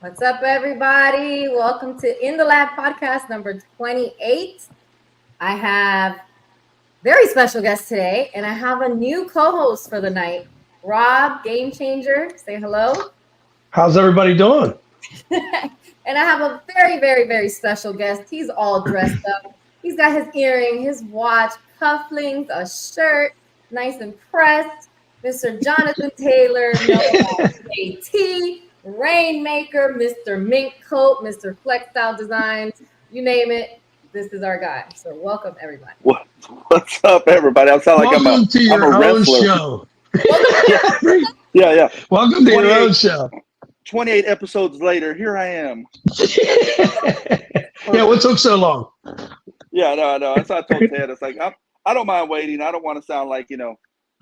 What's up, everybody? Welcome to In the Lab podcast number 28. I have very special guest today, and I have a new co-host for the night, Rob, Game Changer. Say hello. How's everybody doing? And I have a very, very, very special guest. He's all dressed up. He's got his earring, his watch, cufflinks, a shirt, nice and pressed. Mr. Johnathan Taylor, known as JT. Rainmaker, Mr. Mink Coat, Mr. FlexstyleDesign, you name it. This is our guy. So welcome, everybody. What's up, everybody? I sound like welcome to your own wrestler. Show. Yeah. Welcome to your own show. 28 episodes later, here I am. Yeah, what took so long? Yeah, no. That's what I told Ted. It's like, I don't mind waiting. I don't want to sound like,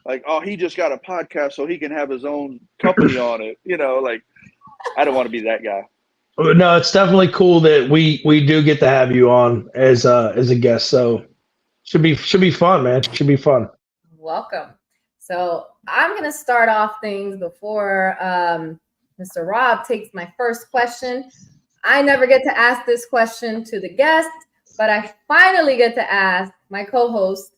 like, oh, he just got a podcast so he can have his own company on it. Like, I don't want to be that guy. No, it's definitely cool that we do get to have you on as a guest. So should be fun, man. Should be fun. Welcome. So I'm going to start off things before Mr. Rob takes my first question. I never get to ask this question to the guest, but I finally get to ask my co-host.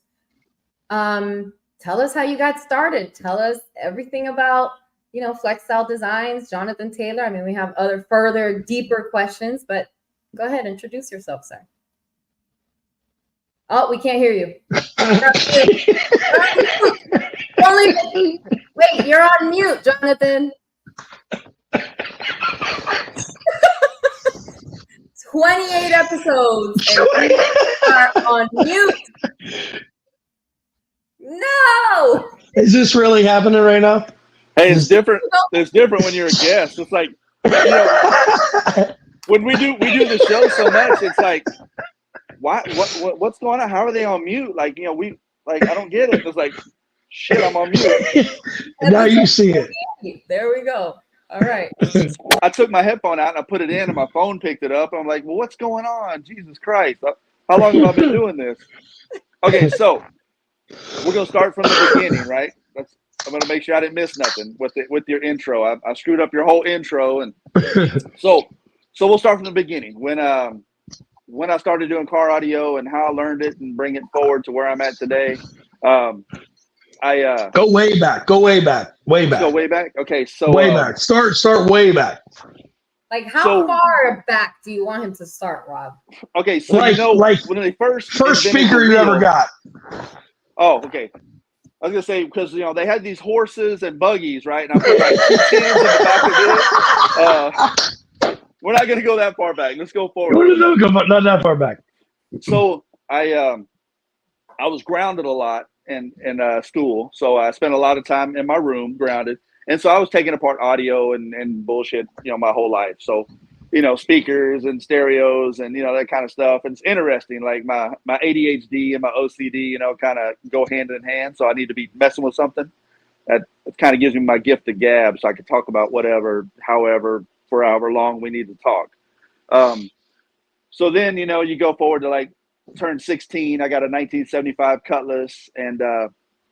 Tell us how you got started. Tell us everything about FlexstyleDesigns, Johnathan Taylor. I mean, we have other further, deeper questions, but go ahead, introduce yourself, sir. Oh, we can't hear you. Wait, you're on mute, Johnathan. 28 episodes and you are on mute. No. Is this really happening right now? Hey, it's different. It's different when you're a guest. It's like, when we do the show so much, it's like, what's going on? How are they on mute? Like, I don't get it. It's like, shit, I'm on mute. Now you see it. There we go. All right. I took my headphone out and I put it in, and my phone picked it up. I'm like, well, what's going on? Jesus Christ! How long have I been doing this? Okay, so we're gonna start from the beginning, right? I'm gonna make sure I didn't miss nothing with your intro. I screwed up your whole intro, and so we'll start from the beginning. When I started doing car audio and how I learned it and bring it forward to where I'm at today. I go way back. Go way back. Go way back. Okay, so way back. Start way back. Like how far back do you want him to start, Rob? Okay, so when they first speaker you ever got. Oh, okay. I was gonna say because they had these horses and buggies, right? And I put like 2 cans in the back of it. We're not gonna go that far back. Let's go forward. No, not that far back. So I was grounded a lot in school, so I spent a lot of time in my room grounded, and so I was taking apart audio and bullshit, my whole life. So, speakers and stereos and that kind of stuff. And it's interesting, like my ADHD and my OCD, kind of go hand in hand. So I need to be messing with something that kind of gives me my gift of gab, so I can talk about whatever, however, for however long we need to talk. So then you go forward to like turn 16. I got a 1975 Cutlass, and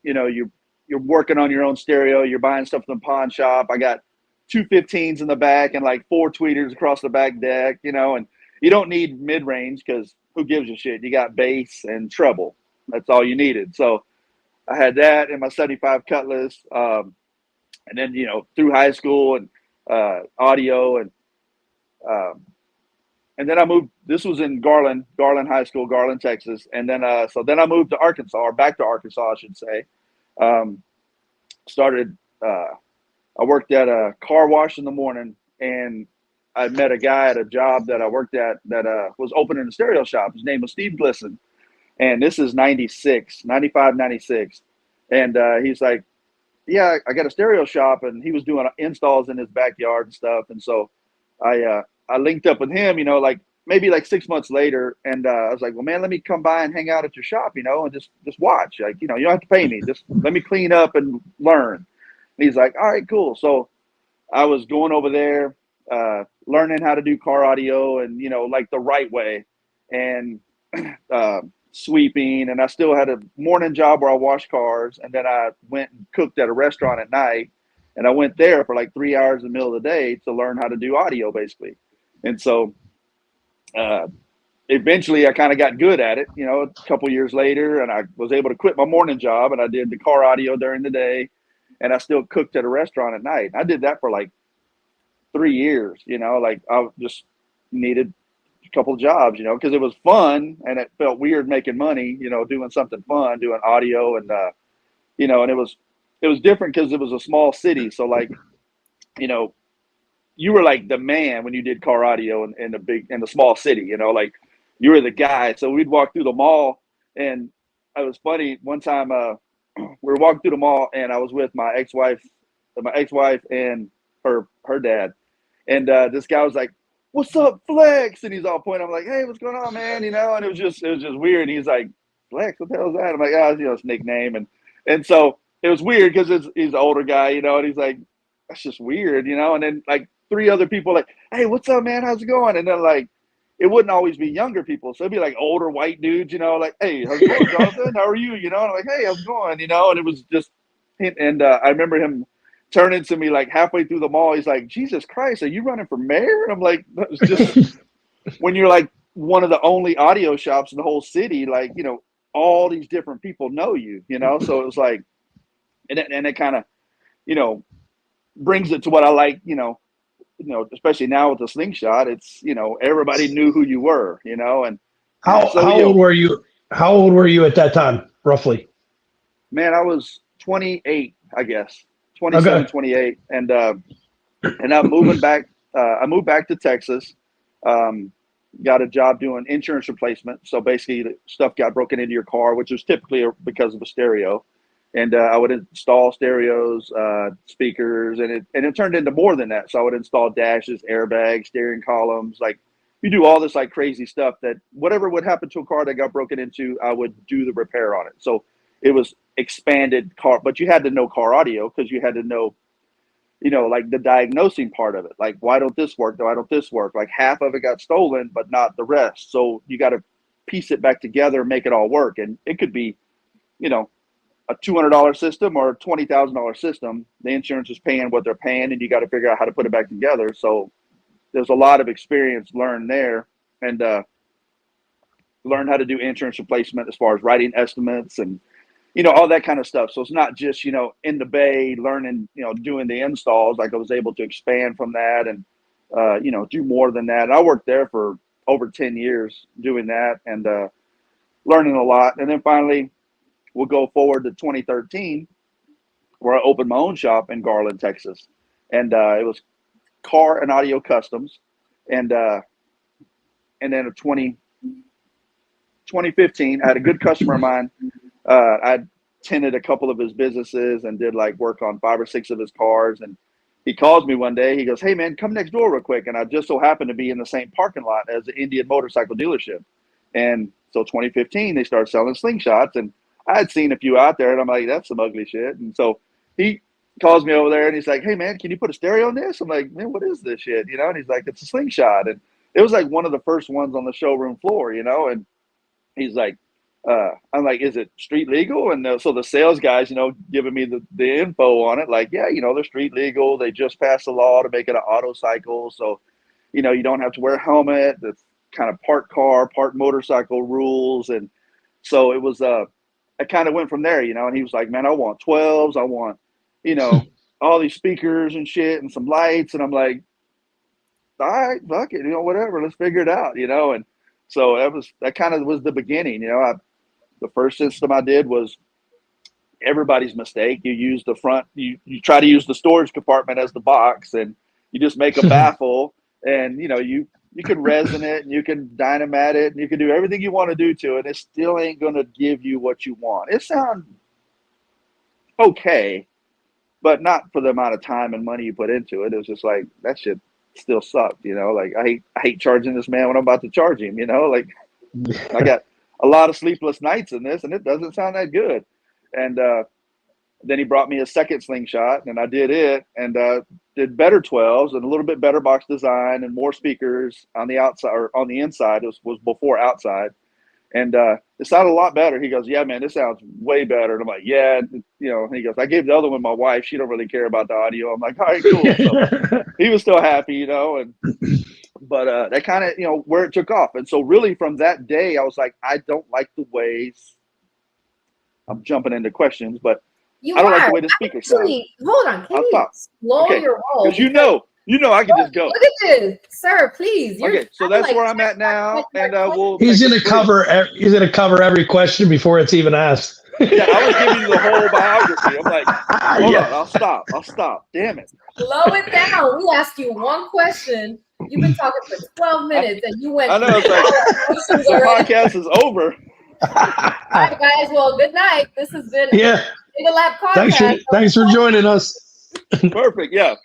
you're working on your own stereo. You're buying stuff from the pawn shop. I got 2 15s in the back and like 4 tweeters across the back deck, and you don't need mid-range because who gives a shit? You got bass and treble. That's all you needed. So I had that in my 75 Cutlass. And then, through high school and audio and then I moved. This was in Garland High School, Garland, Texas. And then, then I moved to Arkansas, or back to Arkansas, I should say. I worked at a car wash in the morning, and I met a guy at a job that I worked at that was opening a stereo shop. His name was Steve Glisson. And this is 96, 95, 96. And he's like, yeah, I got a stereo shop. And he was doing installs in his backyard and stuff. And so I linked up with him, like maybe like 6 months later. And I was like, well, man, let me come by and hang out at your shop, and just watch. Like, you don't have to pay me. Just let me clean up and learn. And he's like, all right, cool. So I was going over there, learning how to do car audio and, like the right way. And sweeping, and I still had a morning job where I washed cars, and then I went and cooked at a restaurant at night, and I went there for like 3 hours in the middle of the day to learn how to do audio basically. And so eventually I kind of got good at it, a couple years later, and I was able to quit my morning job, and I did the car audio during the day, and I still cooked at a restaurant at night. I did that for like 3 years, like I just needed couple of jobs, because it was fun and it felt weird making money, doing something fun, doing audio, and and it was different because it was a small city. So like, you were like the man when you did car audio in the small city, like you were the guy. So we'd walk through the mall, and it was funny. One time we were walking through the mall, and I was with my ex-wife and her dad, and this guy was like, what's up, Flex? And he's all pointing. I'm like, hey, what's going on, man? And it was just weird. And he's like, Flex, what the hell is that? I'm like, it's his nickname. And so it was weird because he's an older guy, and he's like, that's just weird, And then like 3 other people like, hey, what's up, man? How's it going? And then like, it wouldn't always be younger people. So it'd be like older white dudes, like, hey, how's it going, Johnathan? How are you? And I'm like, hey, how's it going? And it was just, and I remember him turning to me like halfway through the mall. He's like, Jesus Christ, are you running for mayor? And I'm like, it's just when you're like one of the only audio shops in the whole city, like, all these different people know you, so it was like, and it kind of, brings it to what I like, especially now with the Slingshot, it's, everybody knew who you were, and how old were you? How old were you at that time, roughly? Man, I was 28, I guess. 27, okay. 28. And I'm moving back. I moved back to Texas, got a job doing insurance replacement. So basically the stuff got broken into your car, which was typically because of a stereo. And I would install stereos, speakers, and it turned into more than that. So I would install dashes, airbags, steering columns. Like, you do all this like crazy stuff that whatever would happen to a car that got broken into, I would do the repair on it. So it was expanded car, but you had to know car audio because you had to know, like the diagnosing part of it. Like, why don't this work? Why don't this work? Like half of it got stolen, but not the rest. So you got to piece it back together and make it all work. And it could be, a $200 system or a $20,000 system. The insurance is paying what they're paying, and you got to figure out how to put it back together. So there's a lot of experience learned there, and learn how to do insurance replacement as far as writing estimates and, all that kind of stuff. So it's not just, in the bay learning, doing the installs. Like, I was able to expand from that and, do more than that. And I worked there for over 10 years doing that and learning a lot. And then finally we'll go forward to 2013 where I opened my own shop in Garland, Texas. And it was car and audio customs. And then in 2015, I had a good customer of mine. I tended a couple of his businesses and did like work on 5 or 6 of his cars. And he calls me one day. He goes, hey, man, come next door real quick. And I just so happened to be in the same parking lot as the Indian motorcycle dealership. And so 2015, they started selling Slingshots. And I had seen a few out there. And I'm like, that's some ugly shit. And so he calls me over there and he's like, hey, man, can you put a stereo on this? I'm like, man, what is this shit? And he's like, it's a Slingshot. And it was like one of the first ones on the showroom floor, and he's like, I'm like, is it street legal? And so the sales guys, giving me the info on it, like, yeah, they're street legal. They just passed a law to make it an auto cycle. So, you don't have to wear a helmet. That's kind of part car, part motorcycle rules. And so it was, I kind of went from there, and he was like, man, I want 12s. I want, all these speakers and shit and some lights. And I'm like, all right, fuck it, whatever, let's figure it out, and so that kind of was the beginning. The first system I did was everybody's mistake. You use the front, you try to use the storage compartment as the box, and you just make a baffle and you can resin it and you can dynamat it and you can do everything you want to do to it. It still ain't going to give you what you want. It sounds okay, but not for the amount of time and money you put into it. It was just like, that shit still sucked, like I hate charging this man when I'm about to charge him, like I got a lot of sleepless nights in this and it doesn't sound that good. And then he brought me a second Slingshot and I did it and did better 12s and a little bit better box design and more speakers on the outside or on the inside. It was before outside. And it sounded a lot better. He goes, yeah, man, this sounds way better. And I'm like, yeah, and he goes, I gave the other one my wife. She don't really care about the audio. I'm like, all right, cool. So he was still happy, but that kind of, where it took off. And so really from that day, I was like, I don't like the ways, I'm jumping into questions, but I don't like the way the speaker sounds. Hold on, can you slow your roll? Because I can just go. Look at this, sir. Please. Okay, so that's where I'm at now, and we'll. He's gonna cover. He's gonna cover every question before it's even asked. Yeah, I was giving you the whole biography. I'm like, hold on, I'll stop. Damn it. Slow it down. We asked you one question. You've been talking for 12 minutes, and you went. I know. It's like the podcast is over. All right, guys. Well, good night. This has been the Lab Podcast. Thanks for joining us. Perfect. Yeah.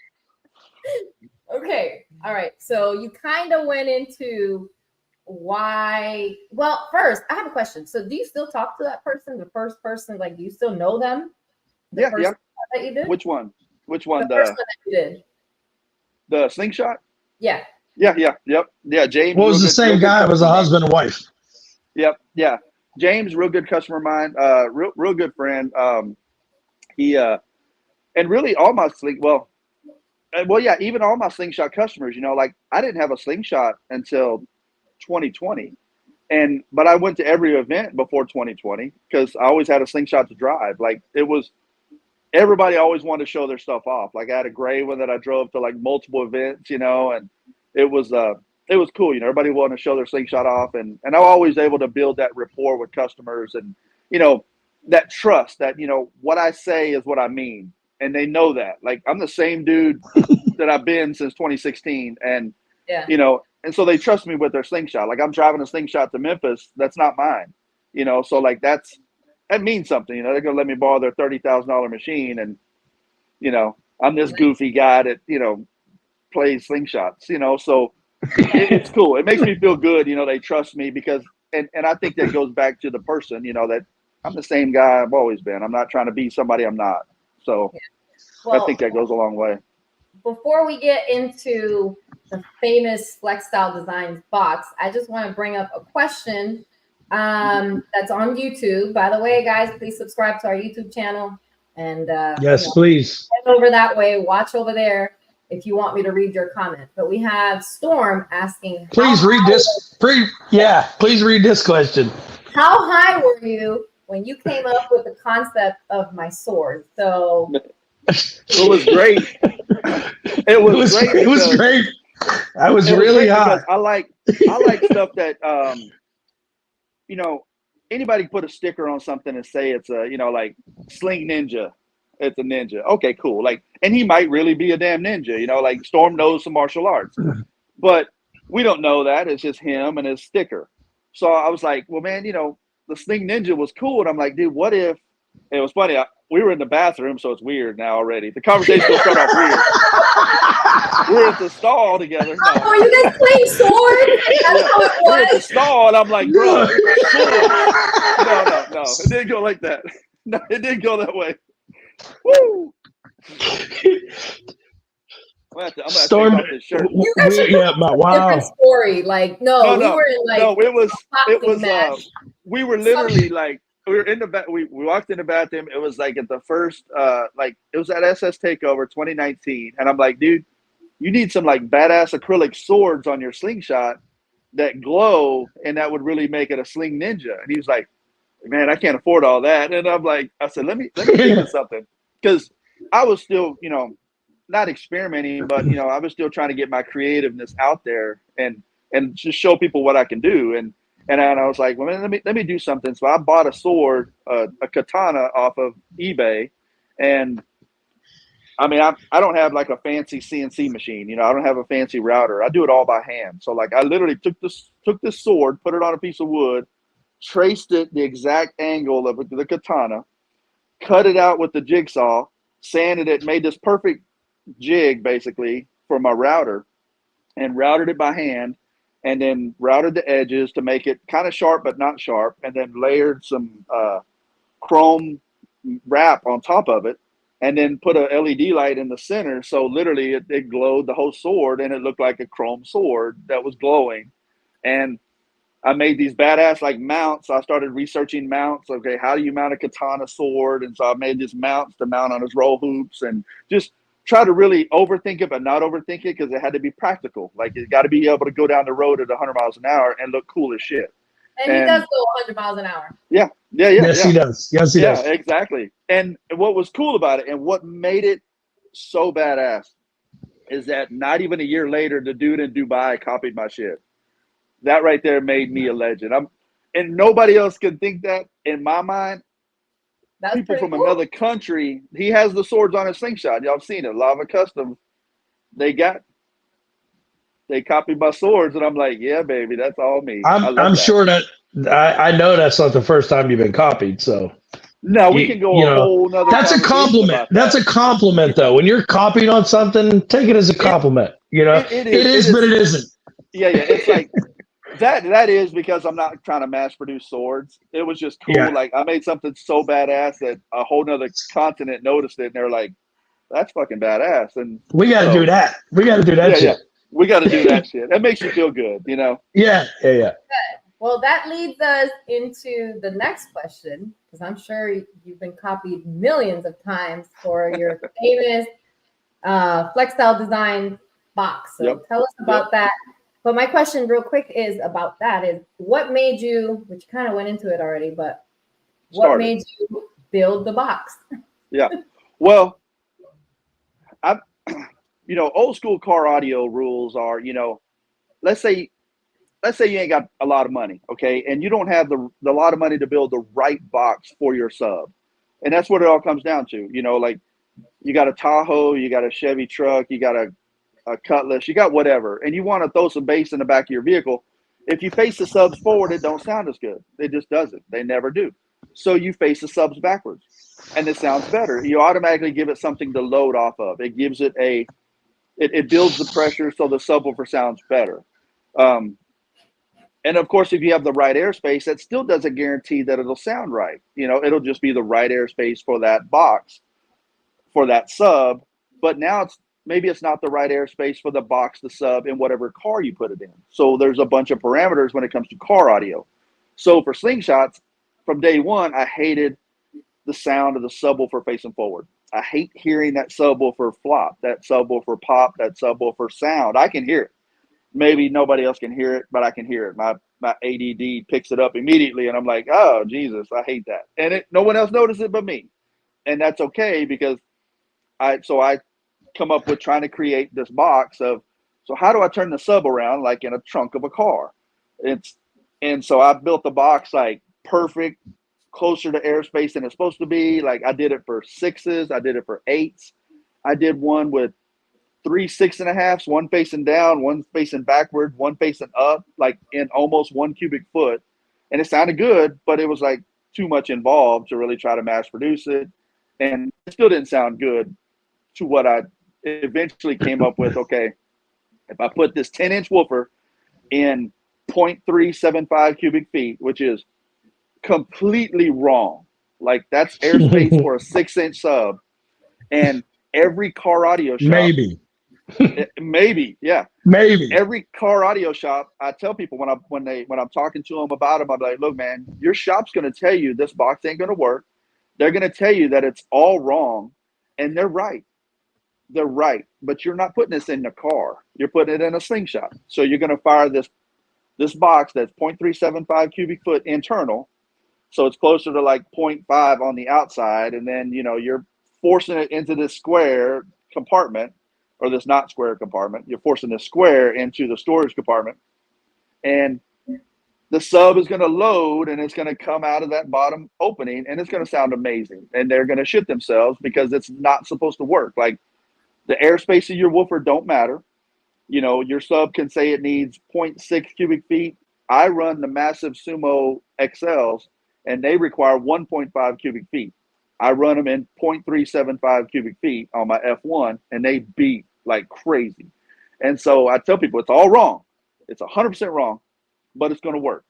Okay. All right. So you kind of went into why. Well, first, I have a question. So do you still talk to that person, the first person? Like, do you still know them? Yeah. That you did? Which one? The first one that you did. The Slingshot? Yeah. Yep. Yeah, James. Well, it was the same guy. It was a husband and wife. Yep. Yeah. James, real good customer of mine, real good friend. He and really all my even all my Slingshot customers, like I didn't have a Slingshot until 2020, but I went to every event before 2020 because I always had a Slingshot to drive. Like everybody always wanted to show their stuff off. Like I had a gray one that I drove to like multiple events, and it was cool. Everybody wanted to show their Slingshot off, and I'm always able to build that rapport with customers, and that trust that what I say is what I mean, and they know that. Like I'm the same dude that I've been since 2016, and and so they trust me with their Slingshot. Like I'm driving a Slingshot to Memphis, that's not mine, So like that means something. They're gonna let me borrow their $30,000 machine, and I'm this goofy guy that plays Slingshots. So. It's cool. It makes me feel good, they trust me because, and I think that goes back to the person, that I'm the same guy I've always been. I'm not trying to be somebody I'm not. So I think that goes a long way. Before we get into the famous FlexstyleDesign box, I just want to bring up a question that's on YouTube. By the way, guys, please subscribe to our YouTube channel. And yes, please. Head over that way. Watch over there. If you want me to read your comment. But we have Storm asking. Please read this. Please read this question. How high were you when you came up with the concept of my sword? So it was great. It was great. It was great. I was really high. I like stuff that anybody can put a sticker on something and say it's a like Sling Ninja. It's a ninja. Okay, cool. Like, and he might really be a damn ninja, like Storm knows some martial arts, but we don't know that. It's just him and his sticker. So I was like, well, man, the Sling Ninja was cool. And I'm like, dude, what if, it was funny. We were in the bathroom, so it's weird now already. The conversation will start off weird. We're at the stall together. No. Oh, you guys playing swords? That's how it was. We're at the stall, and I'm like, bro, no. It didn't go like that. No, it didn't go that way. Woo! I'm gonna Storm, take off this shirt. You guys different story. Like, we were in like it was we were literally like we were in the back. We walked in the bathroom. It was like at the first it was at SS Takeover 2019, and I'm like, dude, you need some like badass acrylic swords on your Slingshot that glow, and that would really make it a Sling Ninja. And he was like, man, I can't afford all that. And I'm like, I said, let me think of something. Because I was still, not experimenting, but, I was still trying to get my creativeness out there and just show people what I can do. And I was like, well, man, let me do something. So I bought a sword, a katana off of eBay. And I mean, I don't have like a fancy CNC machine. You know, I don't have a fancy router. I do it all by hand. So like I literally took this sword, put it on a piece of wood, traced it the exact angle of the katana, cut it out with the jigsaw, sanded it, made this perfect jig basically for my router, and routed it by hand, and then routed the edges to make it kind of sharp but not sharp, and then layered some chrome wrap on top of it, and then put a LED light in the center. So literally it glowed the whole sword, and it looked like a chrome sword that was glowing. And I made these badass like mounts. I started researching mounts. Okay, how do you mount a katana sword? And so I made these mounts to mount on his roll hoops, and just try to really overthink it, but not overthink it, because it had to be practical. Like it got to be able to go down the road at 100 miles an hour and look cool as shit. And he does go 100 miles an hour. Yeah. Yes, he does. Yes, he does. Yeah, exactly. And what was cool about it, and what made it so badass, is that not even a year later, the dude in Dubai copied my shit. That right there made me a legend. And nobody else can think that in my mind. That's people from cool. another country. He has the swords on his slingshot. Y'all have seen it. Lava Custom. They copied my swords, and I'm like, yeah, baby, that's all me. I'm sure that I know that's not the first time you've been copied. So no, we can go a whole nother. That's a compliment. That's a compliment, though. When you're copied on something, take it as a compliment. You know, it is, but it isn't. Yeah. It's like that is because I'm not trying to mass produce swords. It was just cool. Yeah. Like I made something so badass that a whole nother continent noticed it, and they're like, that's fucking badass. And we got to do that. We got to do that shit. Yeah. We got to do that shit. That makes you feel good, you know? Yeah. Good. Well, that leads us into the next question, because I'm sure you've been copied millions of times for your famous FlexstyleDesign box. So tell us about that. But my question real quick is what made you, which kind of went into it already, but what made you build the box? Yeah. Well, old school car audio rules are, let's say you ain't got a lot of money, okay, and you don't have the lot of money to build the right box for your sub, and that's what it all comes down to. Like you got a Tahoe, you got a Chevy truck, you got a Cutlass, you got whatever, and you want to throw some bass in the back of your vehicle. If you face the subs forward, it don't sound as good. It just doesn't. They never do. So you face the subs backwards, and it sounds better. You automatically give it something to load off of. It gives it it builds the pressure, so the subwoofer sounds better. And of course, if you have the right airspace, that still doesn't guarantee that it'll sound right. It'll just be the right airspace for that box, for that sub. But now maybe it's not the right airspace for the box, the sub, in whatever car you put it in. So there's a bunch of parameters when it comes to car audio. So for Slingshots, from day one, I hated the sound of the subwoofer facing forward. I hate hearing that subwoofer flop, that subwoofer pop, that subwoofer sound. I can hear it. Maybe nobody else can hear it, but I can hear it. My ADD picks it up immediately, and I'm like, oh, Jesus, I hate that. And no one else notices it but me. And that's okay, because I come up with trying to create this box of, so how do I turn the sub around like in a trunk of a car? And so I built the box like perfect, closer to airspace than it's supposed to be. Like I did it for 6s, I did it for 8s. I did one with 3 6.5s, one facing down, one facing backward, one facing up, like in almost 1 cubic foot. And it sounded good, but it was like too much involved to really try to mass produce it. And it still didn't sound good to what I eventually came up with. Okay, if I put this 10-inch woofer in 0.375 cubic feet, which is completely wrong. Like that's airspace for a 6-inch sub. And every car audio shop, maybe, yeah, maybe every car audio shop, I tell people when I'm talking to them about them, I'm like, look, man, your shop's going to tell you this box ain't going to work. They're going to tell you that it's all wrong, and they're right. They're right, but you're not putting this in the car. You're putting it in a Slingshot. So you're going to fire this box that's 0.375 cubic foot internal. So it's closer to like 0.5 on the outside. And then, you're forcing it into this square compartment, or this not square compartment. You're forcing this square into the storage compartment. And the sub is going to load, and it's going to come out of that bottom opening, and it's going to sound amazing. And they're going to shit themselves because it's not supposed to work. Like The airspace of your woofer don't matter. You know, your sub can say it needs 0.6 cubic feet. I run the massive Sumo XLs, and they require 1.5 cubic feet. I run them in 0.375 cubic feet on my F1, and they beat like crazy. And so I tell people it's all wrong. It's 100% wrong, but it's going to work.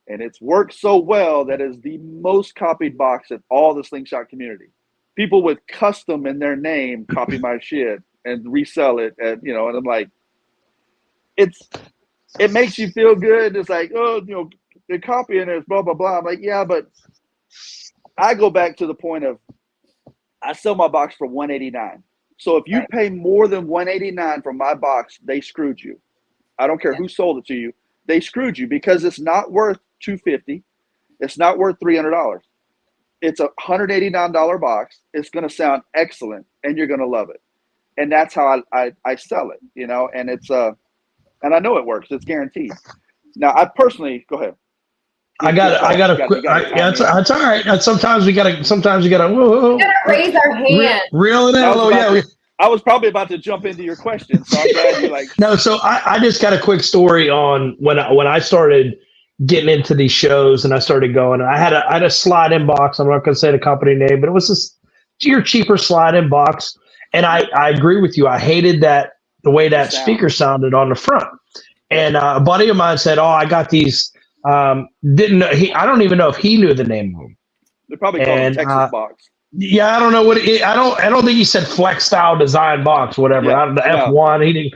And it's worked so well that it's the most copied box in all the Slingshot community. People with custom in their name copy my shit and resell it. And, you know, and I'm like, it makes you feel good. It's like, oh, you know, they're copying it, blah, blah, blah. I'm like, yeah, but I go back to the point of I sell my box for $189. So if you pay more than $189 for my box, they screwed you. I don't care who sold it to you. They screwed you because it's not worth $250. It's not worth $300. It's a $189 box. It's going to sound excellent, and you're going to love it. And that's how I sell it, you know. And it's and I know it works. It's guaranteed. Now, I personally go ahead. That's all right. Sometimes you gotta. Whoa. We gotta raise our hand. Reel it in. I was probably about to jump into your question, so I'm glad you like. No, so I just got a quick story on when I started getting into these shows and I started going. I had a slide-in box. I'm not going to say the company name, but it was this your cheaper slide-in box, and I agree with you. I hated that the way that speaker sounded on the front. And a buddy of mine said, "Oh, I got these." Didn't know I don't even know if he knew the name of them. They probably called it Texas box. Yeah, I don't know what I don't think he said FlexstyleDesign box, whatever. The F1. He didn't.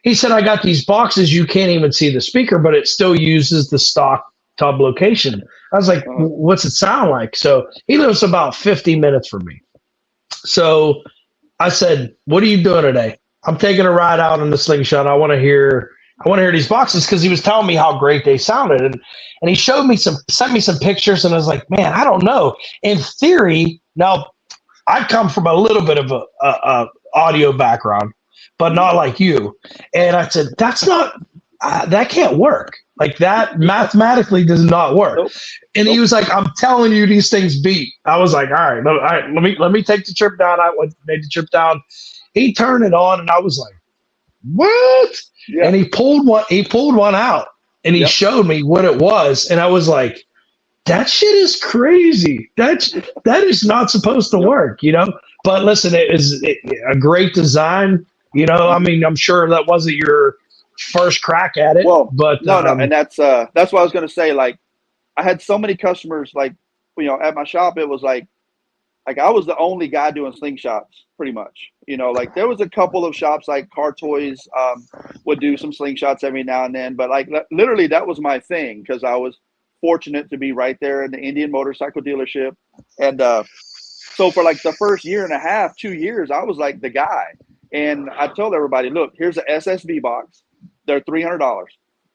He said, I got these boxes. You can't even see the speaker, but it still uses the stock tub location. I was like, what's it sound like? So he lives about 50 minutes from me. So I said, what are you doing today? I'm taking a ride out in the Slingshot. I want to hear these boxes because he was telling me how great they sounded. And he sent me some pictures, and I was like, man, I don't know. In theory, now I come from a little bit of a audio background, but not like you. And I said, that's not, that can't work. Like that mathematically does not work. Nope. And he was like, I'm telling you, these things beat. I was like, all right, let me take the trip down. I made the trip down. He turned it on, and I was like, what? Yeah. And he pulled one out, and he showed me what it was. And I was like, that shit is crazy. That is not supposed to work, you know? But listen, it is a great design. You know, I mean, I'm sure that wasn't your first crack at it. Well, but no, and that's what I was gonna say. Like, I had so many customers, like, you know, at my shop, it was like I was the only guy doing slingshots, pretty much. You know, like there was a couple of shops like Car Toys would do some slingshots every now and then, but like literally that was my thing because I was fortunate to be right there in the Indian motorcycle dealership, and so for like the first year and a half, 2 years, I was like the guy. And I told everybody, look, here's an SSB box. They're $300.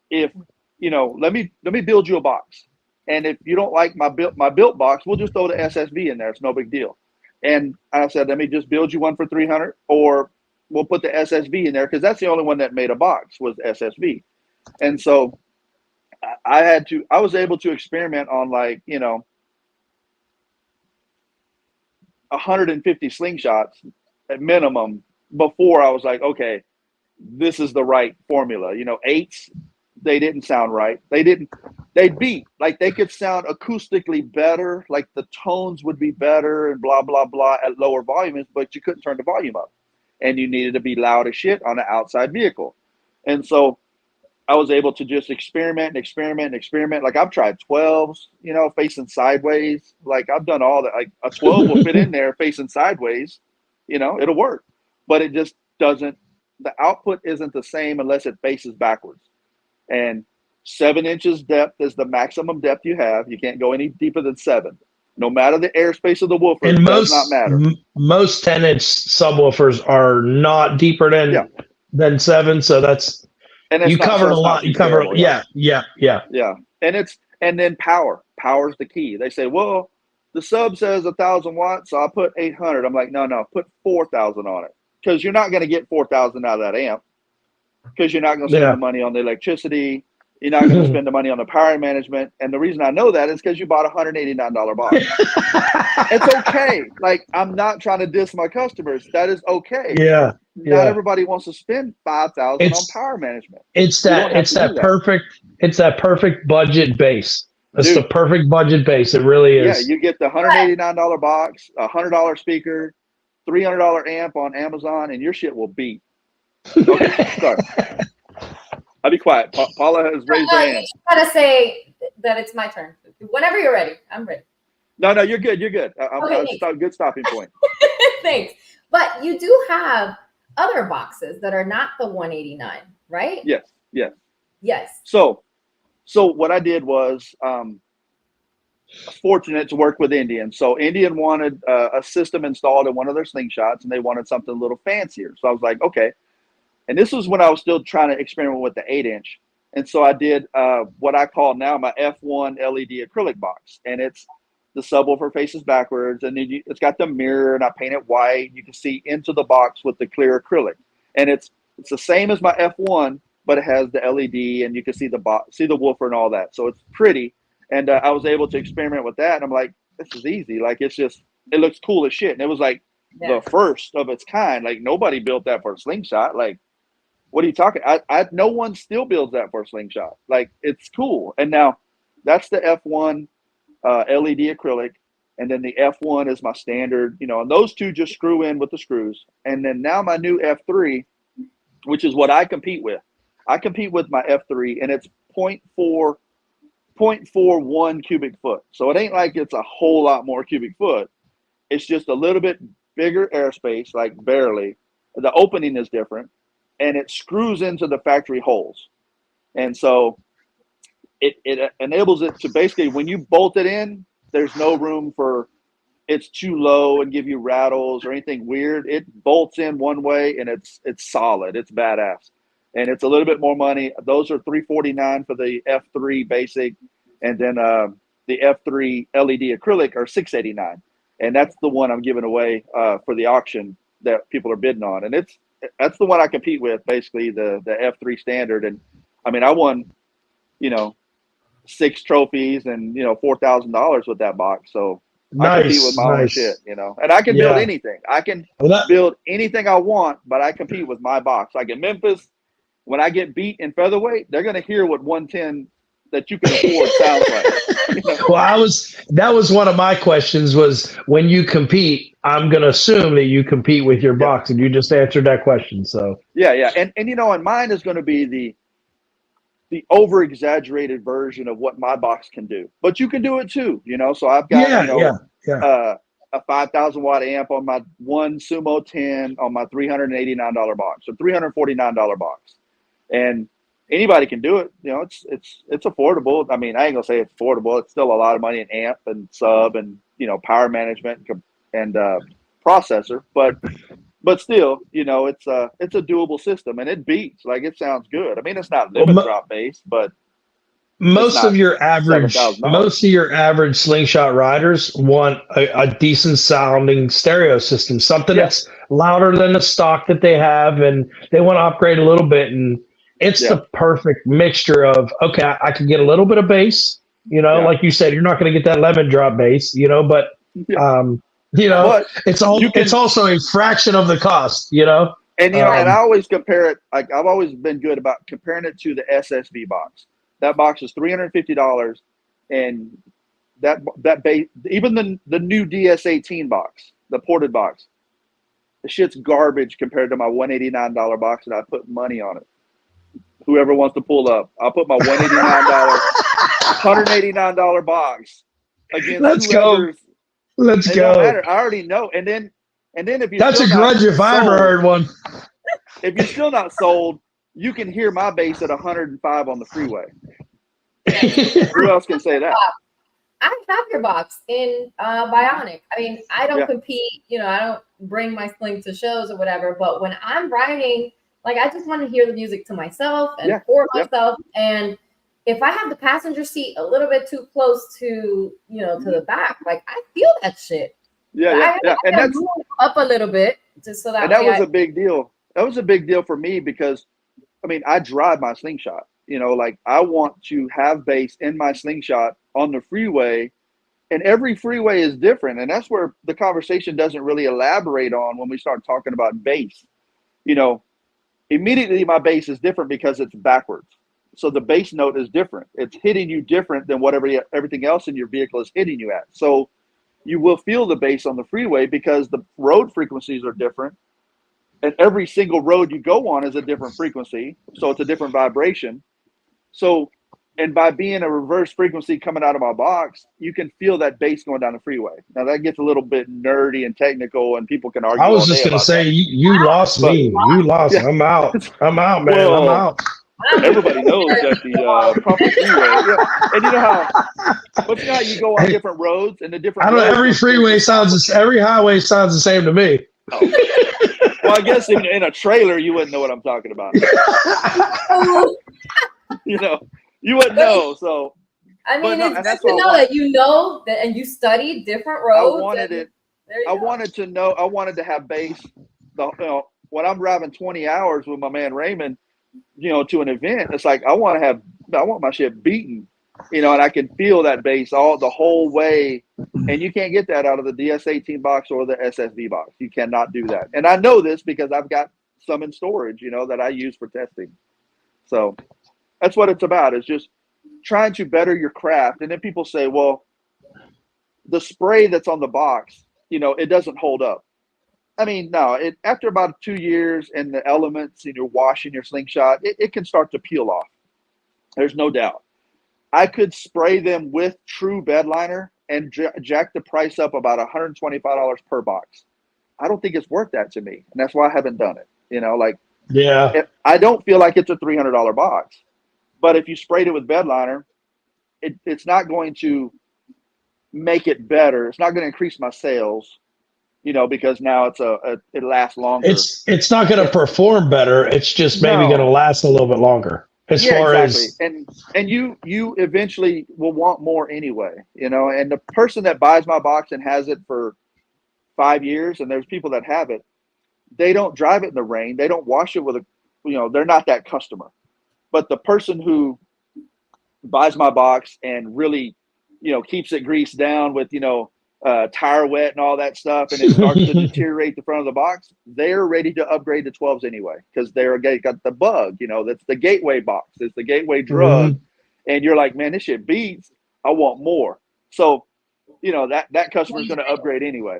If, you know, let me build you a box. And if you don't like my built box, we'll just throw the SSB in there. It's no big deal. And I said, let me just build you one for $300, or we'll put the SSB in there because that's the only one that made a box was SSB. And so I was able to experiment on, like, you know, 150 slingshots at minimum before I was like, okay, this is the right formula. You know, 8s, they didn't sound right. They'd beat, like they could sound acoustically better, like the tones would be better and blah, blah, blah at lower volumes, but you couldn't turn the volume up. And you needed to be loud as shit on an outside vehicle. And so I was able to just experiment. Like I've tried 12s, you know, facing sideways. Like I've done all that. Like a 12 will fit in there facing sideways, you know, it'll work. But it just doesn't, the output isn't the same unless it faces backwards. And 7 inches depth is the maximum depth you have. You can't go any deeper than 7. No matter the airspace of the woofer, it does not matter. Most 10-inch subwoofers are not deeper than 7. So that's, and you covered a lot. You cover, yeah. And then power's the key. They say, well, the sub says 1,000 watts, so I put 800. I'm like, no, put 4,000 on it. Because you're not going to get 4,000 out of that amp. Because you're not going to spend the money on the electricity. You're not going to spend the money on the power management. And the reason I know that is because you bought a $189 box. It's okay. Like, I'm not trying to diss my customers. That is okay. Yeah. Not everybody wants to spend $5,000 on power management. It's that perfect budget base. It's the perfect budget base. It really is. Yeah, you get the $189 box, a $100 speaker, $300 amp on Amazon, and your shit will beat. Okay, sorry. I'll be quiet. Paula has raised her hand. You gotta say that it's my turn. Whenever you're ready, I'm ready. No, you're good. You're good. Good stopping point. Thanks. But you do have other boxes that are not the 189, right? Yes. So what I did was fortunate to work with Indian. So Indian wanted a system installed in one of their Slingshots, and they wanted something a little fancier. So I was like, okay. And this was when I was still trying to experiment with the 8-inch. And so I did what I call now my F1 LED acrylic box. And it's the subwoofer faces backwards, and then it's got the mirror, and I paint it white. You can see into the box with the clear acrylic. And it's the same as my F1, but it has the LED, and you can see the woofer and all that. So it's pretty. And I was able to experiment with that. And I'm like, this is easy. Like, it looks cool as shit. And it was like the first of its kind. Like, nobody built that for a Slingshot. Like, what are you talking? No one still builds that for a Slingshot. Like, it's cool. And now that's the F1 LED acrylic. And then the F1 is my standard, and those two just screw in with the screws. And then now my new F3, which is what I compete with. I compete with my F3, and it's 0.41 cubic foot. So it ain't like it's a whole lot more cubic foot. It's just a little bit bigger airspace, like barely. The opening is different, and it screws into the factory holes. And so it enables it to basically, when you bolt it in, there's no room for it's too low and give you rattles or anything weird. It bolts in one way, and it's solid. It's badass. And it's a little bit more money. Those are $349 for the F3 basic, and then the F3 LED acrylic are $689. And that's the one I'm giving away for the auction that people are bidding on. And that's the one I compete with, basically the F3 standard. And I mean, I won, 6 trophies and $4,000 with that box. So I compete with my own shit, and I can build anything. I can build anything I want, but I compete with my box. Like in Memphis, when I get beat in featherweight, they're going to hear what 110 that you can afford sounds like. Well, that was one of my questions was, when you compete, I'm going to assume that you compete with your box, and you just answered that question. So yeah. And mine is going to be the over exaggerated version of what my box can do, but you can do it too, so I've got, a 5,000 watt amp on my one Sumo 10 on my $389 box, or $349 box. And anybody can do it. It's affordable. I mean, I ain't gonna say it's affordable. It's still a lot of money in amp and sub and, power management and processor, but still, it's a doable system, and it beats. Like, it sounds good. I mean, it's not limit drop based, but most of your average Slingshot riders want a decent sounding stereo system, something that's louder than the stock that they have, and they want to upgrade a little bit. And it's the perfect mixture of, okay, I can get a little bit of bass, like you said, you're not going to get that lemon drop bass, but it's also a fraction of the cost, And and I always compare it. Like, I've always been good about comparing it to the SSV box. That box is $350, and that base, even the new DS18 box, the ported box, the shit's garbage compared to my $189 box, and I put money on it. Whoever wants to pull up, I'll put my $189 box against Let's whoever's. Let's it go. Don't matter. I already know. And then if you're that's a grudge if I ever heard one. If you're still not sold, you can hear my bass at 105 on the freeway. Who else can say that? I have your box in Bionic. I mean, I don't compete, I don't bring my Sling to shows or whatever, but when I'm riding, like, I just want to hear the music to myself and for myself. And if I have the passenger seat a little bit too close to, to the back, like, I feel that shit. Yeah. And that's move up a little bit just so that. And that was a big deal. That was a big deal for me because, I mean, I drive my Slingshot. You know, like I want to have bass in my Slingshot on the freeway, and every freeway is different. And that's where the conversation doesn't really elaborate on when we start talking about bass. You know, immediately my bass is different because it's backwards. So the bass note is different. It's hitting you different than whatever everything else in your vehicle is hitting you at. So you will feel the bass on the freeway because the road frequencies are different. And every single road you go on is a different frequency. So it's a different vibration. So, and by being a reverse frequency coming out of my box, you can feel that bass going down the freeway. Now that gets a little bit nerdy and technical, and people can argue. I was just going to say, you lost me. You lost. Yeah. I'm out, man. Well, I'm out. Everybody knows that the proper freeway. Yeah. And you know how, but you know how you go on different roads and the different. I don't know. Every freeway sounds. Every highway sounds the same to me. Oh. Well, I guess in a trailer you wouldn't know what I'm talking about. You know, you wouldn't know. So I mean, it's good to know that you know that, and you studied different roads. I wanted it. I wanted to know. I wanted to have bass. You know, when I'm driving 20 hours with my man Raymond, you know, to an event, it's like I want my shit beaten, you know, and I can feel that bass the whole way. And you can't get that out of the DS18 box or the SSD box. You cannot do that. And I know this because I've got some in storage, you know, that I use for testing. So that's what it's about, is just trying to better your craft. And then people say, well, the spray that's on the box, you know, it doesn't hold up. I mean, no, after about 2 years and the elements and you're washing your Slingshot, it can start to peel off. There's no doubt. I could spray them with true bed liner and jack the price up about $125 per box. I don't think it's worth that to me. And that's why I haven't done it. You know, like, yeah, I don't feel like it's a $300 box. But if you sprayed it with bed liner, it's not going to make it better. It's not going to increase my sales, you know, because now it lasts longer. It's not going to perform better. It's just maybe going to last a little bit longer. As far as and you eventually will want more anyway, you know. And the person that buys my box and has it for 5 years, and there's people that have it, they don't drive it in the rain. They don't wash it with they're not that customer. But the person who buys my box and really, you know, keeps it greased down with, you know, tire wet and all that stuff, and it starts to deteriorate the front of the box, they're ready to upgrade to 12s anyway, because they're got the bug, you know, that's the gateway box. It's the gateway drug. And you're like, man, this shit beats. I want more. So, you know, that customer's going to upgrade anyway,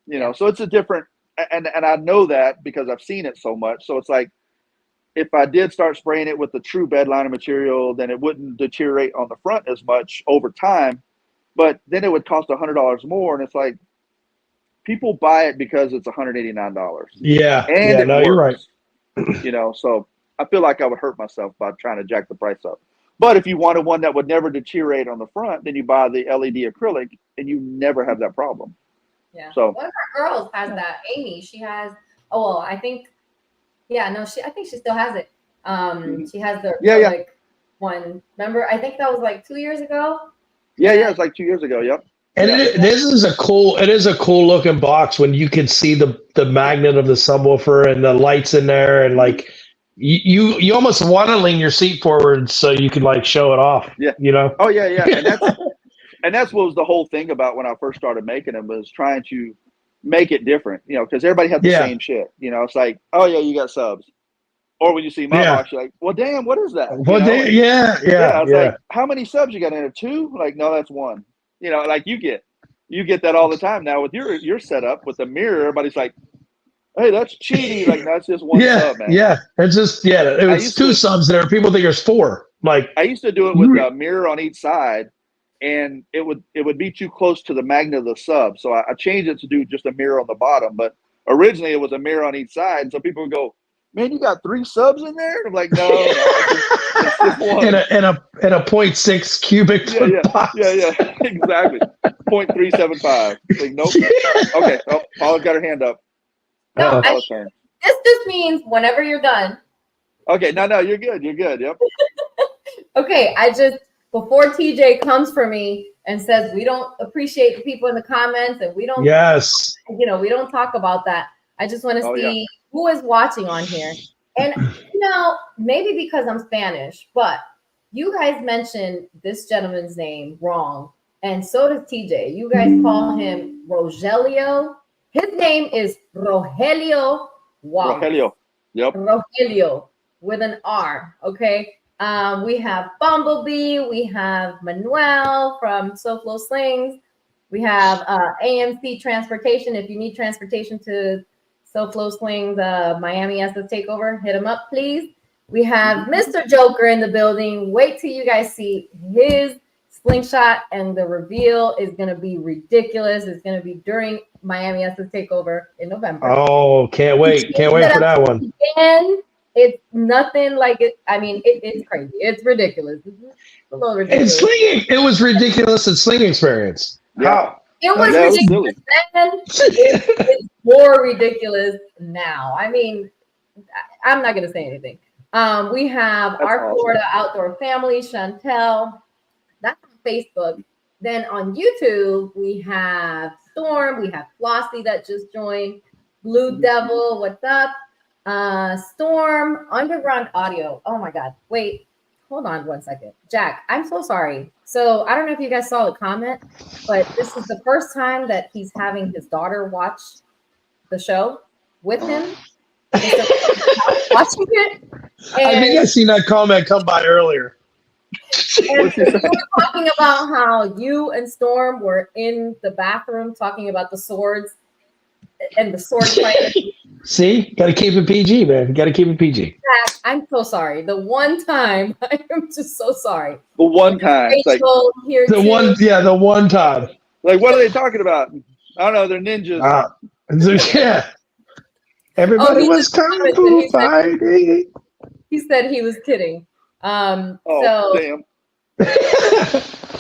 you know. So it's a different, and I know that because I've seen it so much. So it's like, if I did start spraying it with the true bed liner material, then it wouldn't deteriorate on the front as much over time, but then it would cost $100 more. And it's like, people buy it because it's $189. Yeah. And no, you're right. You know, so I feel like I would hurt myself by trying to jack the price up. But if you wanted one that would never deteriorate on the front, then you buy the LED acrylic and you never have that problem. Yeah. So one of our girls has that. Amy, she has, I think she still has it. She has the acrylic one. Remember, I think that was like 2 years ago. Yeah, it's like 2 years ago. Yep. And this is a cool looking box when you can see the magnet of the subwoofer and the lights in there, and like you almost want to lean your seat forward so you can like show it off. Yeah. You know? Oh yeah. And that's what was the whole thing about when I first started making them, was trying to make it different, you know, because everybody had the same shit. You know, it's like, oh yeah, you got subs. Or when you see my box, you're like, well, damn, what is that? Well, I was like, how many subs you got in it? 2? Like, no, that's 1. You know, like you get that all the time now with your setup with the mirror. Everybody's like, hey, that's cheating. Like, no, it's just 1 sub, man. Yeah, it's just it was 2 subs there. People think there's 4. Like, I used to do it with a mirror on each side, and it would be too close to the magnet of the sub. So I changed it to do just a mirror on the bottom. But originally it was a mirror on each side, and so people would go, man, you got 3 subs in there? I'm like, no, it's just 1. In a 0.6 cubic foot box. Yeah, exactly. 0.375. Like, nope. Okay, Paula's got her hand up. No, this just means whenever you're done. Okay, no, you're good. You're good. Yep. Okay, before TJ comes for me and says we don't appreciate the people in the comments and we don't, we don't talk about that. I just want to see who is watching on here. And maybe because I'm Spanish, but you guys mentioned this gentleman's name wrong, and so does TJ. You guys call him Rogelio. His name is Rogelio Wallace. Rogelio. Yep. Rogelio with an R. Okay. We have Bumblebee. We have Manuel from SoFlo Slings. We have AMC Transportation. If you need transportation to SoFlo Slings, Miami as the takeover, hit him up, please. We have Mr. Joker in the building. Wait till you guys see his slingshot, and the reveal is going to be ridiculous. It's going to be during Miami as the takeover in November. Oh, can't wait. Can't wait for that one. Again, it's nothing like it. I mean, it's crazy. It's ridiculous. It's a little ridiculous. And slinging, it was ridiculous in Sling Experience. Yeah. It was ridiculous then. It's more ridiculous now. I mean, I'm not going to say anything. We have our Florida Outdoor Family, Chantel. That's on Facebook. Then on YouTube, we have Storm. We have Flossie that just joined. Blue Devil, what's up? Storm, Underground Audio. Oh my God. Wait, hold on one second. Jack, I'm so sorry. So I don't know if you guys saw the comment, but this is the first time that he's having his daughter watch the show with him. Watching it. And I think I seen that comment come by earlier. And we were talking about how you and Storm were in the bathroom talking about the swords and the sword fight. See, got to keep it PG, man. Got to keep it PG. I'm so sorry. The one time, I am just so sorry. The one time, Rachel here the too. the one time. Like, what are they talking about? I don't know. They're ninjas. Yeah. Everybody was kung fu fighting. He said he was kidding. Damn.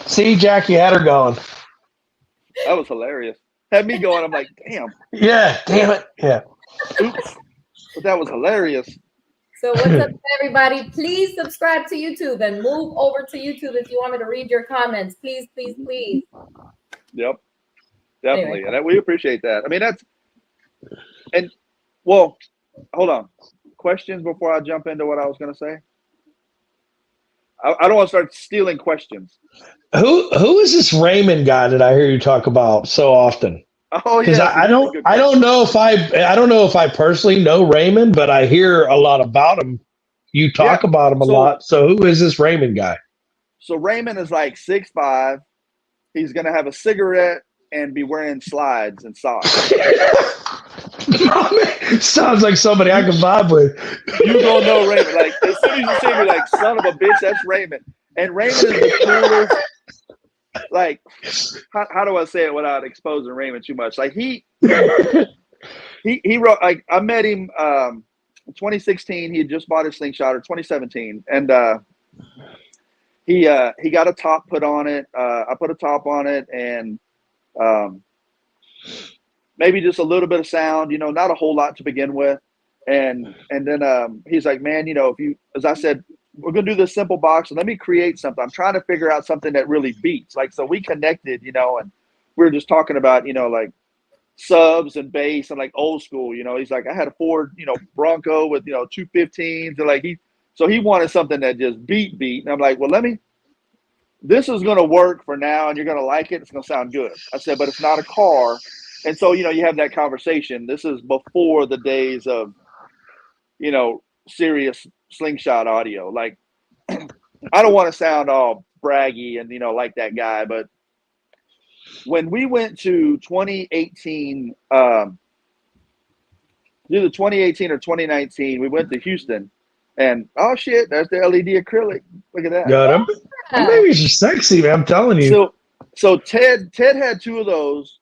See, Jack, you had her going. That was hilarious. Had me going. I'm like, damn. Yeah, damn it. Yeah. Oops. But that was hilarious. So what's up, everybody? Please subscribe to YouTube and move over to YouTube if you want me to read your comments. Please, please, please. Yep. Definitely. Anyway. And we appreciate that. I mean, well, hold on. Questions before I jump into what I was going to say? I don't want to start stealing questions. Who is this Raymond guy that I hear you talk about so often? Oh yeah, because I don't know if I personally know Raymond, but I hear a lot about him. You talk about him a lot. So who is this Raymond guy? So Raymond is like 6'5". He's gonna have a cigarette and be wearing slides and socks. Sounds like somebody I can vibe with. You don't know Raymond. Like as soon as you see me, like son of a bitch, that's Raymond. And Raymond is the coolest. Like, how do I say it without exposing Raymond too much? Like he wrote. Like I met him in 2016. He had just bought his Slingshot, or 2017, and he got a top put on it. I put a top on it, and maybe just a little bit of sound. Not a whole lot to begin with. And then he's like, man, if you, as I said, we're going to do this simple box and let me create something. I'm trying to figure out something that really beats. Like, so we connected, and we were just talking about, like subs and bass and like old school, he's like, I had a Ford, Bronco with, 215s, and like he wanted something that just beat. And I'm like, well, this is going to work for now and you're going to like it. It's going to sound good. I said, but it's not a car. And so, you have that conversation. This is before the days of, serious Slingshot audio. Like, I don't want to sound all braggy and, like that guy, but when we went to 2018, either 2018 or 2019, we went to Houston and, oh shit, there's the LED acrylic. Look at that. Got him. Babies are sexy, man. I'm telling you. So Ted had two of those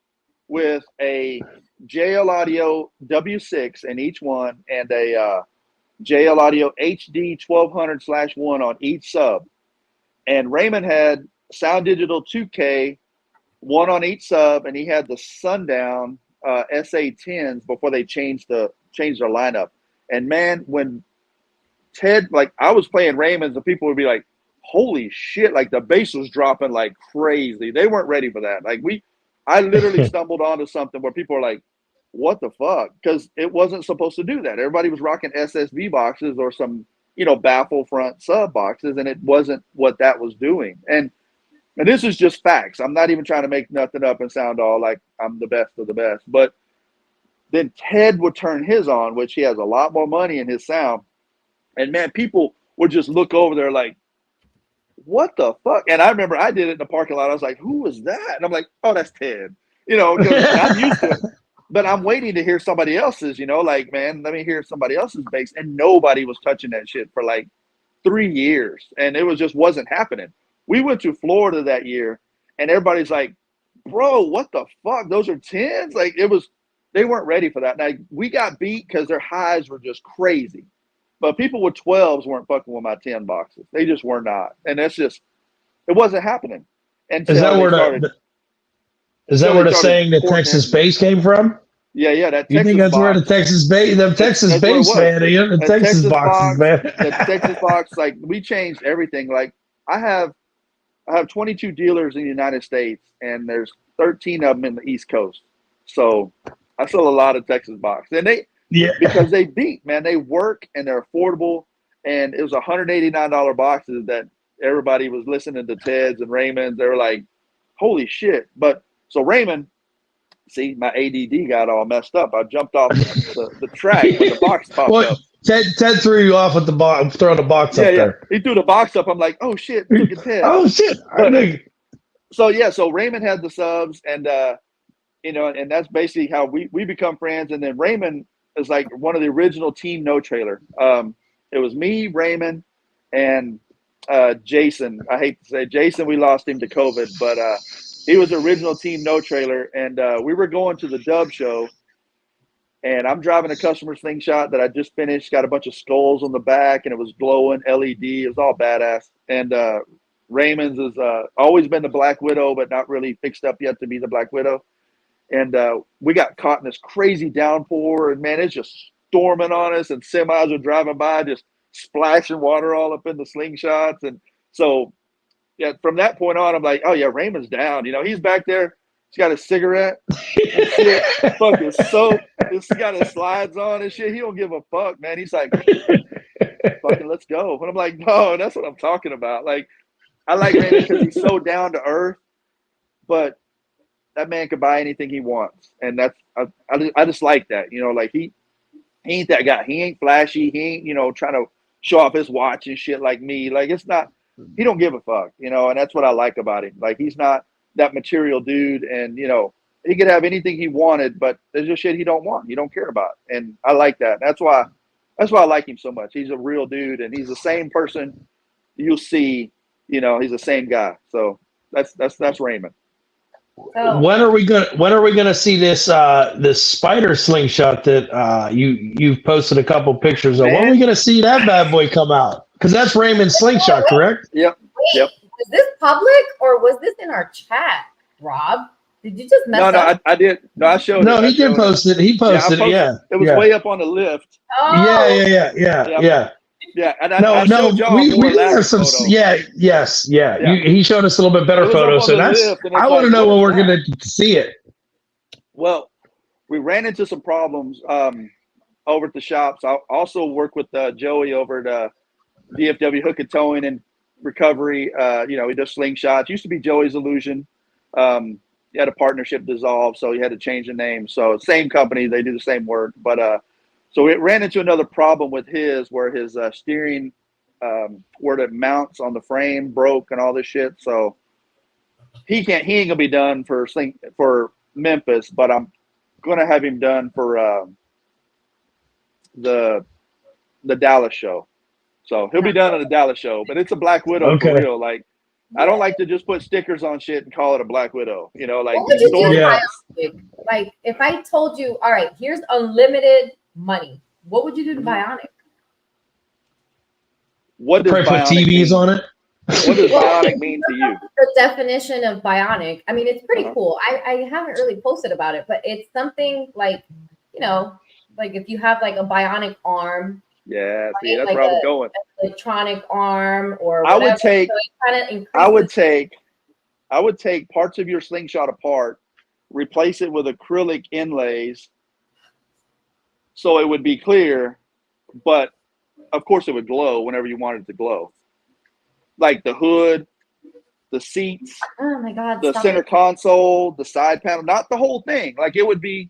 with a JL Audio W6 in each one and a JL Audio HD 1200/1 on each sub. And Raymond had Sound Digital 2K, one on each sub, and he had the Sundown SA10s before they changed their lineup. And man, when Ted, like I was playing Raymond's, and people would be like, holy shit, like the bass was dropping like crazy. They weren't ready for that. Like I literally stumbled onto something where people are like, what the fuck? Because it wasn't supposed to do that. Everybody was rocking SSV boxes or some, baffle front sub boxes, and it wasn't what that was doing. And this is just facts. I'm not even trying to make nothing up and sound all like I'm the best of the best. But then Ted would turn his on, which he has a lot more money in his sound. And man, people would just look over there like, what the fuck? And I remember I did it in the parking lot. I was like, who was that? And I'm like, oh, that's Ted. Because I'm used to it. But I'm waiting to hear somebody else's, like, man, let me hear somebody else's bass. And nobody was touching that shit for like 3 years. And it just wasn't happening. We went to Florida that year and everybody's like, bro, what the fuck? Those are 10s? Like they weren't ready for that. Now we got beat because their highs were just crazy. But people with 12s weren't fucking with my 10 boxes. They just were not. And it wasn't happening. Until is that where the saying that Texas bass came from? Yeah, that Texas You think that's box, where the Texas bass, the Texas bass, man, the Texas boxes, man. The Texas box, like, we changed everything. Like, I have 22 dealers in the United States, and there's 13 of them in the East Coast. So I sell a lot of Texas box. And because they beat, man, they work and they're affordable. And it was $189 boxes that everybody was listening to Ted's and Raymond's. They were like, holy shit. But so Raymond, see, my ADD got all messed up. I jumped off the track when the box popped up. Ted threw you off with the box, throwing the box up there. He threw the box up. I'm like, oh shit, look at Ted. Oh shit. So Raymond had the subs, and and that's basically how we become friends. And then Raymond is like one of the original team No Trailer. It was me, Raymond, and Jason. I hate to say Jason, we lost him to COVID, but he was the original team No Trailer. And we were going to the Dub show, and I'm driving a customer Slingshot that I just finished, got a bunch of skulls on the back, and it was glowing LED. It was all badass. And Raymond's has always been the Black Widow, but not really fixed up yet to be the Black Widow. And we got caught in this crazy downpour, and man, it's just storming on us, and semis are driving by, just splashing water all up in the Slingshots. And so, yeah, from that point on, I'm like, oh yeah, Raymond's down. He's back there. He's got a cigarette and shit. Fucking soap. He's got his slides on and shit. He don't give a fuck, man. He's like, fucking let's go. And I'm like, no, that's what I'm talking about. Like, I like Raymond because he's so down to earth, but that man could buy anything he wants. And that's, I just like that, like he ain't that guy. He ain't flashy. He ain't, trying to show off his watch and shit like me. Like, it's not, he don't give a fuck, and that's what I like about him. Like, he's not that material dude, and he could have anything he wanted, but there's just shit he don't want, he don't care about. And I like that. That's why I like him so much. He's a real dude, and he's the same person you'll see, he's the same guy. So that's Raymond. Oh. When are we gonna see this this spider slingshot that you've posted a couple pictures of? Man. When are we gonna see that bad boy come out? Because that's Raymond's slingshot, correct? Yep. Wait, was this public or was this in our chat, Rob? Did you just mess up? No, I did. No, I showed it. No, he did post it. He posted it. Yeah. It was way up on the lift. Oh. Yeah. Yeah, and we have some. Yes. He showed us a little bit better photos, so I want to know when we're going to see it. Well, we ran into some problems over at the shops. I also work with Joey over at DFW Hook and Towing and Recovery. He does Slingshots. Used to be Joey's Illusion. He had a partnership dissolved, so he had to change the name. So same company, they do the same work, but. So we ran into another problem with where his steering, where it mounts on the frame broke and all this shit. So he ain't gonna be done for Memphis, but I'm gonna have him done for the Dallas show. So he'll be done on the Dallas show, but it's a Black Widow for real. Like, I don't like to just put stickers on shit and call it a Black Widow. Like, what would you do? Like, if I told you, all right, here's unlimited money, what would you do to Bionic? What does Bionic put TVs on it? What does Bionic mean to you? The definition of Bionic. I mean, it's pretty cool. I haven't really posted about it, but it's something like, like if you have like a bionic arm. Yeah, right? See, that's like where I was going. Electronic arm or whatever. I would take parts of your Slingshot apart, replace it with acrylic inlays, so it would be clear, but of course it would glow whenever you wanted it to glow. Like the hood, the seats, Oh my God! the center console, the side panel, not the whole thing. Like it would be,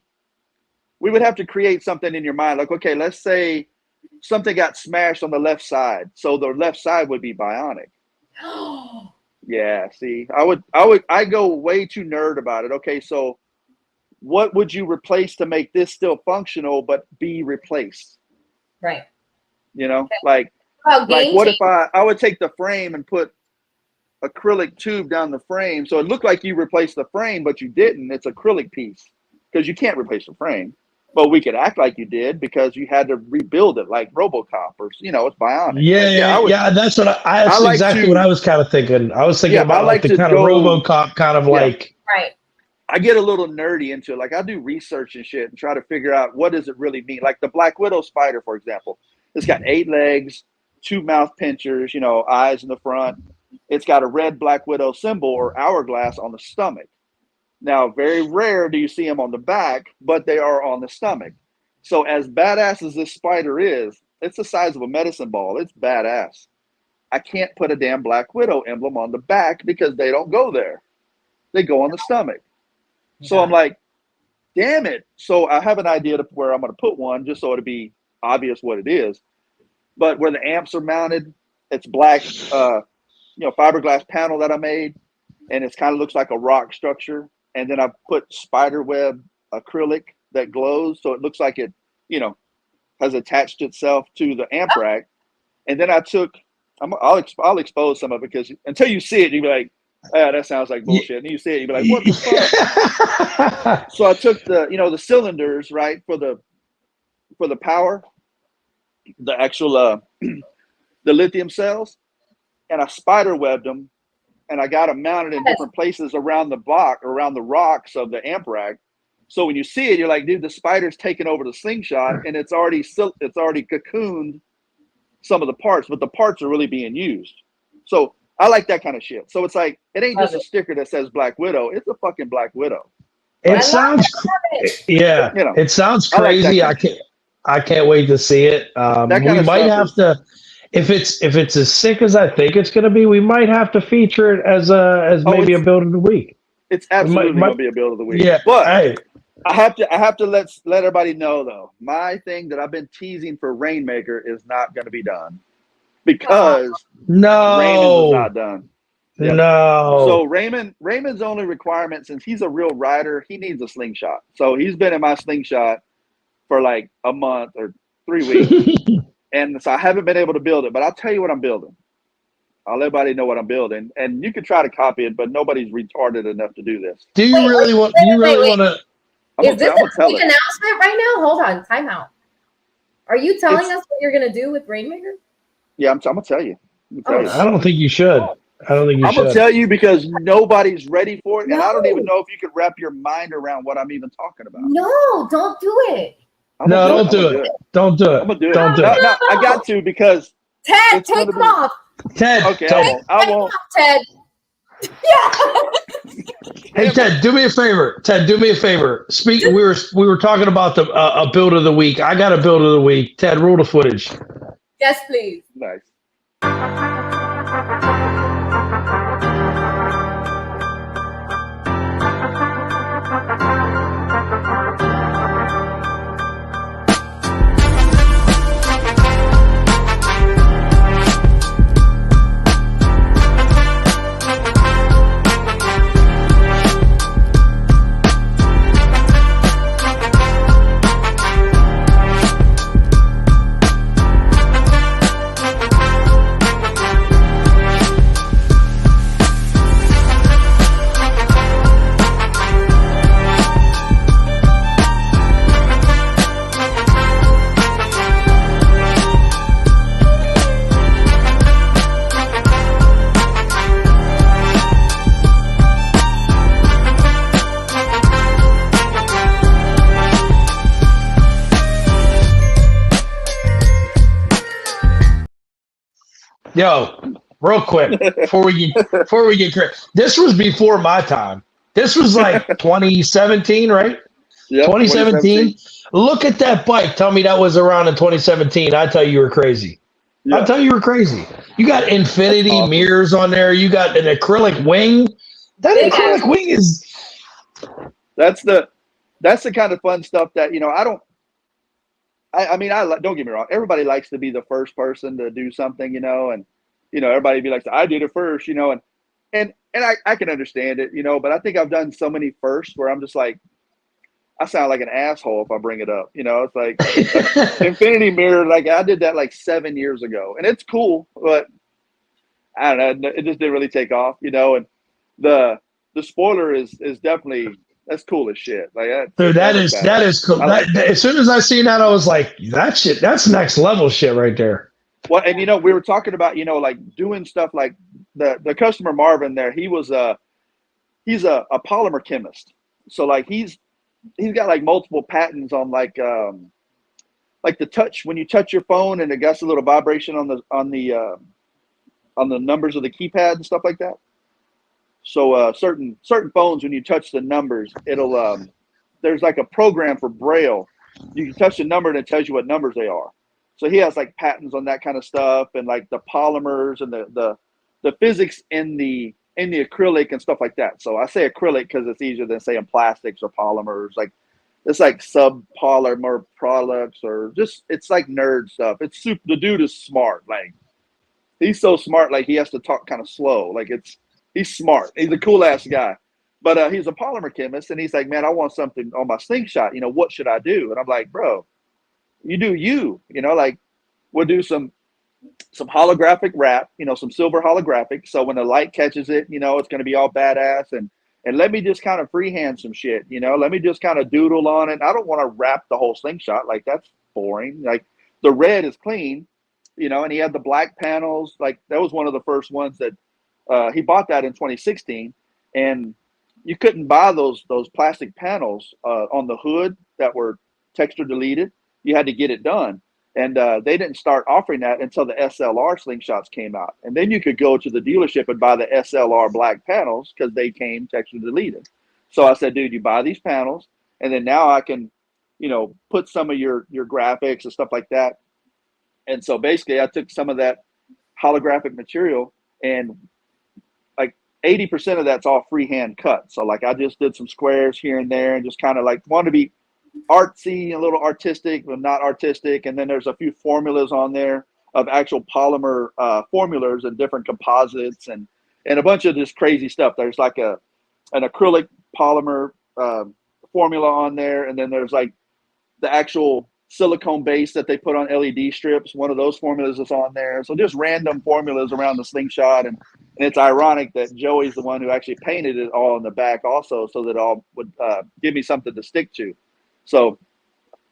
we would have to create something in your mind. Like, okay, let's say something got smashed on the left side, so the left side would be bionic. Yeah, see, I go way too nerd about it. Okay, so what would you replace to make this still functional but be replaced? Right. You know, okay. like what if I would take the frame and put acrylic tube down the frame, so it looked like you replaced the frame, but you didn't. It's acrylic piece, because you can't replace the frame. But we could act like you did because you had to rebuild it like RoboCop, or it's bionic. Yeah, that's what that's exactly what I was kind of thinking. I was thinking about like the kind of RoboCop kind of like. Right. I get a little nerdy into it. Like I do research and shit and try to figure out what does it really mean. Like the Black Widow spider, for example, it's got 8 legs, 2 mouth pinchers, eyes in the front. It's got a red Black Widow symbol or hourglass on the stomach. Now, very rare do you see them on the back, but they are on the stomach. So as badass as this spider is, it's the size of a medicine ball. It's badass. I can't put a damn Black Widow emblem on the back because they don't go there. They go on the stomach. So I'm like, damn it. So I have an idea to where I'm going to put one just so it'll be obvious what it is. But where the amps are mounted, it's black, fiberglass panel that I made, and it kind of looks like a rock structure. And then I put spider web acrylic that glows, so it looks like it, has attached itself to the amp rack. And then I took, I'll expose some of it because until you see it, you'll be like, that sounds like bullshit. And you see it, you'll be like, what the fuck? So I took the cylinders, right, for the power, the actual the lithium cells, and I spider webbed them, and I got them mounted in different places around the block, around the rocks of the amp rack. So when you see it, you're like, dude, the spider's taken over the Slingshot, and it's already cocooned some of the parts, but the parts are really being used. So I like that kind of shit. So it's like, it ain't just a sticker that says Black Widow. It's a fucking Black Widow. It sounds, it sounds crazy. I can't wait to see it. We might have to, if it's as sick as I think it's going to be, we might have to feature it as maybe a build of the week. It's absolutely going to be a build of the week. Yeah, but I have to let everybody know though. My thing that I've been teasing for Rainmaker is not going to be done because Raymond is not done. Yep. No. So Raymond's only requirement, since he's a real rider, he needs a slingshot. So he's been in my slingshot for like a month or 3 weeks. And so I haven't been able to build it, but I'll tell you what I'm building. I'll let everybody know what I'm building, and you can try to copy it, but nobody's retarded enough to do this. Do you really want to? Is this a big announcement right now? Hold on, time out. Are you telling us what you're gonna do with Rainmaker? Yeah, I'm gonna tell you. I don't think you should. I'm gonna tell you because nobody's ready for it, and I don't even know if you could wrap your mind around what I'm even talking about. No, don't do it. Don't do it. Don't do it. I'm gonna do it. Don't do it. No, I got to because Ted, take them off. Ted, okay, I won't. Ted. Yeah. Hey Ted, do me a favor. Speak. We were talking about a build of the week. I got a build of the week. Ted, roll the footage. Yes, please. Nice. Yo, real quick before we get this was before my time. This was like 2017, right? Yep, 2017. Look at that bike. Tell me that was around in 2017. I tell you were crazy. Yeah. I'll tell you were crazy. You got infinity awesome. mirrors on there. You got an acrylic wing. That acrylic wing is. That's the kind of fun stuff that I mean, don't get me wrong. Everybody likes to be the first person to do something, and everybody be like, I did it first, and I can understand it, but I think I've done so many firsts where I'm just like, I sound like an asshole if I bring it up. It's like infinity mirror. Like I did that like 7 years ago, and it's cool, but I don't know. It just didn't really take off, And the spoiler is definitely that's cool as shit. Like dude, that is cool. As soon as I seen that, I was like, that's next level shit right there. Well, and we were talking about like doing stuff like the customer Marvin there. He's a polymer chemist, so like he's got like multiple patents on like the touch when you touch your phone and it gets a little vibration on the numbers of the keypad and stuff like that. So certain phones, when you touch the numbers, it'll there's like a program for Braille. You can touch the number and it tells you what numbers they are. So he has like patents on that kind of stuff and like the polymers and the physics in the acrylic and stuff like that. So I say acrylic because it's easier than saying plastics or polymers. Like it's like sub-polymer products or just it's like nerd stuff. It's super. The dude is smart. Like he's so smart. Like he has to talk kind of slow. Like he's smart. He's a cool ass guy. But he's a polymer chemist and he's like, man, I want something on my Slingshot. What should I do? And I'm like, bro, you do you. Like we'll do some holographic wrap, some silver holographic. So when the light catches it, it's going to be all badass. And let me just kind of freehand some shit, let me just kind of doodle on it. I don't want to wrap the whole Slingshot. Like that's boring. Like the red is clean, and he had the black panels. Like that was one of the first ones that he bought that in 2016. And you couldn't buy those plastic panels on the hood that were texture deleted. You had to get it done. And they didn't start offering that until the SLR Slingshots came out. And then you could go to the dealership and buy the SLR black panels because they came texture deleted. So I said, dude, you buy these panels, and then now I can, put some of your graphics and stuff like that. And so basically I took some of that holographic material and like 80% of that's all freehand cut. So like I just did some squares here and there and just kind of like wanted to be artsy, a little artistic, but not artistic. And then there's a few formulas on there of actual polymer formulas and different composites and a bunch of this crazy stuff. There's like an acrylic polymer formula on there. And then there's like the actual silicone base that they put on LED strips. One of those formulas is on there. So just random formulas around the Slingshot. And it's ironic that Joey's the one who actually painted it all in the back also, so that it all would give me something to stick to. So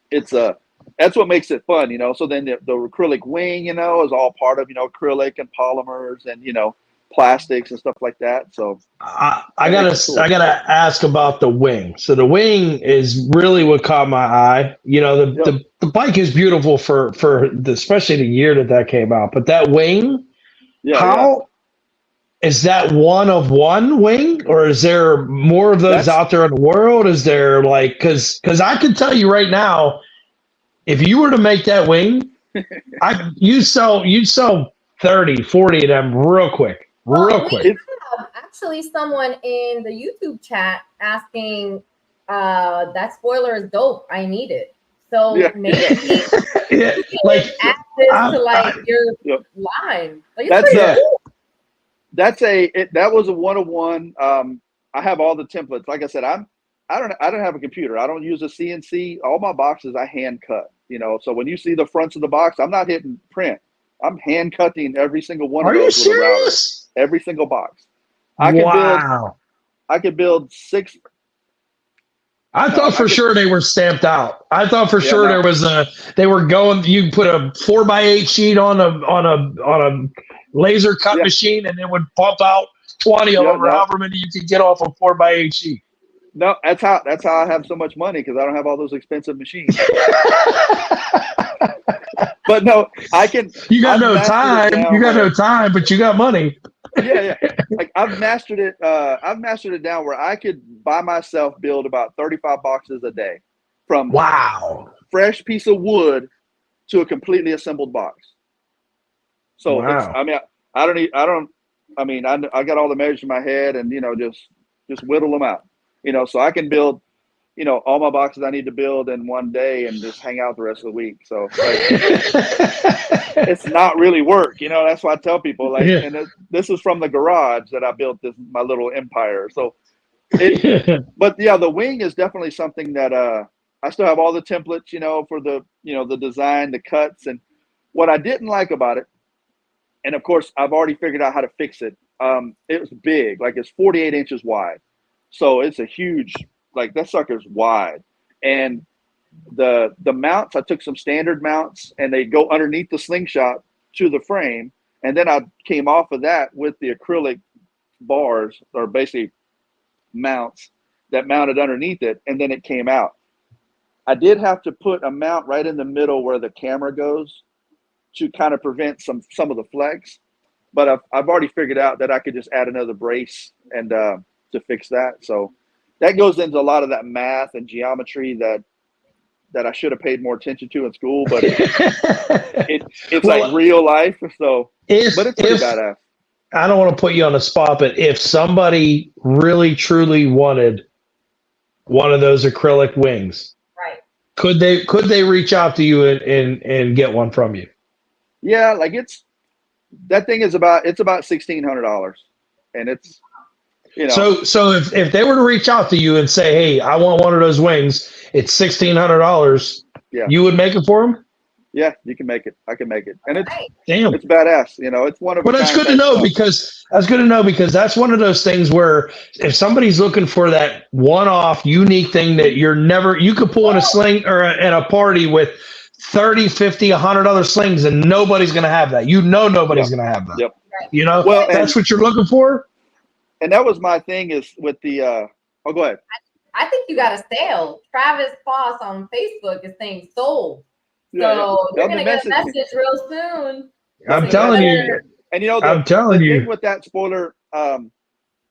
it's that's what makes it fun, So then the acrylic wing, is all part of, acrylic and polymers and, plastics and stuff like that. So I gotta ask about the wing. So the wing is really what caught my eye. The bike is beautiful for especially the year that came out. But that wing, is that one of one wing, or is there more of those out there in the world? Is there like, because I can tell you right now, if you were to make that wing, you'd sell 30, 40 of them real quick. We have actually someone in the YouTube chat asking, that spoiler is dope. I need it. So maybe like add this to like your line. Like, that was a 101. I have all the templates. Like I said, I don't have a computer. I don't use a CNC. All my boxes I hand cut. So when you see the fronts of the box, I'm not hitting print. I'm hand cutting every single one of those. Are you serious? Every single box. I could build 6. I thought for sure they were stamped out. I thought for sure there was they were going. You put a 4x8 sheet on a laser cut machine, and it would pump out 20 of them, or however many you could get off a 4x8 sheet. No, that's how I have so much money, because I don't have all those expensive machines. But no, I can. You got no time. You got no time, but you got money. Yeah. Like I've mastered it. I've mastered it down where I could by myself build about 35 boxes a day. from fresh piece of wood to a completely assembled box. So it's, I mean, I got all the measures in my head, and just whittle them out, so I can build, all my boxes I need to build in one day and just hang out the rest of the week. So it's not really work, that's why I tell people, like, and this is from the garage that I built my little empire. So but yeah, the wing is definitely something that I still have all the templates, for the the design, the cuts, and what I didn't like about it, and of course I've already figured out how to fix it. It was big, like it's 48 inches wide, so it's a huge, like that sucker's wide, and the mounts, I took some standard mounts and they go underneath the Slingshot to the frame, and then I came off of that with the acrylic bars, or basically mounts that mounted underneath it, and then it came out. I did have to put a mount right in the middle where the camera goes to kind of prevent some of the flex, but I've already figured out that I could just add another brace and to fix that. So that goes into a lot of that math and geometry that I should have paid more attention to in school, but it's like real life. So but it's pretty badass. I don't want to put you on the spot, but if somebody really truly wanted one of those acrylic wings, right, could they reach out to you and get one from you? Yeah, like that thing is about $1,600, and it's So if they were to reach out to you and say, hey, I want one of those wings, it's $1,600. Yeah, you would make it for them? Yeah, you can make it. I can make it, and it's it's badass. It's one of. But that's good to know because that's one of those things where if somebody's looking for that one-off, unique thing that you could pull in a sling or in a party with 30, 50, 100 other slings, and nobody's going to have that. Nobody's going to have that. Yep. Well, that's what you're looking for. And that was my thing is with the. Oh, go ahead. I think you got a sale. Travis Foss on Facebook is saying sold. So you're gonna get a message real soon. I'm telling you. And I'm telling you, thing with that spoiler,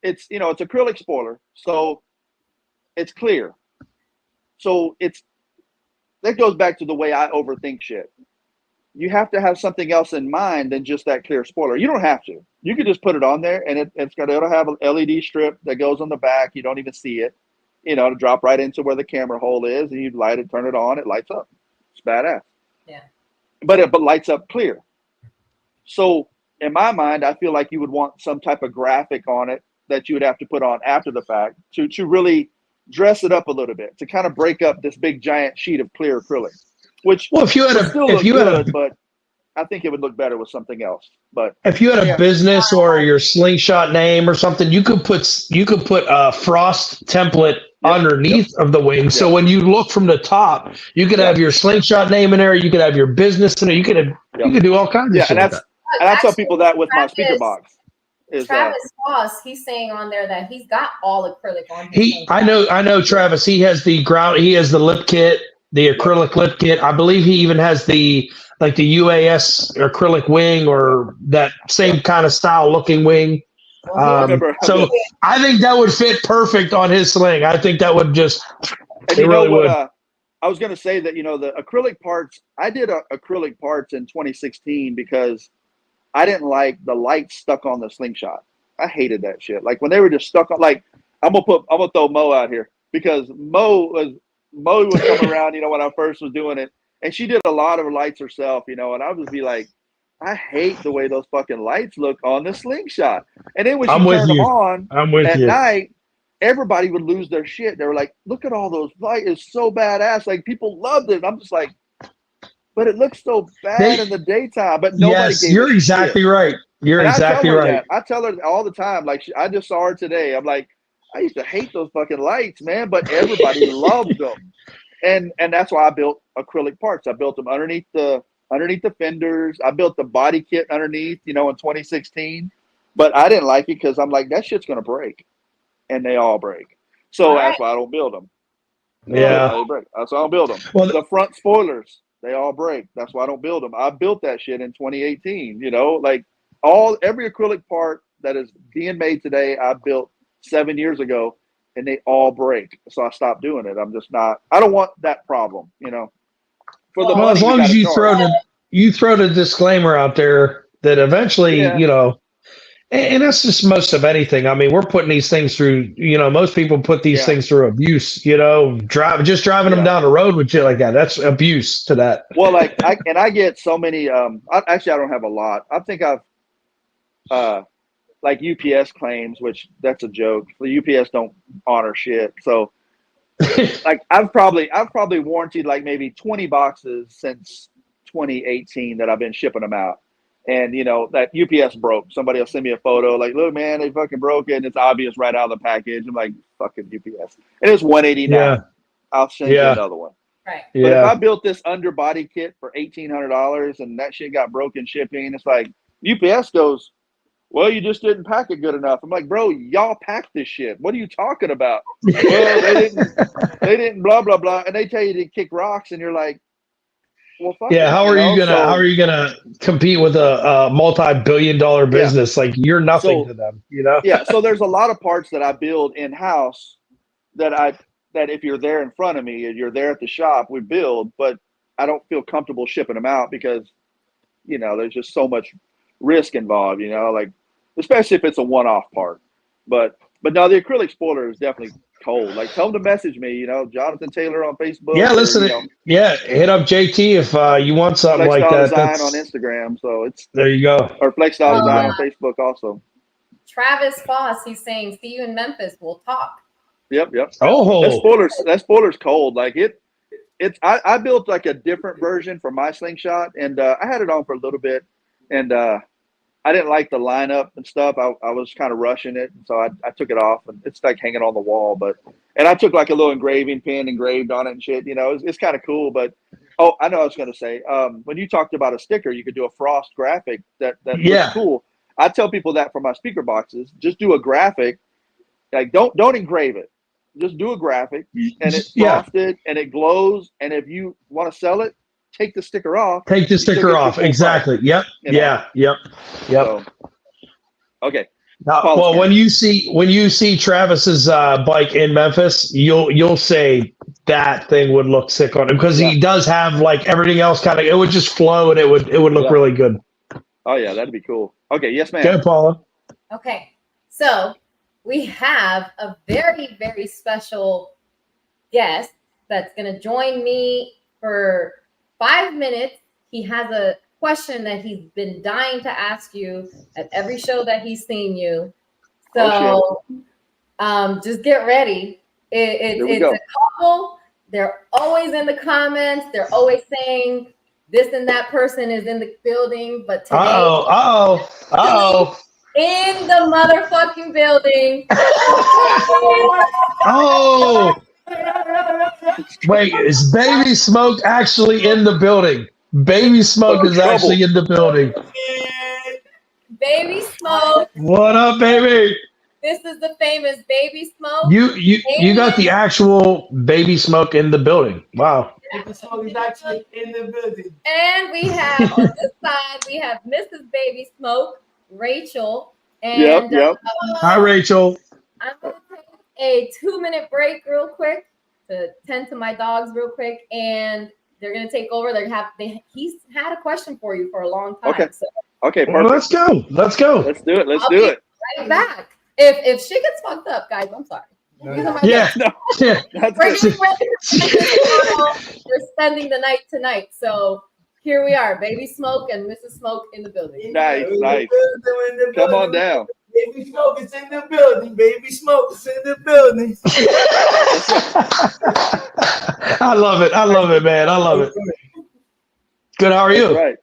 it's it's acrylic spoiler, so it's clear. So that goes back to the way I overthink shit. You have to have something else in mind than just that clear spoiler. You don't have to. You could just put it on there, and it'll have an LED strip that goes on the back. You don't even see it. To drop right into where the camera hole is, and you light it, turn it on, it lights up. It's badass. Yeah. But it lights up clear. So in my mind, I feel like you would want some type of graphic on it that you would have to put on after the fact to really dress it up a little bit, to kind of break up this big giant sheet of clear acrylic. Which but I think it would look better with something else. But if you had a business or your Slingshot name or something, you could put a frost template underneath of the wing. So when you look from the top, you could have your Slingshot name in there. You could have your business in there. You could do all kinds of shit. And I tell people that with my speaker box. Travis Foss, he's saying on there that he's got all acrylic on his I know Travis. He has the ground. He has the lip kit, the acrylic lip kit. I believe he even has the UAS acrylic wing or that same kind of style looking wing. So I think that would fit perfect on his sling. I think that would just. And it really would. I was going to say that the acrylic parts. I did acrylic parts in 2016 because I didn't like the light stuck on the Slingshot. I hated that shit. Like when they were just stuck on. Like I'm gonna throw Mo out here because Mo would come around. When I first was doing it, and she did a lot of lights herself. And I would just be like, I hate the way those fucking lights look on the Slingshot. And then when she turned them on at night, everybody would lose their shit. They were like, look at all those lights. It's so badass. Like people loved it. And I'm just like, but it looks so bad in the daytime. But nobody gave you're exactly right. You're exactly right. I tell her all the time. Like I just saw her today. I'm like, I used to hate those fucking lights, man. But everybody loved them. And that's why I built acrylic parts. I built them underneath the fenders. I built the body kit underneath, in 2016. But I didn't like it because I'm like, that shit's gonna break, and they all break. So that's why I don't build them. Yeah, that's why I don't build them. Well, the front spoilers, they all break. That's why I don't build them. I built that shit in 2018. Like every acrylic part that is being made today, I built 7 years ago, and they all break. So I stopped doing it. I'm just not. I don't want that problem, you know. For the money, as long as you throw the disclaimer out there that eventually, you know, and that's just most of anything. I mean, we're putting these things through, you know, most people put these things through abuse, you know, driving them down the road with shit like that. That's abuse to that. Well, like I get so many, actually I don't have a lot. I think I've, like UPS claims, which that's a joke. The UPS don't honor shit. So like I've probably warranted like maybe 20 boxes since 2018 that I've been shipping them out. And, you know, that UPS broke. Somebody will send me a photo like, look, man, they fucking broke it. And it's obvious right out of the package. I'm like, fucking UPS. And it's $189. Yeah. I'll send you another one. Right. But if I built this underbody kit for $1,800 and that shit got broken shipping, it's like UPS goes, well, you just didn't pack it good enough. I'm like, bro, y'all packed this shit. What are you talking about? Well, they didn't blah, blah, blah. And they tell you to kick rocks. And you're like, well, fuck it, how are you gonna compete with a multi-billion-dollar business? Like you're nothing to them, you know? Yeah. So there's a lot of parts that I build in-house that if you're there in front of me and you're there at the shop, we build, but I don't feel comfortable shipping them out because, you know, there's just so much risk involved, you know, like especially if it's a one-off part. But no, the acrylic spoiler is definitely cold. Like tell them to message me, you know, Johnathan Taylor on Facebook. Hit up JT if you want something like that. FlexstyleDesign on Instagram. So there you go. Or FlexstyleDesign on Facebook also. Travis Foss, he's saying, see you in Memphis. We'll talk. Yep. Oh, that spoiler's cold. Like I built like a different version for my Slingshot, and I had it on for a little bit, and I didn't like the lineup and stuff. I was kind of rushing it, and so I took it off, and it's like hanging on the wall. And I took like a little engraving pin, engraved on it and shit. You know, it's kind of cool. But I know I was going to say when you talked about a sticker, you could do a frost graphic that looks cool. I tell people that for my speaker boxes, just do a graphic. Like don't engrave it. Just do a graphic, and it's frosted and it glows. And if you want to sell it, take the sticker off. Exactly. Yep. Yep. So, okay. Well, when you see Travis's bike in Memphis, you'll say that thing would look sick on him because he does have like everything else kind of. It would just flow and it would look really good. Oh yeah, that'd be cool. Okay, yes, ma'am. Go, Paula. Okay, so we have a very, very special guest that's going to join me for 5 minutes. He has a question that he's been dying to ask you at every show that he's seen you. So just get ready. It's a couple. They're always in the comments. They're always saying this and that person is in the building. But today, in the motherfucking building. Wait, is Baby Smoke actually in the building? Baby Smoke is actually in the building. Baby Smoke. What up, baby? This is the famous Baby Smoke. You got the actual Baby Smoke in the building. Wow. Baby Smoke is actually in the building. And we have on this side, we have Mrs. Baby Smoke, Rachel. And hi, Rachel. I'm going to take a 2-minute break real quick to tend to my dogs real quick, and they're going to take over. He's had a question for you for a long time. Okay. So. Okay, perfect. Well, let's go. Let's do it. Let's do it. Right back. If shit gets fucked up, guys, I'm sorry. That's good. We're spending the night tonight, so here we are, Baby Smoke and Mrs. Smoke in the building. Nice. Come on down. Baby Smoke is in the building. Baby Smoke is in the building. I love it, man. I love it. Good. How are you? That's right.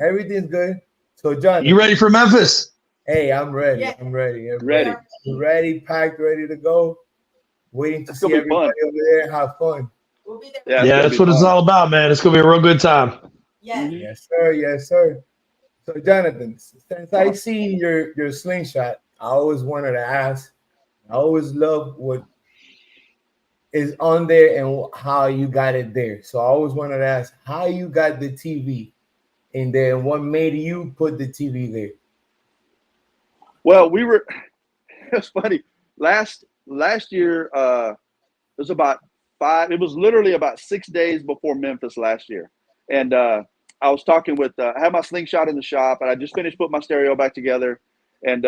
Everything's good. So, John, you ready for Memphis? Hey, I'm ready. Yeah. I'm ready. Ready, packed, ready to go. Waiting to see everybody over there. Have fun. We'll be there. Yeah, that's what it's all about, man. It's gonna be a real good time. Yeah. Yes, sir. Yes, sir. So, Johnathan, since I see your Slingshot, I always wanted to ask. I always love what is on there and how you got it there. So, I always wanted to ask how you got the TV in there and what made you put the TV there. Well, it's funny. last year, it was about 5. It was literally about 6 days before Memphis last year, and I was talking with. I had my Slingshot in the shop, and I just finished putting my stereo back together, and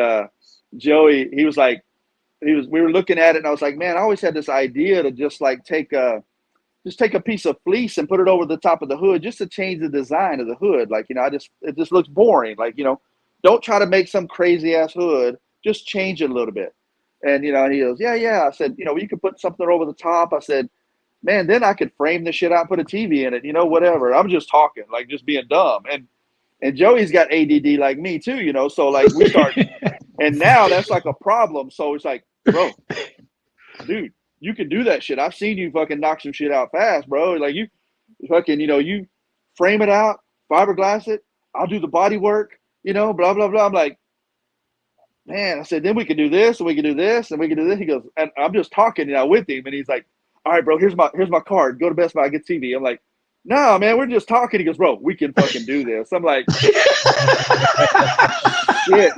Joey, he was like, we were looking at it, and I was like, man, I always had this idea to just like take a piece of fleece and put it over the top of the hood just to change the design of the hood. Like, it just looks boring. Like, don't try to make some crazy ass hood. Just change it a little bit. And, he goes, yeah. I said, you could put something over the top. I said, man, then I could frame the shit out and put a TV in it, whatever. I'm just talking, like just being dumb. And Joey's got ADD like me too, so like we start, and now that's like a problem. So it's like, bro, dude, you can do that shit. I've seen you fucking knock some shit out fast, bro. Like you fucking, you frame it out, fiberglass it. I'll do the body work, blah, blah, blah. I'm like, man, I said, then we can do this and we can do this and we can do this. He goes, and I'm just talking, with him. And he's like, all right, bro, here's my card. Go to Best Buy, get TV. I'm like, no, man, we're just talking. He goes, bro, we can fucking do this. I'm like, shit.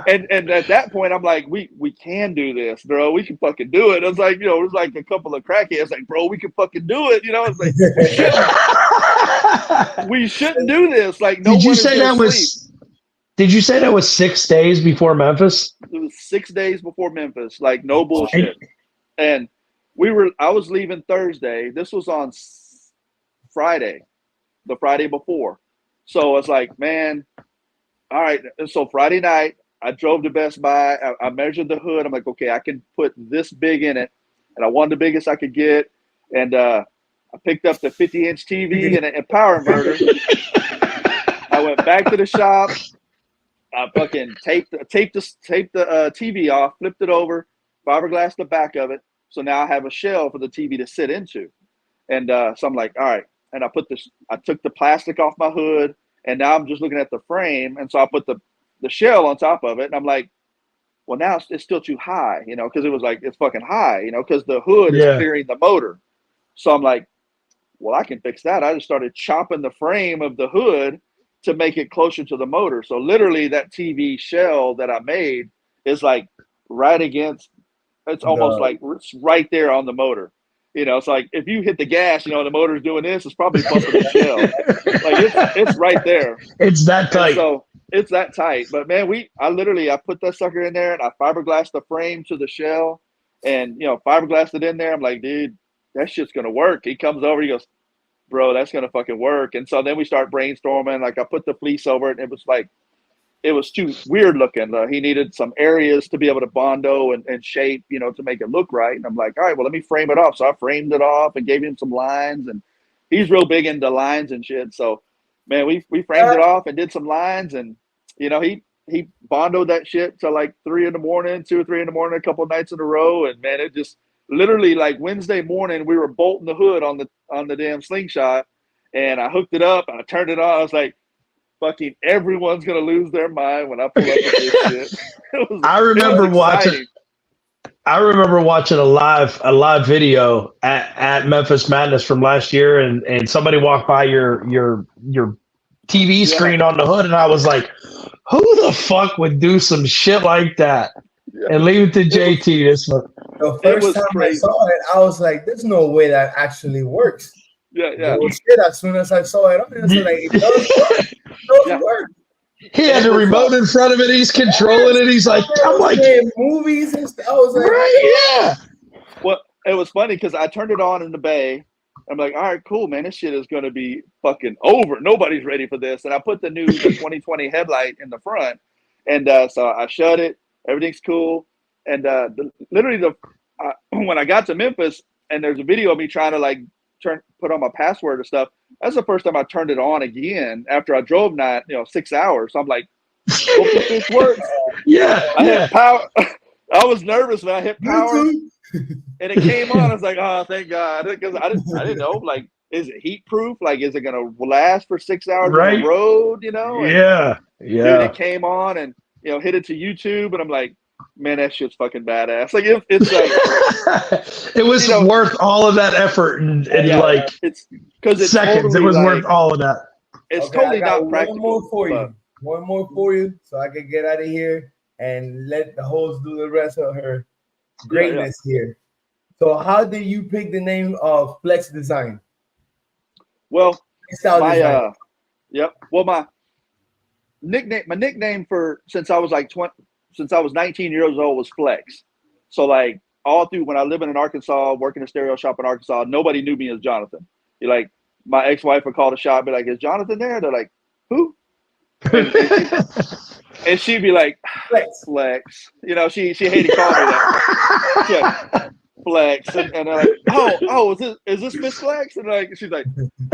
And at that point, I'm like, we can do this, bro. We can fucking do it. I was like, it was like a couple of crackheads like, bro, we can fucking do it. I was like, we shouldn't do this. Like, no. Did you say that was? Did you say that was 6 days before Memphis? It was 6 days before Memphis. Like, no bullshit. And I was leaving Thursday. This was on Friday, the Friday before. So I was like, man, all right. And so Friday night, I drove to Best Buy. I measured the hood. I'm like, okay, I can put this big in it. And I wanted the biggest I could get. And I picked up the 50-inch TV and a power inverter. I went back to the shop. I fucking taped the TV off, flipped it over, fiberglassed the back of it. So now I have a shell for the TV to sit into. And so I'm like, all right. And I took the plastic off my hood, and now I'm just looking at the frame. And so I put the shell on top of it. And I'm like, well, now it's still too high, because it was like, it's fucking high, because the hood is clearing the motor. So I'm like, well, I can fix that. I just started chopping the frame of the hood to make it closer to the motor. So literally that TV shell that I made is like right against, it's almost like it's right there on the motor. It's like if you hit the gas, the motor's doing this, it's probably bumping the shell. Like it's right there. It's that tight. And so it's that tight. But man, I put that sucker in there and I fiberglassed the frame to the shell and fiberglassed it in there. I'm like, dude, that shit's gonna work. He comes over, he goes, bro, that's gonna fucking work. And so then we start brainstorming. Like I put the fleece over it, and it was like, it was too weird looking. He needed some areas to be able to bondo and shape, to make it look right. And I'm like, all right, well, let me frame it off. So I framed it off and gave him some lines, and he's real big into lines and shit. So man, we framed it off and did some lines, and he bondoed that shit till like 2 or 3 in the morning, a couple of nights in a row. And man, it just literally like Wednesday morning, we were bolting the hood on the damn Slingshot, and I hooked it up and I turned it on. I was like, fucking everyone's gonna lose their mind when I pull up with this shit. I remember watching a live video at Memphis Madness from last year, and somebody walked by your TV screen on the hood, and I was like, who the fuck would do some shit like that? And leave it to JT this one. The first time crazy. I saw it, I was like, there's no way that actually works. Yeah. Shit, as soon as I saw it, I was like, it does work. It does work. He had the remote in front of it. He's controlling it. He's like, I'm like, movies and stuff. I was like, right, yeah. Well, it was funny because I turned it on in the bay. I'm like, all right, cool, man. This shit is going to be fucking over. Nobody's ready for this. And I put the 2020 headlight in the front. And so I shut it. Everything's cool. And literally when I got to Memphis, and there's a video of me trying to like put on my password and stuff. That's the first time I turned it on again after I drove 6 hours. So I'm like, hope this works. Yeah. I hit power. I was nervous when I hit power, and it came on. I was like, oh, thank God, because I didn't know. Like, is it heat proof? Like, is it gonna last for 6 hours on the road? And, yeah. Dude, it came on and hit it to YouTube, and I'm like, man, that shit's fucking badass. Like it's like it was worth all of that effort and like it's because it's seconds. Totally it was like, worth all of that. It's totally not practical. One more for you, so I can get out of here and let the host do the rest of her greatness here. So how did you pick the name of Flex Design? Well, Design. Well, my nickname for since I was 19 years old was Flex. So like all through when I lived in Arkansas, working a stereo shop in Arkansas, nobody knew me as Johnathan. You're like, my ex-wife would call the shop, be like, "Is Johnathan there?" They're like, "Who?" And she'd be like, Flex. You know, she hated calling me that. Yeah, Flex. And they're like, oh, is this Miss Flex? And like she's like,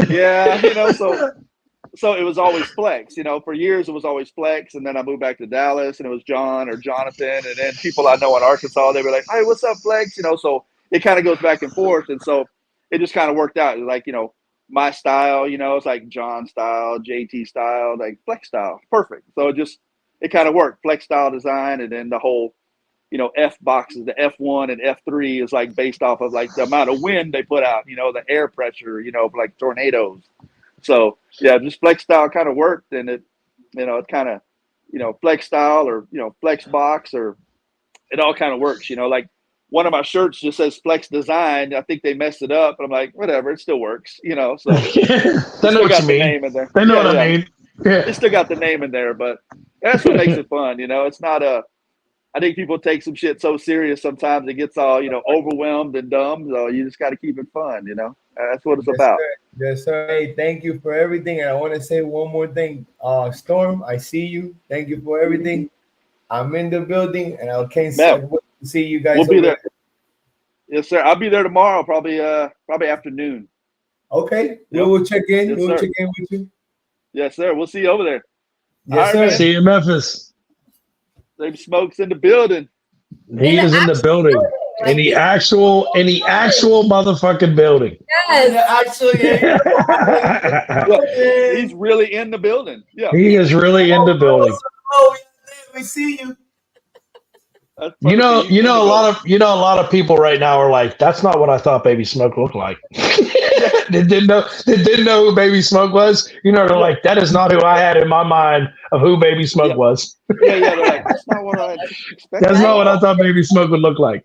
yeah, you know, so it was always Flex, you know, for years it was always Flex. And then I moved back to Dallas and it was John or Johnathan. And then people I know in Arkansas, they were like, "Hey, what's up, Flex?" You know, so it kind of goes back and forth. And so it just kind of worked out. Like, you know, my style, you know, it's like John style, JT style, like Flex style. Perfect. So it kind of worked. FlexstyleDesign, and then the whole, you know, F boxes, the F1 and F3 is like based off of like the amount of wind they put out, you know, the air pressure, you know, like tornadoes. So yeah, just Flex style kind of worked, and it, you know, it kind of, you know, Flex style or, you know, Flex box, or it all kind of works, you know, like one of my shirts just says Flex Design. I think they messed it up, but I'm like, whatever, it still works, you know. So they know what you mean. Name in there. They know what I mean. Yeah. It still got the name in there, but that's what makes it fun, you know. It's not I think people take some shit so serious sometimes it gets all, you know, overwhelmed and dumb. So you just got to keep it fun, you know. That's what it's about. Sir. Yes, sir. Hey, thank you for everything. And I want to say one more thing. Storm, I see you. Thank you for everything. I'm in the building, and I can't wait to see you guys. We'll be there. Yes, sir. I'll be there tomorrow, probably afternoon. Okay. Yep. We'll check in. Yes, we'll check in with you. Yes, sir. We'll see you over there. Yes, sir. See you in Memphis. Baby Smoke's in the building. He is in the building. In the actual motherfucking building. Yes. Actually, he's really in the building. Yeah. He is really in the building. Oh, we see you. You know, a lot of people right now are like, "That's not what I thought Baby Smoke looked like." They didn't know who Baby Smoke was. You know, they're like, "That is not who I had in my mind of who Baby Smoke was." Yeah, they're like, "That's not what I expected." That's not what I thought Baby Smoke would look like.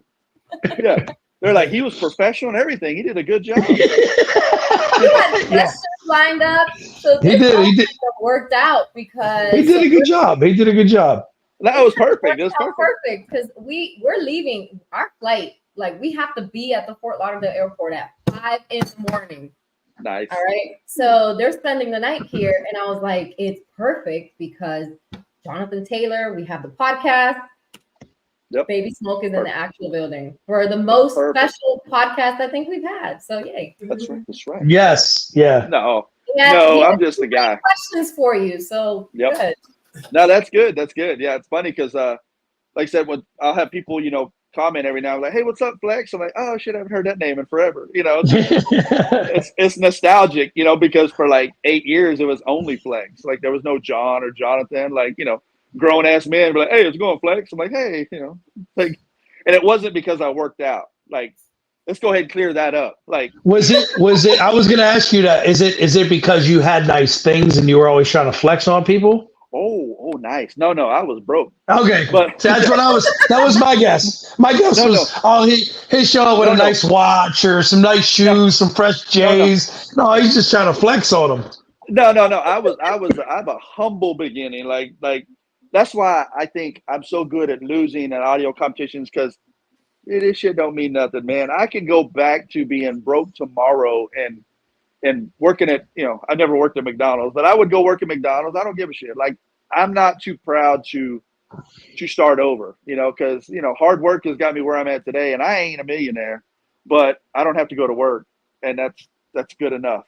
Yeah, they're like, he was professional and everything. He did a good job. He had questions lined up, so he did. Worked out because he did a good job. He did a good job. That was perfect. It was perfect because we're leaving our flight. Like we have to be at the Fort Lauderdale airport at 5 a.m. Nice. All right. So they're spending the night here, and I was like, it's perfect because Johnathan Taylor, we have the podcast. Yep. Baby Smoke is in the actual building for the most special podcast I think we've had. So yay. That's right. That's right. Yes. Yeah. No, I'm just the guy. Questions for you. So good. No, that's good. That's good. Yeah, it's funny because, like I said, when I'll have people, you know, comment every now and then, like, "Hey, what's up, Flex?" I'm like, "Oh shit, I haven't heard that name in forever." You know, it's nostalgic, you know, because for like 8 years it was only Flex. Like there was no John or Johnathan. Like, you know, grown ass men were like, "Hey, it's going Flex." I'm like, "Hey," you know, like, and it wasn't because I worked out. Like, let's go ahead and clear that up. Like, was it? I was going to ask you that. Is it because you had nice things and you were always trying to flex on people? Oh, nice. No, I was broke. Okay, but that's what that was my guess. My guess was, he's showing up with a nice watch or some nice shoes, some fresh J's. No, he's just trying to flex on them. No. I have a humble beginning. Like that's why I think I'm so good at losing at audio competitions, because this shit don't mean nothing, man. I can go back to being broke tomorrow and working at, you know, I never worked at McDonald's, but I would go work at McDonald's. I don't give a shit. Like, I'm not too proud to start over, you know, because, you know, hard work has got me where I'm at today, and I ain't a millionaire, but I don't have to go to work, and that's good enough,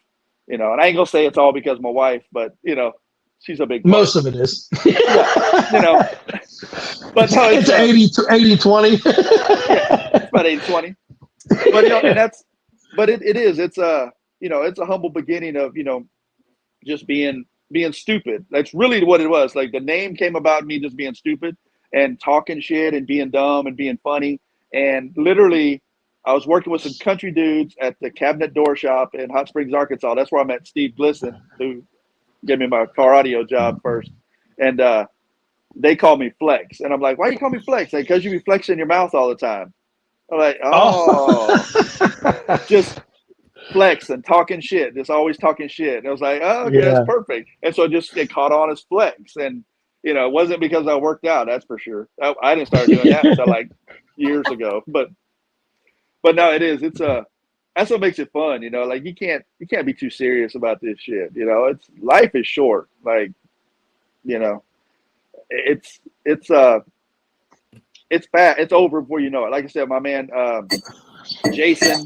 you know. And I ain't gonna say it's all because of my wife, but, you know, she's a big part. Most of it is. Yeah, you know, but no, it's 80-20. Yeah, it's about 80-20. But, you know, and it's you know, it's a humble beginning of, you know, just being stupid. That's really what it was. Like, the name came about me just being stupid and talking shit and being dumb and being funny. And literally, I was working with some country dudes at the cabinet door shop in Hot Springs, Arkansas. That's where I met Steve Glisson, who gave me my car audio job first. And they call me Flex. And I'm like, "Why do you call me Flex?" Like, "Because you be flexing your mouth all the time." I'm like, just flex and talking shit. Just always talking shit. And I was like, oh, okay, that's perfect. And so it caught on as flex. And, you know, it wasn't because I worked out, that's for sure. I didn't start doing that until like years ago. But no, it is. That's what makes it fun, you know. Like you can't be too serious about this shit. You know, life is short. Like, you know, it's bad. It's over before you know it. Like I said, my man Jason,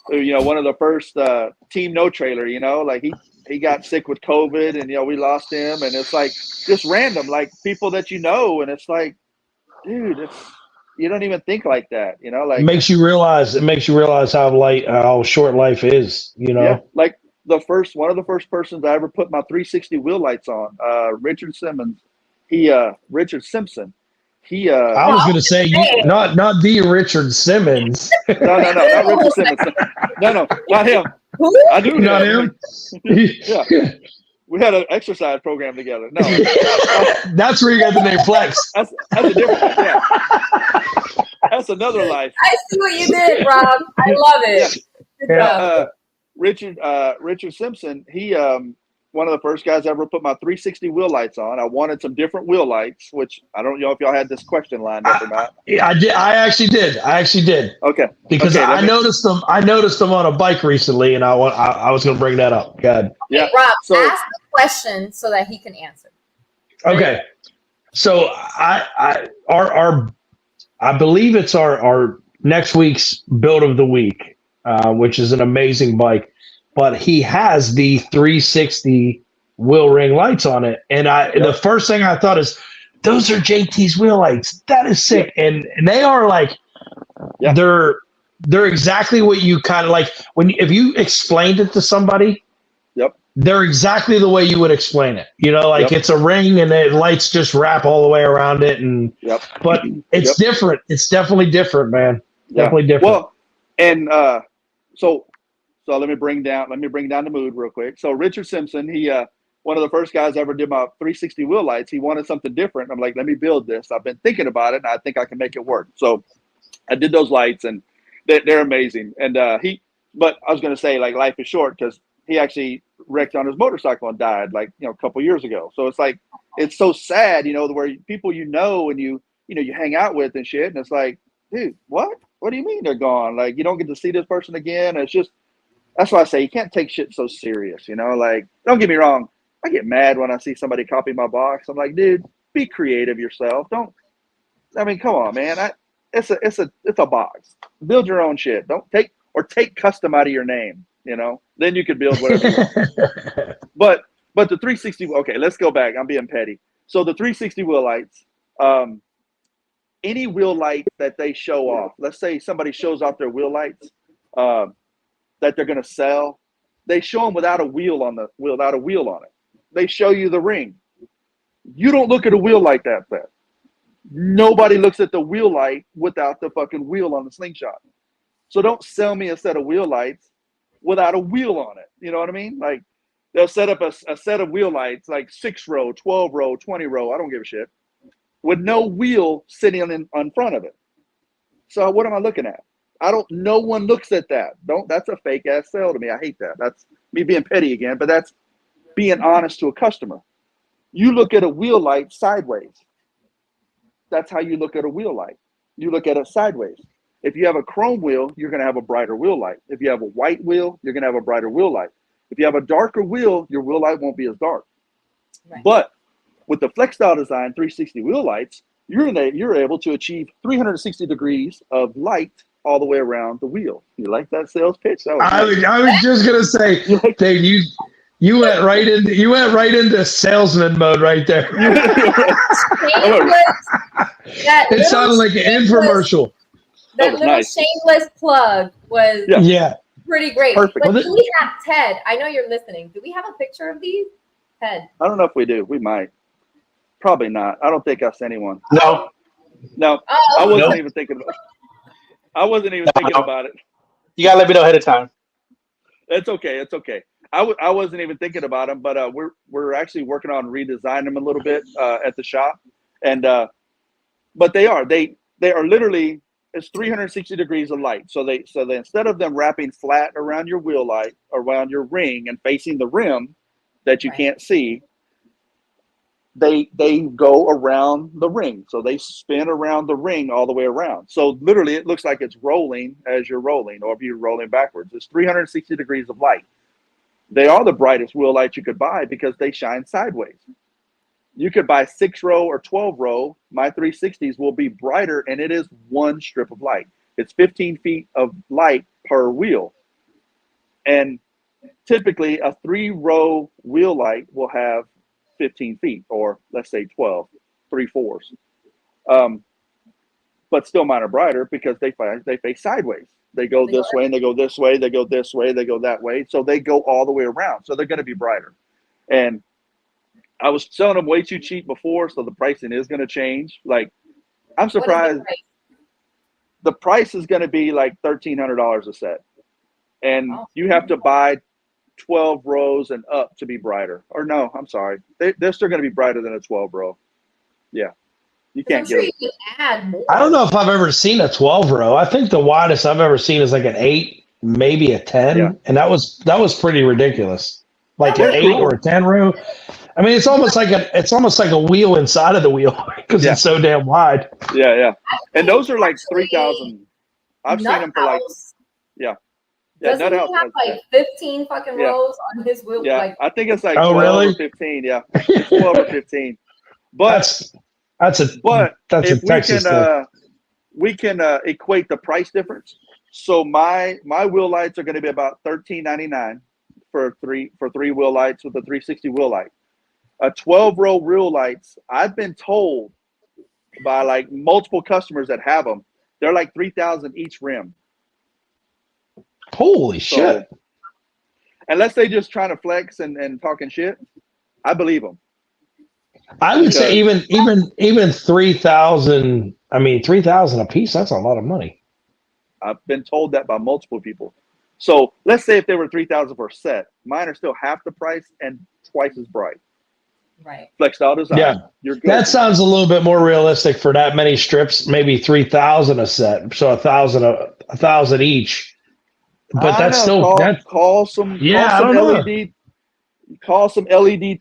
you know, one of the first team no trailer, you know, like he got sick with COVID and, you know, we lost him, and it's like just random, like people that you know, and it's like, dude, you don't even think like that, you know, like it makes you realize how short life is, you know. Yeah, like one of the first persons I ever put my 360 wheel lights on, Richard Simpson. I was gonna say not the Richard Simmons. No, not Richard Simmons. No, not him. I knew not him. Yeah. We had an exercise program together. No. That's where you got the name Flex. That's a different one. Yeah. That's another life. I see what you did, Rob. I love it. Yeah. Richard Simpson, he one of the first guys I ever put my 360 wheel lights on. I wanted some different wheel lights, which I don't know if y'all had this question lined up or not. I did. I actually did. Okay. Because I noticed them. I noticed them on a bike recently, and I was going to bring that up. God. Yeah. Hey, Rob, ask the question so that he can answer. Okay. So I believe it's our next week's build of the week, which is an amazing bike. But he has the 360 wheel ring lights on it. And the first thing I thought is, those are JT's wheel lights. That is sick. And they are like, they're exactly what you kind of like if you explained it to somebody, they're exactly the way you would explain it. You know, like it's a ring and the lights just wrap all the way around it. And, but it's different. It's definitely different, man. Definitely different. Well, and so let me bring down the mood real quick. So Richard Simpson, he one of the first guys I ever did my 360 wheel lights. He wanted something different. I'm like, let me build this. I've been thinking about it, and I think I can make it work. So I did those lights, and they're amazing. And but I was going to say, like, life is short, because he actually wrecked on his motorcycle and died, like, you know, a couple years ago. So it's like, it's so sad, you know, where people you know and you hang out with and shit, and it's like, dude, what do you mean they're gone? Like, you don't get to see this person again. It's just, that's why I say you can't take shit so serious, you know. Like, don't get me wrong, I get mad when I see somebody copy my box. I'm like, dude, be creative yourself. Come on, man. It's a box. Build your own shit. Don't take custom out of your name, you know. Then you could build whatever you want. But the 360, okay, let's go back. I'm being petty. So the 360 wheel lights, any wheel light that they show off, let's say somebody shows off their wheel lights, that they're going to sell, they show them without a wheel on it. They show you the ring. You don't look at a wheel like that. Nobody looks at the wheel light without the fucking wheel on the Slingshot. So don't sell me a set of wheel lights without a wheel on it. You know what I mean? Like, they'll set up a set of wheel lights, like 6 row, 12 row, 20 row, I don't give a shit, with no wheel sitting on front of it. So what am I looking at? No one looks at that. That's a fake ass sale to me. I hate that. That's me being petty again, but that's being honest to a customer. You look at a wheel light sideways. That's how you look at a wheel light. You look at it sideways. If you have a chrome wheel, you're going to have a brighter wheel light. If you have a white wheel, you're going to have a brighter wheel light. If you have a darker wheel, your wheel light won't be as dark. Right. But with the FlexstyleDesign 360 wheel lights, you're able to achieve 360 degrees of light all the way around the wheel. You like that sales pitch? I was just gonna say, Dave, you went right into salesman mode right there. It sounded like an infomercial. That little nice. Shameless plug was pretty great. Perfect. But do we have Ted? I know you're listening. Do we have a picture of these? Ted. I don't know if we do. We might. Probably not. I don't think I sent anyone. No. Oh, I wasn't even thinking about it. I wasn't even thinking about it. You gotta let me know ahead of time. It's okay. I wasn't even thinking about them, but we're actually working on redesigning them a little bit at the shop, and but they are literally it's 360 degrees of light. So they instead of them wrapping flat around your wheel light, around your ring and facing the rim that you can't see, they go around the ring. So they spin around the ring all the way around. So literally it looks like it's rolling as you're rolling, or if you're rolling backwards. It's 360 degrees of light. They are the brightest wheel lights you could buy because they shine sideways. You could buy 6-row or 12-row. My 360s will be brighter, and it is one strip of light. It's 15 feet of light per wheel. And typically a 3-row wheel light will have 15 feet, or let's say 12, 3/4. But still mine are brighter because they face sideways. They go this way, and they go this way, they go this way, they go that way. So they go all the way around. So they're going to be brighter. And I was selling them way too cheap before, so the pricing is going to change. Like, I'm surprised. The price is going to be like $1,300 a set. And you have to buy 12 rows and up to be brighter. Or no, I'm sorry. They're still going to be brighter than a 12-row. Yeah. You can't get it. You could add more. I don't know if I've ever seen a 12-row. I think the widest I've ever seen is like an 8, maybe a 10. Yeah. And that was pretty ridiculous. Like an 8 or a 10-row. I mean, it's almost like a wheel inside of the wheel because it's so damn wide. Yeah, yeah. And those are like 3,000. I've seen them for like, yeah. Doesn't he have like 15 fucking rows on his wheel? Yeah, like, I think it's like 12 or 15. Yeah, it's 12 or 15. But if we can equate the price difference. So my wheel lights are going to be about $13.99 for three wheel lights with a 360 wheel light. A 12-row wheel lights, I've been told by like multiple customers that have them, they're like $3,000 each rim. Holy shit! Unless they just trying to flex and talking shit, I believe them. I would say even 3,000. I mean, 3,000 a piece. That's a lot of money. I've been told that by multiple people. So let's say if they were 3,000 per set, mine are still half the price and twice as bright. Right. FlexstyleDesign. Yeah, you're good. That sounds a little bit more realistic for that many strips. Maybe 3,000 a set, so 1,000 each. But that's still call some LED. Call some LED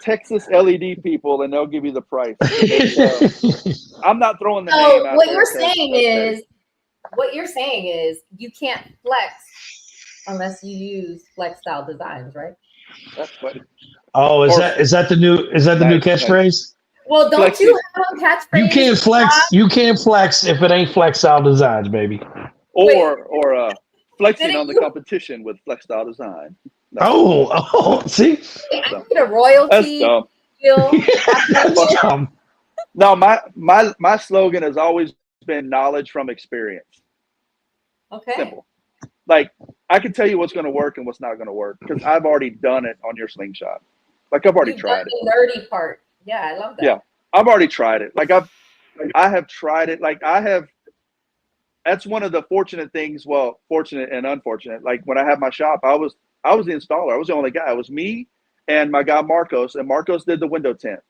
Texas LED people, and they'll give you the price. I'm not throwing the name out. What you're saying is you can't flex unless you use FlexstyleDesigns, right? That's funny. Oh, is that the new catchphrase? Well, don't you have a catchphrase? You can't flex if it ain't FlexstyleDesigns, baby. Or flexing on the competition with FlexstyleDesign. Oh, see? I need a royalty. That's dumb. No, my slogan has always been knowledge from experience. Okay. Simple. Like, I can tell you what's going to work and what's not going to work because I've already done it on your Slingshot. Like, I've already tried it. The nerdy part. Yeah, I love that. Yeah, I've already tried it. Like, I have tried it. Like, that's one of the fortunate things. Well, fortunate and unfortunate. Like, when I had my shop, I was the installer. I was the only guy. It was me and my guy Marcos, and Marcos did the window tint,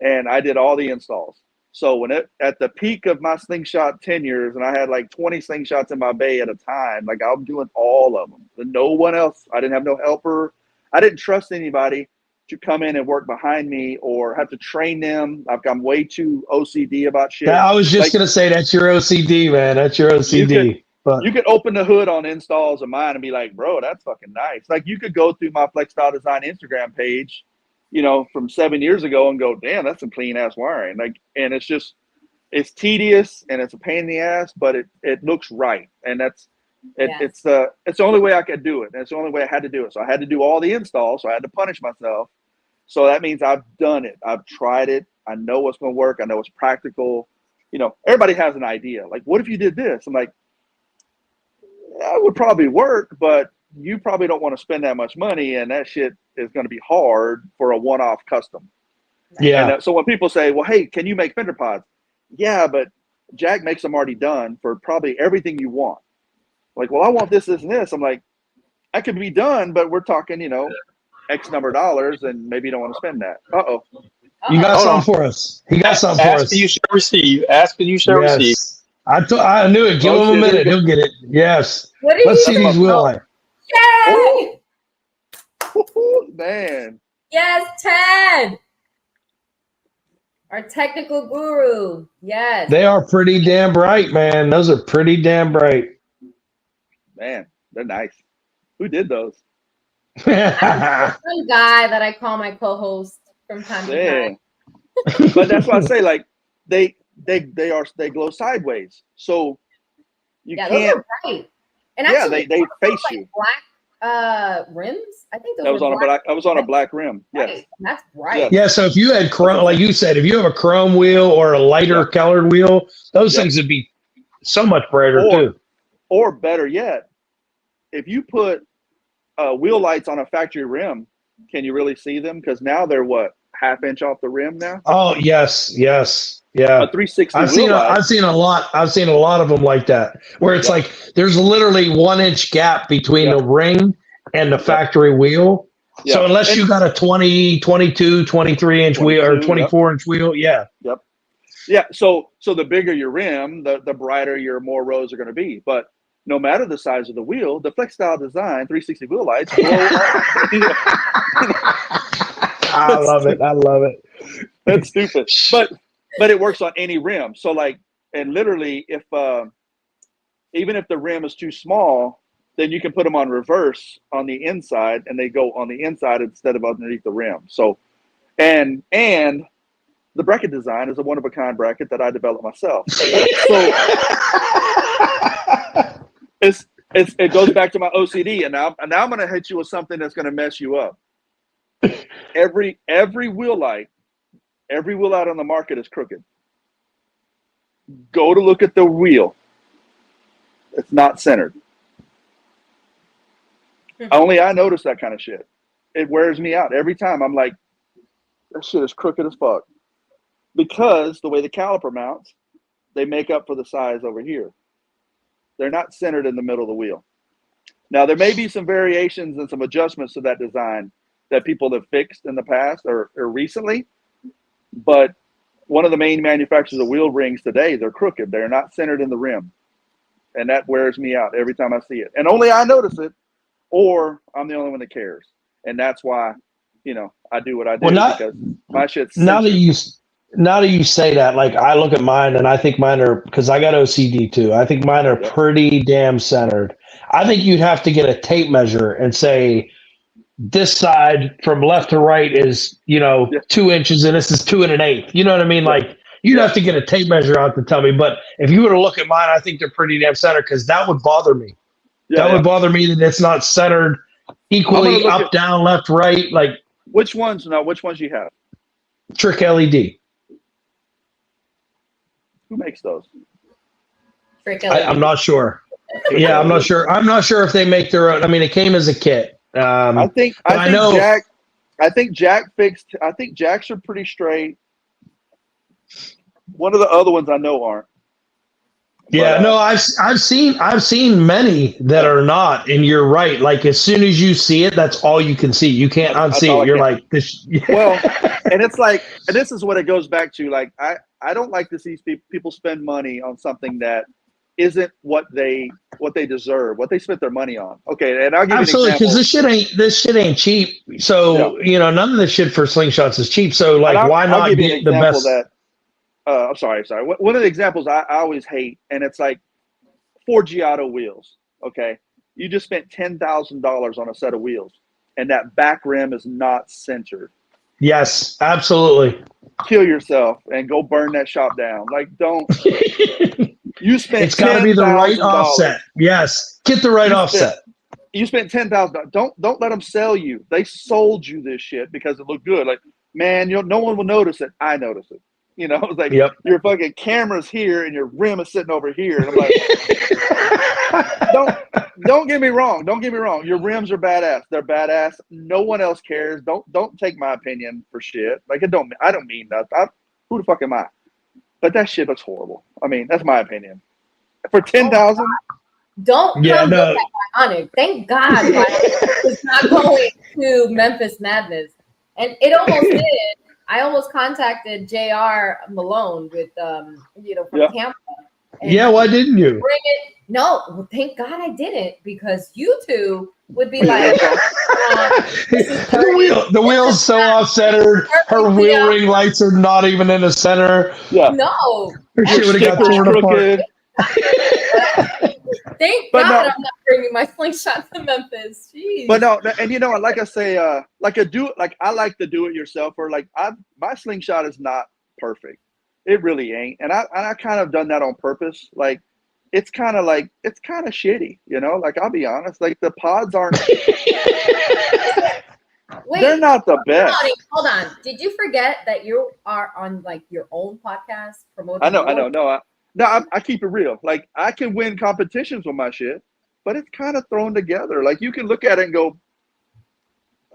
and I did all the installs. So at the peak of my Slingshot tenures, and I had like 20 Slingshots in my bay at a time, like I'm doing all of them. And no one else. I didn't have no helper. I didn't trust anybody to come in and work behind me or have to train them. I'm way too OCD about shit. I was just gonna say that's your OCD, man. That's your OCD. You could open the hood on installs of mine and be like, bro, that's fucking nice. Like, you could go through my FlexstyleDesign Instagram page, from 7 years ago and go, damn, that's some clean ass wiring. Like, and it's tedious and it's a pain in the ass, but it looks right. And it's the only way I could do it. And it's the only way I had to do it. So I had to do all the installs. So I had to punish myself. So that means I've done it. I've tried it. I know what's going to work. I know it's practical. Everybody has an idea. Like, what if you did this? I'm like, that would probably work, but you probably don't want to spend that much money, and that shit is going to be hard for a one-off custom. Yeah. And so when people say, well, hey, can you make fender pods? Yeah, but Jack makes them already done for probably everything you want. Like, well, I want this, this, and this. I'm like, that could be done, but we're talking, X number of dollars, and maybe you don't want to spend that. You got something for us. He got something for us. Ask and you shall receive. Ask and you shall receive. I knew it. Give him a minute. He'll get it. Yes. What did Let's you see these wheel lights. Yay! Man. Yes, Ted. Our technical guru. Yes. They are pretty damn bright, man. Those are pretty damn bright. Man, they're nice. Who did those? Some guy that I call my co-host from time to time. But that's why I say, like, they glow sideways, so you can't. Those are bright. And actually, they face you. Black rims. I think those that was on black. I was on a black rim. Yes, right. That's right. Yeah. So if you had chrome, like you said, if you have a chrome wheel or a lighter colored wheel, those things would be so much brighter too. Or better yet, if you put wheel lights on a factory rim, can you really see them? Because now they're what, half-inch off the rim now? Oh yes, yeah. A 360. I've seen a lot of them like that, where it's like there's literally 1 inch gap between the ring and the factory wheel. Yeah. So unless you got a 20, 22, 23 inch wheel or 24 inch wheel, Yeah. So the bigger your rim, the brighter your more rows are going to be. But no matter the size of the wheel, the FlexstyleDesign 360 wheel lights glow I love it. That's stupid. But it works on any rim. So like, and literally, if even if the rim is too small, then you can put them on reverse on the inside, and they go on the inside instead of underneath the rim. So, and the bracket design is a one-of-a-kind bracket that I developed myself. So it goes back to my OCD, and now I'm going to hit you with something that's going to mess you up. Every wheel light on the market is crooked. Go to look at the wheel. It's not centered. Only I notice that kind of shit. It wears me out every time. I'm like, that shit is crooked as fuck. Because the way the caliper mounts, they make up for the size over here. They're not centered in the middle of the wheel. Now, there may be some variations and some adjustments to that design that people have fixed in the past or recently, but one of the main manufacturers of wheel rings today, they're crooked. They're not centered in the rim. And that wears me out every time I see it. And only I notice it, or I'm the only one that cares. And that's why, I do what I do, because my shit's centered. Now that you say that, like, I look at mine and I think mine are, because I got OCD too, I think mine are pretty damn centered. I think you'd have to get a tape measure and say, this side from left to right is, 2 inches and this is 2 1/8. You know what I mean? Like, you'd have to get a tape measure out to tell me. But if you were to look at mine, I think they're pretty damn centered, because that would bother me. Would bother me that it's not centered equally up, down, left, right. Like, which ones you have? Trick LED. Who makes those? Trick LED. I'm not sure. Yeah, I'm not sure. I'm not sure if they make their own. I mean, it came as a kit. I think Jacks are pretty straight. One of the other ones I know aren't. Yeah, no, I've seen many that are not, and you're right. Like, as soon as you see it, that's all you can see. You can't unsee it. You're like this. Well, and it's like, and this is what it goes back to. Like, I don't like to see people spend money on something that isn't what they deserve, what they spent their money on. Okay, and I'll give you an example. Because this shit ain't cheap. So none of this shit for Slingshots is cheap. So like, why not get the best? I'm sorry. One of the examples I always hate, and it's like 4 Giotto wheels. Okay, you just spent $10,000 on a set of wheels, and that back rim is not centered. Yes, absolutely. Kill yourself and go burn that shop down. Like, don't. You spent. It's got to be the right offset. Yes, get the right offset. You spent $10,000. Don't let them sell you. They sold you this shit because it looked good. Like, man, no one will notice it. I notice it. It's like your fucking camera's here and your rim is sitting over here. And I'm like, don't get me wrong. Don't get me wrong. Your rims are badass. They're badass. No one else cares. Don't take my opinion for shit. Like, I don't mean that. Who the fuck am I? But that shit looks horrible. I mean, that's my opinion. For $10,000. Don't come with that Bionic. Thank God it's not going to Memphis Madness. And it almost did. I almost contacted JR Malone with from Tampa, Yeah, why didn't you? Bring it. No, well, thank God I didn't, because you two would be like, the wheel's so off-centered. Her wheel ring lights are not even in the center. Yeah. No. Her shit would have got torn apart. Thank God I'm not bringing my slingshot to Memphis. Jeez. But no, and you know, like I say, I like to do it yourself, or like my slingshot is not perfect. It really ain't, and I kind of done that on purpose. Like it's kind of shitty, you know. Like I'll be honest, like the pods aren't. Wait, they're not the best. Hold on. Did you forget that you are on like your own podcast promoting? I know. No, I keep it real. Like I can win competitions with my shit, but it's kind of thrown together. Like you can look at it and go,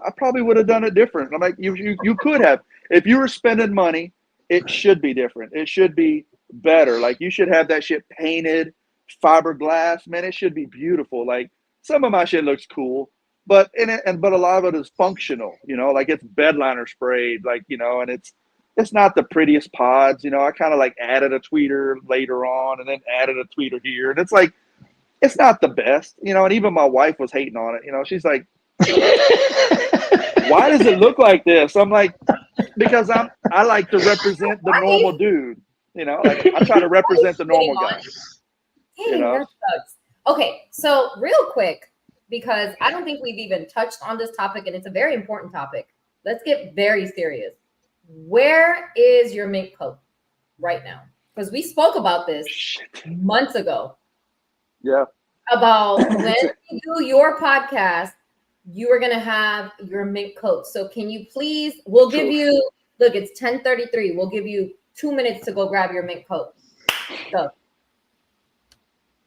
I probably would have done it different. I'm like, you could have. If you were spending money, it should be different. It should be better. Like you should have that shit painted, fiberglass. Man, it should be beautiful. Like some of my shit looks cool, but but a lot of it is functional. You know, like it's bedliner sprayed. Like you know, and it's not the prettiest pods. You know, I kind of like added a tweeter later on, and then added a tweeter here, and it's like it's not the best. You know, and even my wife was hating on it. You know, she's like, why does it look like this? I'm like, because I like to represent the normal dude. You know, like I try to represent the normal guy. Dang, you know? That sucks. Okay, so real quick, because I don't think we've even touched on this topic, and it's a very important topic. Let's get very serious. Where is your mink coat right now? Because we spoke about this months ago. Yeah. About when you do your podcast, you are going to have your mink coat. So can you please, we'll give you, look, it's 10:33. We'll give you 2 minutes to go grab your mink coat. Go.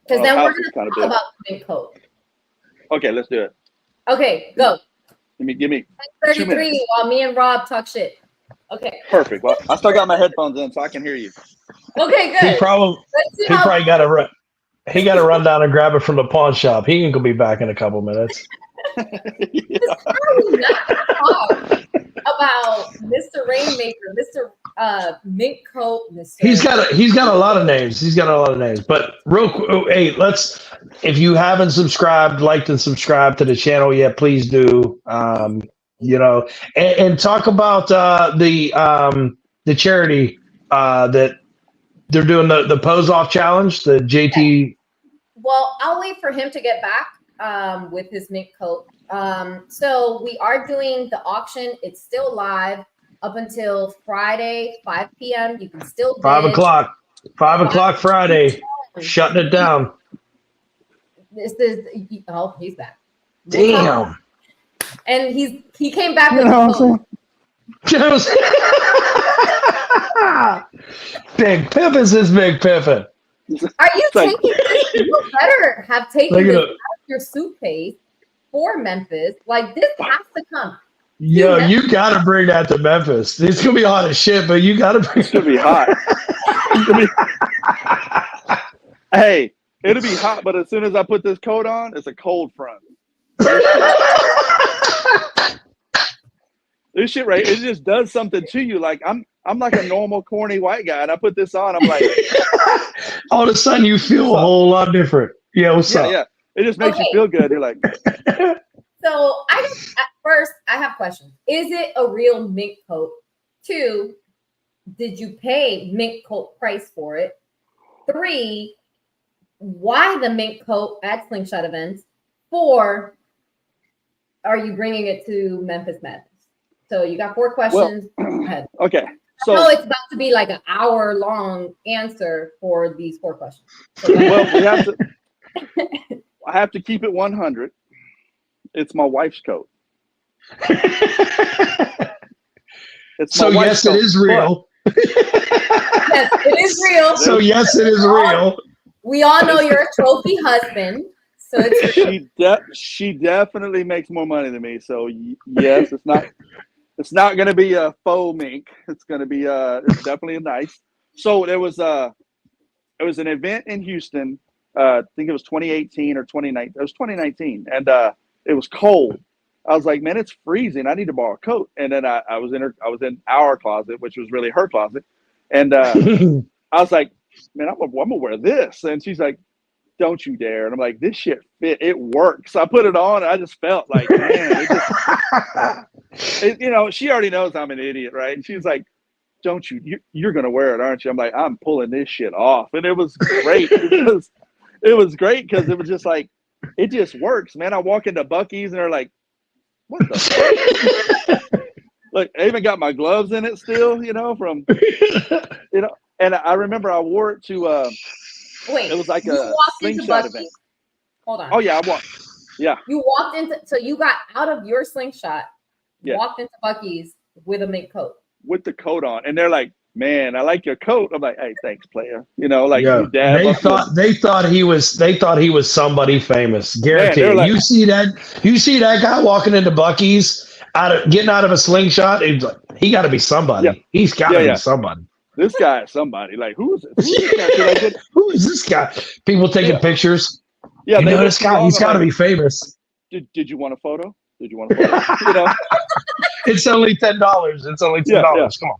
Because then we're going to talk about the mink coat. Okay, let's do it. Okay, go. Give me 10:33 while me and Rob talk shit. Okay. Perfect. Well, I still got my headphones in, so I can hear you. Okay, good. He probably got to run. He got to run down and grab it from the pawn shop. He ain't gonna be back in a couple minutes. Yeah. Talk about Mr. Rainmaker, Mr. Mink Coat, Mr. He's got a lot of names. But real quick, hey, if you haven't subscribed, liked, and subscribed to the channel yet, please do. You know, and talk about the charity that they're doing the pose off challenge, the JT. Well, I'll wait for him to get back with his mink coat. So we are doing the auction. It's still live up until Friday, 5 p.m. You can still bid. 5 o'clock. 5 o'clock Friday. Shutting it down. This is he's back. Damn. And he came back with Big Pippin is Big Pippin. Are you taking this? You better have taken this out of your suitcase for Memphis. Like this has to come. Yo, you gotta bring that to Memphis. It's gonna be hot as shit, but you gotta bring. It's gonna be hot. Hey, it'll be hot, but as soon as I put this coat on, it's a cold front. This shit, right? It just does something to you. Like I'm like a normal corny white guy, and I put this on. I'm like, all of a sudden you feel a whole lot different. Yeah, what's up? Yeah, it just makes you feel good. You're like. So at first I have questions. Is it a real mink coat? 2, did you pay mink coat price for it? 3, why the mink coat at Slingshot events? 4, are you bringing it to Memphis Madness? So you got 4 questions. Go ahead. Okay. So it's about to be like an hour-long answer for these 4 questions. So well, I have to keep it 100. It's my wife's coat. So yes, it is real. Yes, it is real. So yes, it is real. We all know you're a trophy husband. So it's she definitely makes more money than me. So yes, it's not going to be a faux mink. It's going to be it's definitely nice. So there was an event in Houston. I think it was 2018 or 2019. It was 2019, and it was cold. I was like, man, it's freezing. I need to borrow a coat. And then I was in our closet, which was really her closet, and I was like, man, I'm gonna wear this. And she's like, don't you dare. And I'm like, this shit fit. It works. So I put it on. And I just felt like, man, she already knows I'm an idiot, right? And she's like, don't you're going to wear it, aren't you? I'm like, I'm pulling this shit off. And it was great. It was great because it was just like, it just works, man. I walk into Buc-ee's and they're like, what the fuck? Look, I even got my gloves in it still, and I remember I wore it to, wait, it was like a Slingshot event. Hold on. Oh yeah, I walked. Yeah. You walked into, so you got out of your Slingshot, yeah. walked into Buc-ee's with a mink coat. With the coat on, and they're like, "Man, I like your coat." I'm like, "Hey, thanks, player." Like, yeah. They thought he was somebody famous. Guaranteed. Man, like, you see that guy walking into Buc-ee's getting out of a Slingshot. He got to be somebody. Yeah. He's got to be somebody. This guy is somebody. Like, who is it? Who is this guy? People taking pictures. Yeah, this guy. He's got to be famous. Did you want a photo? Did you want a photo? It's only $10. It's only $10. Yeah. Come on.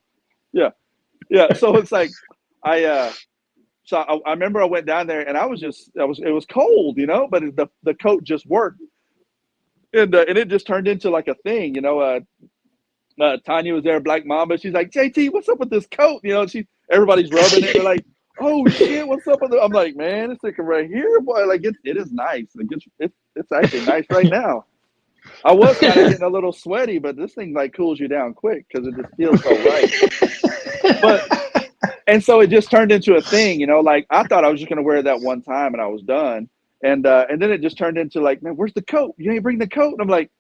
Yeah. So it's like, I remember I went down there and it was cold, but the coat just worked, and it just turned into like a thing, Tanya was there, Black Mamba. She's like, JT, what's up with this coat? Everybody's rubbing it. They're like, oh shit, what's up with it? I'm like, man, it's like right here, boy. Like it is nice. It's actually nice right now. I was kind of getting a little sweaty, but this thing like cools you down quick because it just feels so right. And so it just turned into a thing, like I thought I was just gonna wear it that one time and I was done. And then it just turned into like, man, where's the coat? You ain't bring the coat. And I'm like,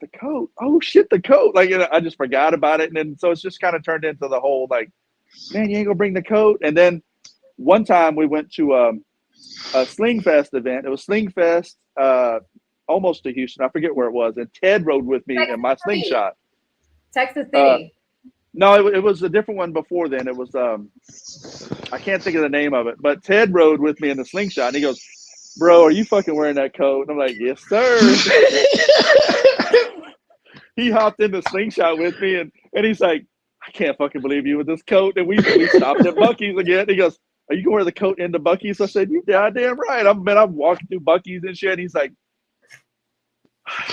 the coat? Oh shit, the coat. Like I just forgot about it. And then so it's just kind of turned into the whole like, man, you ain't gonna bring the coat. And then one time we went to a Sling Fest event. It was Sling Fest almost to Houston. I forget where it was. And Ted rode with me in my Slingshot. Texas City. No, it was a different one before then. It was I can't think of the name of it, but Ted rode with me in the Slingshot, and he goes, "Bro, are you fucking wearing that coat?" And I'm like, "Yes, sir." He hopped in the Slingshot with me, and he's like, "I can't fucking believe you with this coat." And we stopped at Buc-ee's again. He goes, "Are you gonna wear the coat into Buc-ee's?" I said, "You goddamn right." I'm walking through Buc-ee's and shit. And he's like,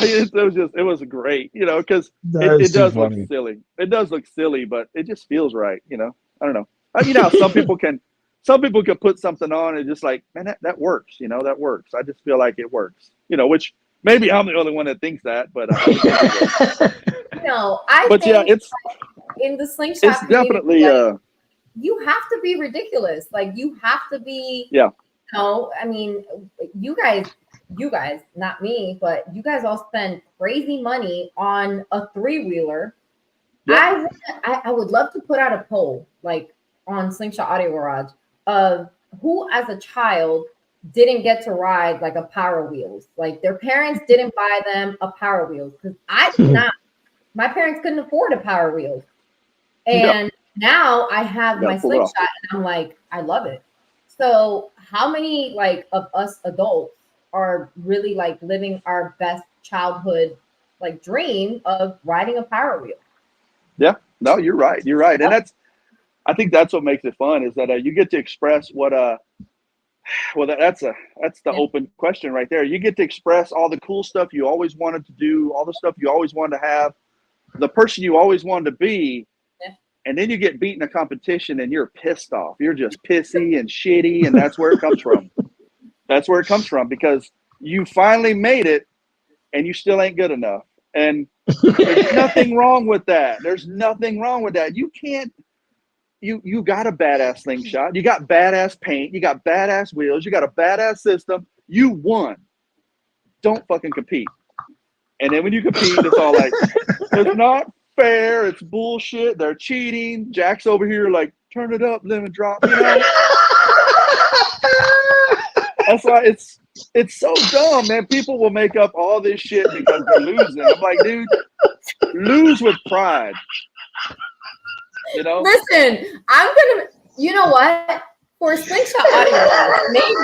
it was great, because it does look silly. It does look silly, but it just feels right, I don't know. Some people can put something on and just like, man, that works, that works. I just feel like it works, which maybe I'm the only one that thinks that, but I think it's in the Slingshot. It's definitely you have to be ridiculous. Like you have to be. Yeah. I mean, you guys, not me, but you guys all spend crazy money on a 3-wheeler. Yeah. I would love to put out a poll, like on Slingshot Audio Garage, of who as a child didn't get to ride like a Power Wheels. Like their parents didn't buy them a Power Wheels because I did not. My parents couldn't afford a Power Wheels. And now I have my Slingshot and I'm like, I love it. So how many like of us adults are really like living our best childhood like dream of riding a Power Wheel? Yeah, no, you're right. And I think that's what makes it fun is that you get to express what that's the open question right there. You get to express all the cool stuff you always wanted to do, all the stuff you always wanted to have, the person you always wanted to be. And then you get beat in a competition and you're pissed off. You're just pissy and shitty. And that's where it comes from. That's where it comes from because you finally made it and you still ain't good enough. And there's nothing wrong with that. There's nothing wrong with that. You can't, you got a badass Slingshot. You got badass paint. You got badass wheels. You got a badass system. You won. Don't fucking compete. And then when you compete, it's all like, it's not fair. It's bullshit. They're cheating. Jack's over here like, turn it up, lemon drop, That's why it's so dumb, man. People will make up all this shit because they're losing. I'm like, dude, lose with pride. Listen, you know what? For Slingshot Audio, maybe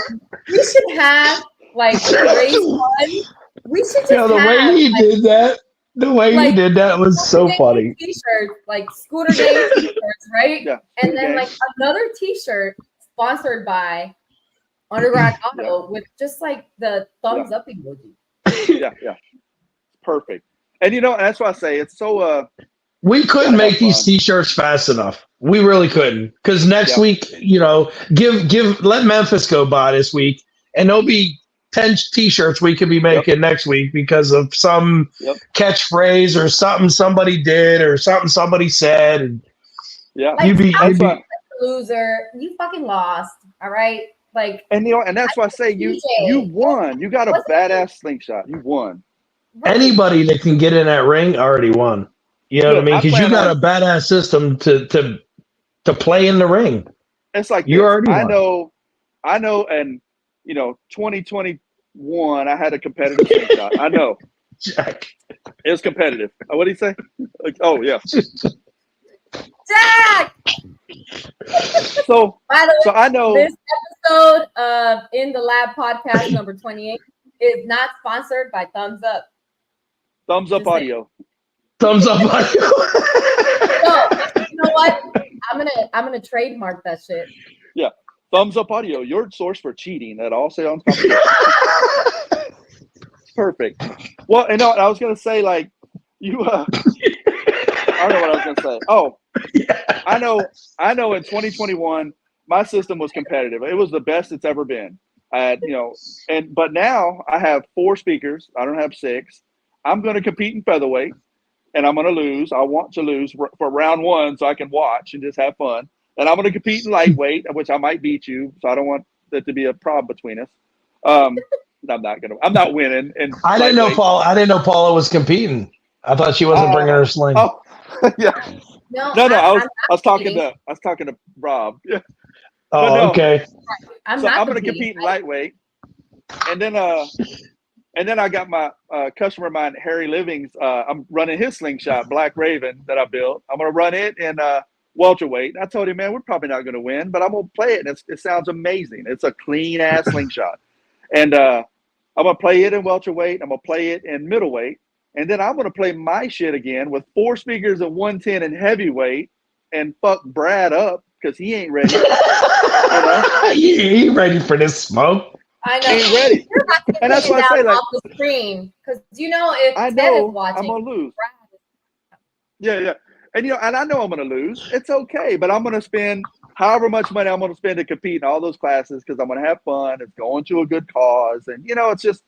we should have like race one. We should just the way he did that. The way he did that was so funny. T-shirts, like Scooter Day T-shirts, right? Yeah. And then like another T-shirt sponsored by Underground Auto with just like the thumbs up emoji. Yeah. Perfect. And that's why I say it's so we couldn't make these t-shirts fast enough. We really couldn't. Because next week, let Memphis go by this week, and there'll be 10 t-shirts we could be making next week because of some catchphrase or something somebody did or something somebody said. And like, you'd be loser. You fucking lost. All right. Like, and that's why I say you won. You got a badass slingshot. You won. Right. Anybody that can get in that ring already won. You know what I mean? Because you got a badass system to play in the ring. It's like you already won. I know, and 2021 I had a competitive slingshot. I know. Jack. It was competitive. What did he say? Oh yeah. Jack. So, by the way, I know this episode of In the Lab podcast number 28 is not sponsored by Thumbs Up. Thumbs Up Audio. Thumbs Up Audio. So, you know what? I'm gonna trademark that shit. Yeah, Thumbs Up Audio, your source for cheating at all sounds competition. Perfect. Well, I was gonna say like you. I don't know what I was gonna say. Oh, yeah. I know. In 2021, my system was competitive. It was the best it's ever been. I had, but now I have 4 speakers. I don't have 6. I'm going to compete in featherweight, and I'm going to lose. I want to lose for round 1 so I can watch and just have fun. And I'm going to compete in lightweight, which I might beat you. So I don't want there to be a problem between us. I'm not winning. And I didn't know Paula was competing. I thought she wasn't bringing her sling. Oh, yeah. No. I was talking to Rob. Yeah. Oh, okay. I'm going to compete in lightweight, and then I got my customer of mine, Harry Livings. I'm running his slingshot, Black Raven, that I built. I'm going to run it in welterweight. I told him, man, we're probably not going to win, but I'm going to play it. And it sounds amazing. It's a clean ass slingshot, and I'm going to play it in welterweight. I'm going to play it in middleweight. And then I'm going to play my shit again with 4 speakers at 110 in heavyweight and fuck Brad up because he ain't ready. He ain't ready for this smoke. I know. He ain't ready. And that's why I say like off the screen because if Ted is watching, I'm gonna lose. Yeah. And and I know I'm gonna lose. It's okay, but I'm gonna spend however much money I'm gonna spend to compete in all those classes because I'm gonna have fun. It's going to a good cause, and it's just.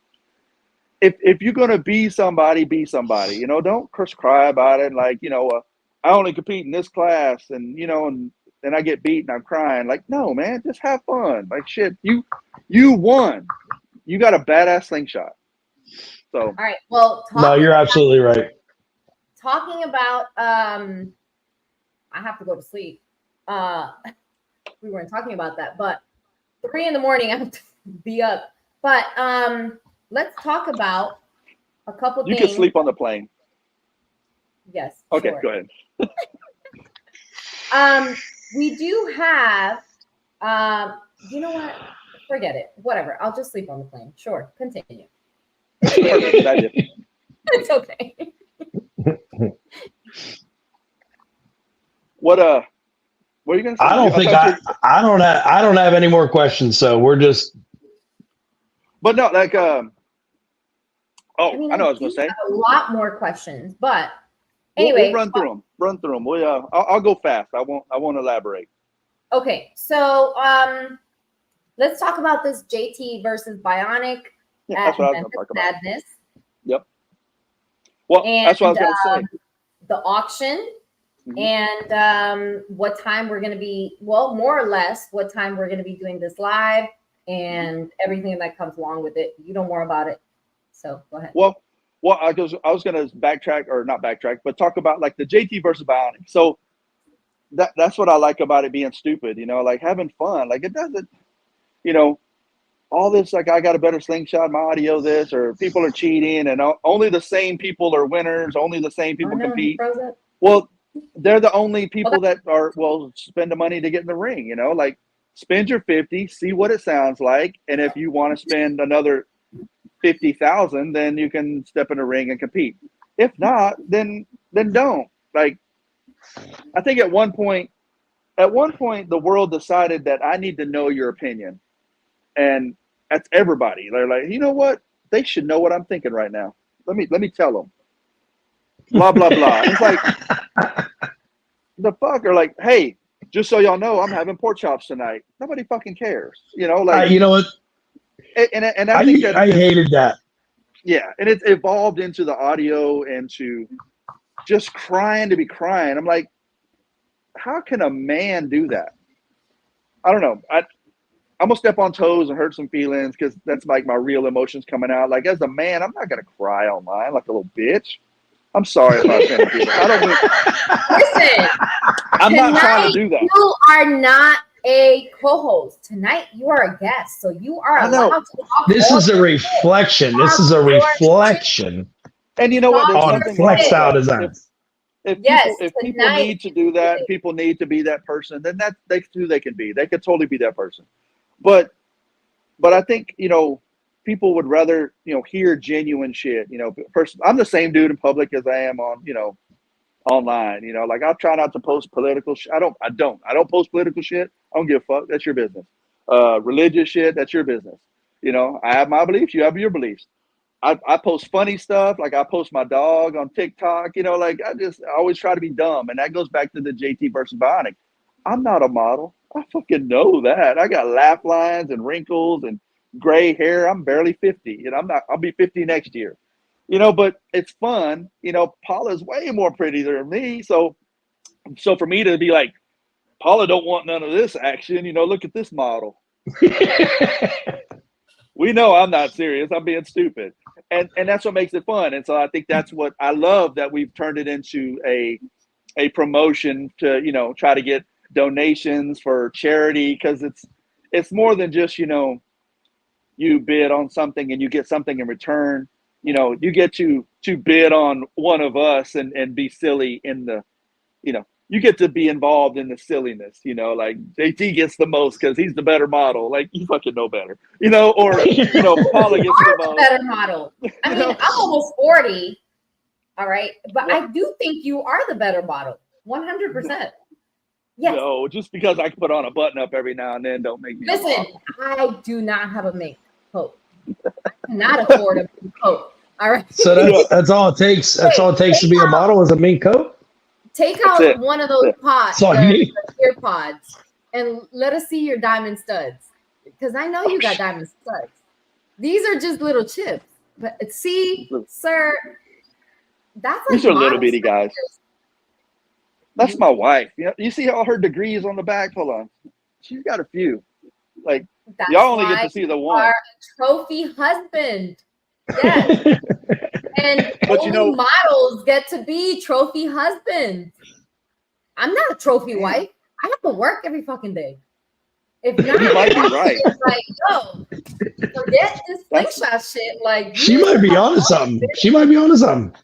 If you're gonna be somebody, be somebody. Don't cry about it. Like I only compete in this class, and and then I get beat and I'm crying. Like no, man, just have fun. Like shit, you won. You got a badass slingshot. So all right. Well, no, you're absolutely right. Talking about I have to go to sleep. We weren't talking about that, but 3 a.m. I have to be up. But let's talk about a couple things. You can sleep on the plane. Yes. Okay, sure. go ahead. We do have, you know what? Forget it. Whatever. I'll just sleep on the plane. Sure. Continue. It's okay. What are you gonna say? I don't have any more questions. So we're just. But no, like I know what I was gonna say. A lot more questions, but anyway, we'll run through them. I'll go fast. I won't elaborate. Okay, so let's talk about this JT versus Bionic. Yeah, that's what I was going to talk about. Madness. Yep. Well, that's what I was going to say. The auction and what time we're going to be. Well, more or less, what time we're going to be doing this live and everything that comes along with it. You know more about it, so go ahead. Well, I was going to not backtrack, but talk about like the JT versus Bionic. So that's what I like about it being stupid, like having fun. Like it doesn't, all this, like I got a better slingshot, my audio this, or people are cheating and only the same people are winners. Only the same people compete. Well, they're the only people that spend the money to get in the ring, like spend your 50, see what it sounds like. And if you want to spend another 50,000, then you can step in the ring and compete. If not, then don't. Like, I think at one point at one point, the world decided that I need to know your opinion. And that's everybody. They're like, you know what? They should know what I'm thinking right now. Let me tell them. Blah, blah, blah. It's like, the fuck? Or like, hey, just so y'all know, I'm having pork chops tonight. Nobody fucking cares. You know, like, you know what? And I think that I hated that. Yeah, and it's evolved into the audio and to just crying to be crying. I'm like, how can a man do that? I don't know. I'm gonna step on toes and hurt some feelings because that's like my real emotions coming out. Like as a man, I'm not gonna cry online like a little bitch. I'm sorry if I offended people. I don't. Listen, I'm not trying to do that. You are not a co-host tonight. You are a guest, so you are allowed to talk. This is a reflection. This is a reflection. And you know what? There's on FlexStyle Design. If people need to do that, people need to be that person, then that's who they can be. They could totally be that person. But I think, you know, people would rather, you know, hear genuine shit. You know, I'm the same dude in public as I am on, you know, online. You know, like I'll try not to post political shit. I don't post political shit. I don't give a fuck. That's your business. Religious shit, that's your business. You know, I have my beliefs, you have your beliefs. I post funny stuff, like I post my dog on TikTok, you know, like I always try to be dumb. And that goes back to the JT versus Bionic. I'm not a model. I fucking know that. I got laugh lines and wrinkles and gray hair. I'm barely 50. And I'll be 50 next year. You know, but it's fun. You know, Paula's way more pretty than me. So for me to be like, Paula don't want none of this action, you know, look at this model. We know I'm not serious. I'm being stupid. And that's what makes it fun. And so I think that's what I love, that we've turned it into a promotion to, you know, try to get donations for charity, because it's more than just, you know, you bid on something and you get something in return. You know, you get to bid on one of us and be silly in the, you know, you get to be involved in the silliness, you know, like JT gets the most because he's the better model. Like, you fucking know better, you know, or, you know, Paula gets the most. Better model. I mean, I'm almost 40. All right. But I do think you are the better model. 100%. Yes. No, just because I can put on a button up every now and then don't make me. Listen, I do not have a mink coat. Cannot afford a mink coat. All right. So that's all it takes. That's all it takes to be a model is a mink coat. Take out one of those pods, the ear pods, and let us see your diamond studs. Because I know you got diamond studs. These are just little chips. But see, sir, that's like these are little bitty guys. That's my wife. You see all her degrees on the back? Hold on. She's got a few. Like, y'all only get to see the one. Are a trophy husband. Yes. And but only models get to be trophy husbands. I'm not a trophy wife. I have to work every fucking day. If not, you might be right. Like, yo, forget this slingshot shit. Like, she might be onto something. She might be onto something.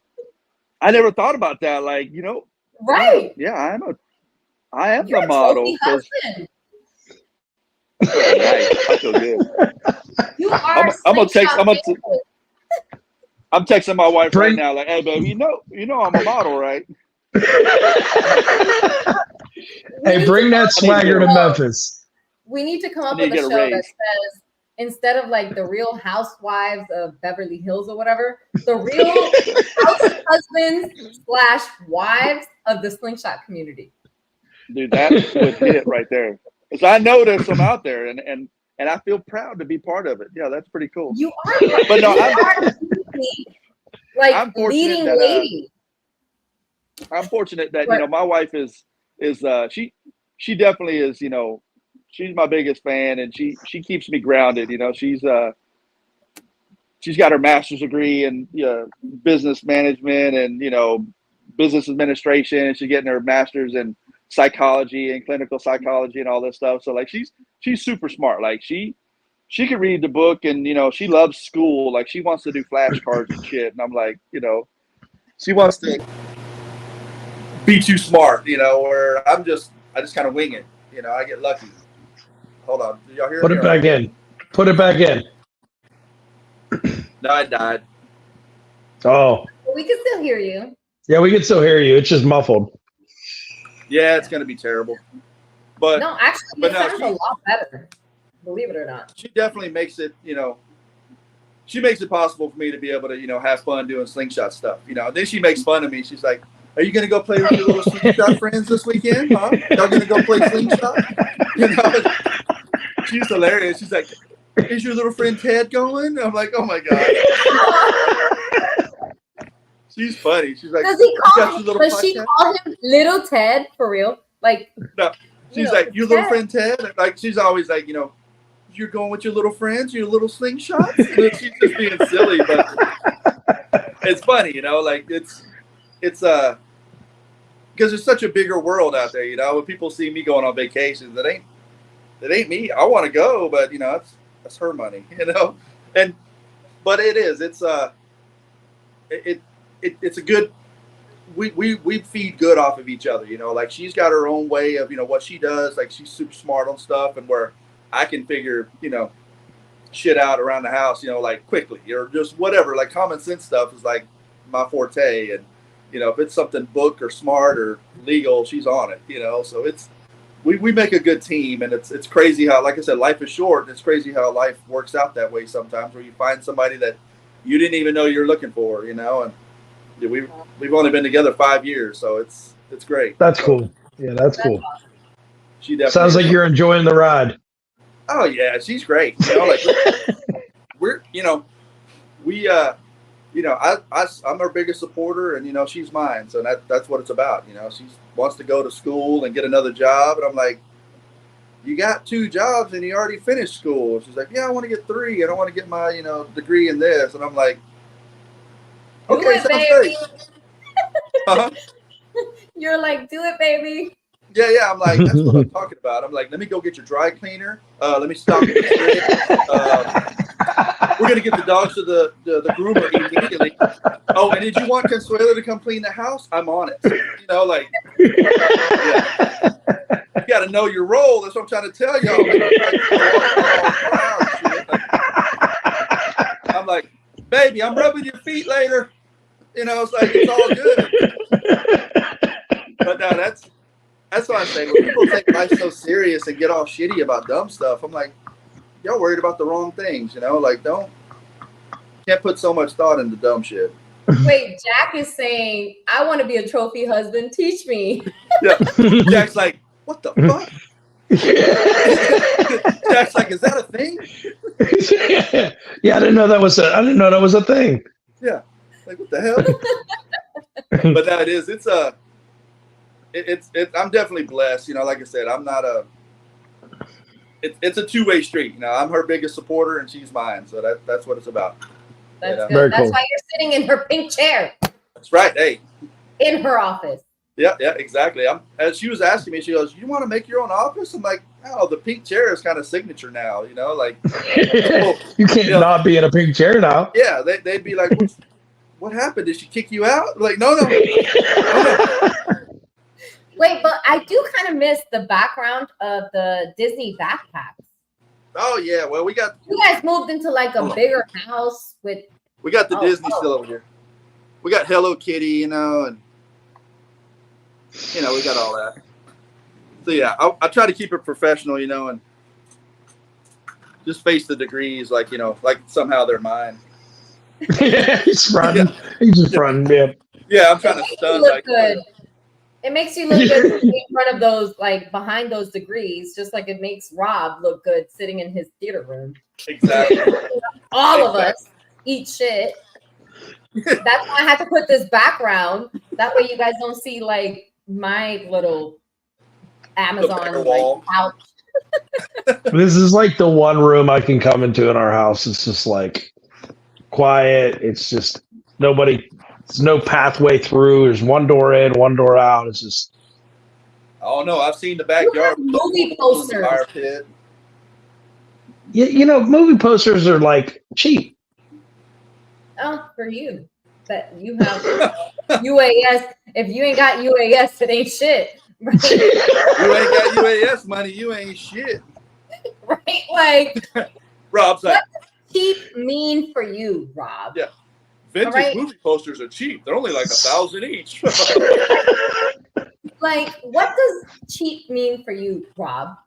I never thought about that. Like, you know, right? Yeah, I am the model. Husband. Nice. I feel good. You are. I'm texting my wife right now, like, hey, babe, you know I'm a model, right? Hey, bring that swagger to Memphis. We need to come up with a show that says, instead of like the Real Housewives of Beverly Hills or whatever, the Real Husbands / wives of the Slingshot community. Dude, that would hit right there. Because I know there's some out there, and I feel proud to be part of it. Yeah, that's pretty cool. You are, but no, I'm leading lady. I'm fortunate that you know my wife is she definitely is, you know, she's my biggest fan, and she keeps me grounded. You know, she's got her master's degree in business management and, you know, business administration, and she's getting her master's in psychology and clinical psychology and all this stuff. So like she's super smart. Like she could read the book, and, you know, she loves school. Like she wants to do flashcards and shit. And I'm like, you know, she wants to be too smart, you know, where I just kind of wing it. You know, I get lucky. Hold on. Did y'all hear me? Put it back in. Put it back in. No, it died. Oh. We can still hear you. Yeah, we can still hear you. It's just muffled. Yeah, it's going to be terrible. But no, actually, but it no, sounds a lot better. Believe it or not. She definitely makes it, she makes it possible for me to be able to, have fun doing slingshot stuff. Then she makes fun of me. She's like, "Are you gonna go play with your little slingshot friends this weekend? Huh? Y'all gonna go play slingshot?" She's hilarious. She's like, "Is your little friend Ted going?" I'm like, "Oh my god." She's funny. She's like, does she call him Little Ted for real? Like, no. She's like, "Your little friend Ted?" Like, she's always like, "You're going with your little friends, your little slingshots?" She's just being silly, but it's funny, like it's because there's such a bigger world out there, when people see me going on vacations, that ain't me. I want to go, but that's her money, but it is, it's a good, we feed good off of each other, like she's got her own way of, what she does, like she's super smart on stuff, and where I can figure, shit out around the house, like quickly or just whatever, like common sense stuff is like my forte. And, if it's something book or smart or legal, she's on it, so we make a good team. And it's crazy how, like I said, life is short. And it's crazy how life works out that way sometimes, where you find somebody that you didn't even know you're looking for, and we've only been together 5 years. So it's great. That's cool. Yeah, that's cool. Awesome. She definitely sounds like you're enjoying the ride. Oh yeah, she's great. Like we're, I'm her biggest supporter, and she's mine. So that's what it's about. She wants to go to school and get another job, and I'm like, "You got 2 jobs and you already finished school." She's like, "Yeah, I want to get 3. I don't want to get my degree in this." And I'm like, "Okay, sounds great." Uh-huh. You're like, "Do it, baby." Yeah. I'm like, that's what I'm talking about. I'm like, let me go get your dry cleaner. Let me stock the fridge. We're gonna get the dogs to the groomer immediately. Oh, and did you want Consuelo to come clean the house? I'm on it. Like, yeah. You got to know your role. That's what I'm trying to tell y'all. I'm like, "Baby, I'm rubbing your feet later." It's like, it's all good. But no, that's what I say. When people take life so serious and get all shitty about dumb stuff, I'm like, y'all worried about the wrong things, like can't put so much thought into dumb shit. Wait, Jack is saying, "I want to be a trophy husband. Teach me." Yeah. Jack's like, "What the fuck?" Jack's like, "Is that a thing?" Yeah, I didn't know that was a thing. Yeah. Like, what the hell? But no, it is. It's I'm definitely blessed. Like I said, I'm not it's a two-way street. I'm her biggest supporter and she's mine. So that's what it's about. That's good. Very That's cool. why you're sitting in her pink chair. That's right. Hey. In her office. Yeah, exactly. As she was asking me, she goes, "You want to make your own office?" I'm like, "Oh, the pink chair is kind of signature now, like you can't not be in a pink chair now." Yeah, they'd be like, "What happened? Did she kick you out?" Like, no. Wait, but I do kind of miss the background of the Disney backpacks. Oh yeah, well you guys moved into like a bigger house with. We got the Disney still over here. We got Hello Kitty, and we got all that. So yeah, I try to keep it professional, and just face the degrees like like somehow they're mine. Yeah, he's running. Yeah. He's just running. Yeah. Yeah, I'm trying to stun like. Good. It makes you look good in front of those, like behind those degrees, just like it makes Rob look good sitting in his theater room. Exactly. All of us eat shit. That's why I had to put this background. That way you guys don't see like my little Amazon like couch. This is like the one room I can come into in our house. It's just like quiet. It's just nobody. There's no pathway through. There's one door in, one door out. It's just. Oh no! I've seen the backyard. Movie posters. Fire pit. Yeah, movie posters are like cheap. Oh, for you, that you have UAS. If you ain't got UAS, it ain't shit. Right? You ain't got UAS money. You ain't shit. Right? Like. Rob's like. What does cheap mean for you, Rob? Yeah. Vintage movie posters are cheap. They're only like $1,000 each. Like, what does cheap mean for you, Rob?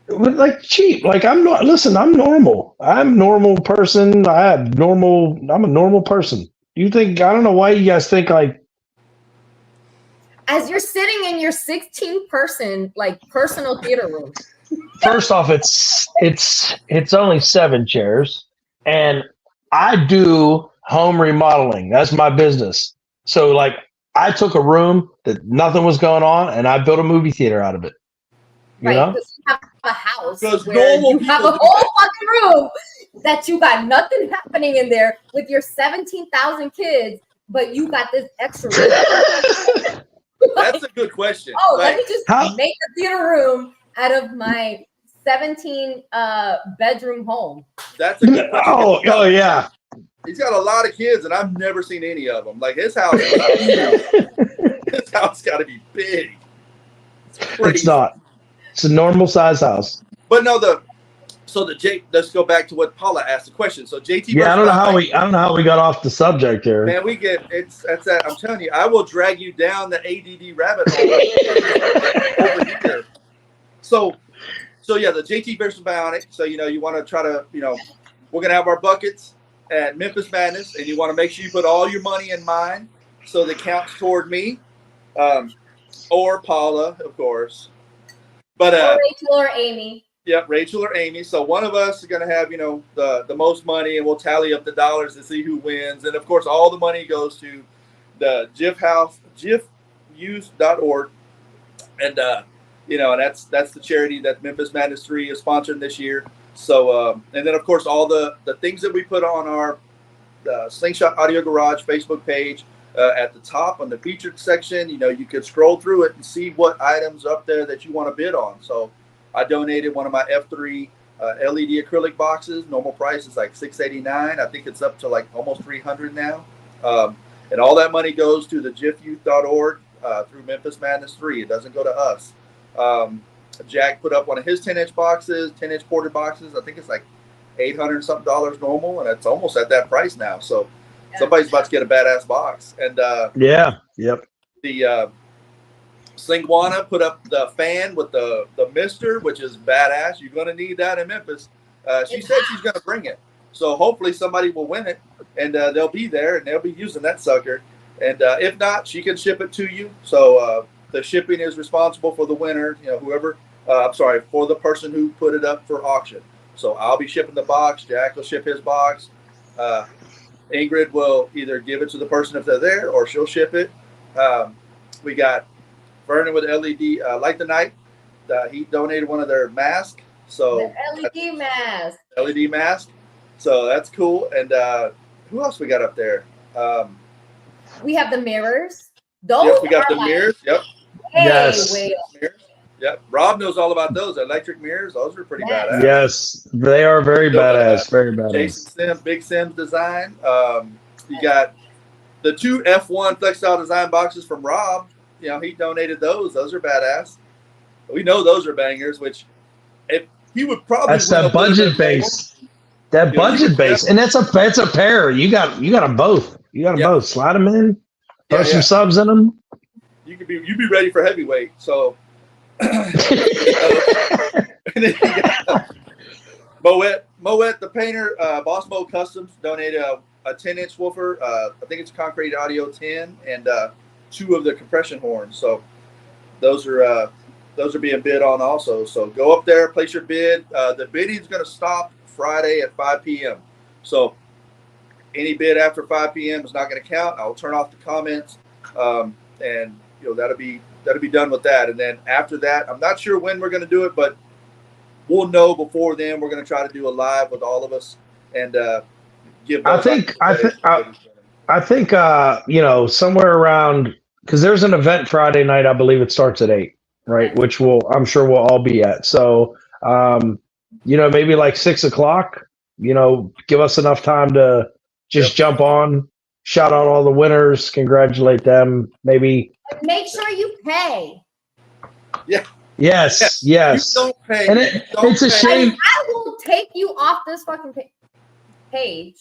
Like cheap. Like I'm not. Listen, I'm normal. I'm a normal person. I'm a normal person. You think? I don't know why you guys think like. As you're sitting in your 16-person like personal theater room. First off, it's only 7 chairs, and I do home remodeling. That's my business. So like, I took a room that nothing was going on, and I built a movie theater out of it. You know? Because you have a house Because where normal you have a people do whole fucking room that you got nothing happening in there with your 17,000 kids, but you got this extra room. That's a good question. Oh, Like, let me just make a theater room out of my 17 bedroom home. that's a good question. Oh yeah. He's got a lot of kids, and I've never seen any of them. Like his house is huge. His house got to be big. It's not. It's a normal size house. But no, let's go back to what Paula asked the question. So JT, Yeah, I don't know how we got off the subject here. Man, that's that. I'm telling you, I will drag you down the ADD rabbit hole over here. So yeah, the JT versus Bionic. So you want to try to we're gonna have our buckets at Memphis Madness, and you want to make sure you put all your money in mine, so that counts toward me, or Paula, of course. But or Rachel or Amy. Yep, Rachel or Amy. So one of us is going to have, the most money, and we'll tally up the dollars to see who wins. And of course, all the money goes to the GIFyouth.org. And, and that's the charity that Memphis Madness 3 is sponsoring this year. So, and then of course, all the things that we put on our Slingshot Audio Garage Facebook page, at the top on the featured section, you could scroll through it and see what items up there that you want to bid on. So I donated one of my F3 LED acrylic boxes. Normal price is like $689. I think it's up to like almost $300 now. And all that money goes to the GIFyouth.org through Memphis Madness 3. It doesn't go to us. Jack put up one of his 10-inch boxes, 10-inch ported boxes. I think it's like $800 something normal, and it's almost at that price now. So somebody's about to get a badass box. And the Slingwana put up the fan with the mister, which is badass. You're going to need that in Memphis. She said she's going to bring it. So hopefully somebody will win it, and they'll be there, and they'll be using that sucker. And if not, she can ship it to you. So the shipping is responsible for the winner, whoever, for the person who put it up for auction. So I'll be shipping the box. Jack will ship his box. Ingrid will either give it to the person if they're there, or she'll ship it. We got Vernon with LED Light the Night. He donated one of their masks. So the LED mask. LED mask. So that's cool. And who else we got up there? We have the mirrors. Those we got the mirrors. Yep. Yes. Mirrors. Yep. Rob knows all about those electric mirrors. Those are pretty badass. Yes, they are very badass. Very badass. Jason Sims, Big Sims Design. You got the 2 F1 FlexstyleDesign boxes from Rob. He donated those. Those are badass. We know those are bangers. Which, if he would probably that's that budget base. That budget base, and that's a pair. You got them both. You got them both. Slide them in. Throw some subs in them. You'd be ready for heavyweight. So. And then you got Moet the painter, Boss Mode Customs donated a 10-inch woofer. I think it's Concrete Audio 10, and 2 of the compression horns. So those are being bid on also. So go up there, place your bid. The bidding is going to stop Friday at 5 p.m. So any bid after 5 p.m. is not going to count. I'll turn off the comments, and that'll be done with that. And then after that, I'm not sure when we're going to do it, but we'll know before then. We're going to try to do a live with all of us and give. I think somewhere around, because there's an event Friday night. I believe it starts at 8, right? Which I'm sure we'll all be at. So maybe like 6 o'clock. Give us enough time to just jump on, shout out all the winners, congratulate them. Maybe. Make sure you pay. Yeah. Yes. You don't pay. And it's a shame. I will take you off this fucking page.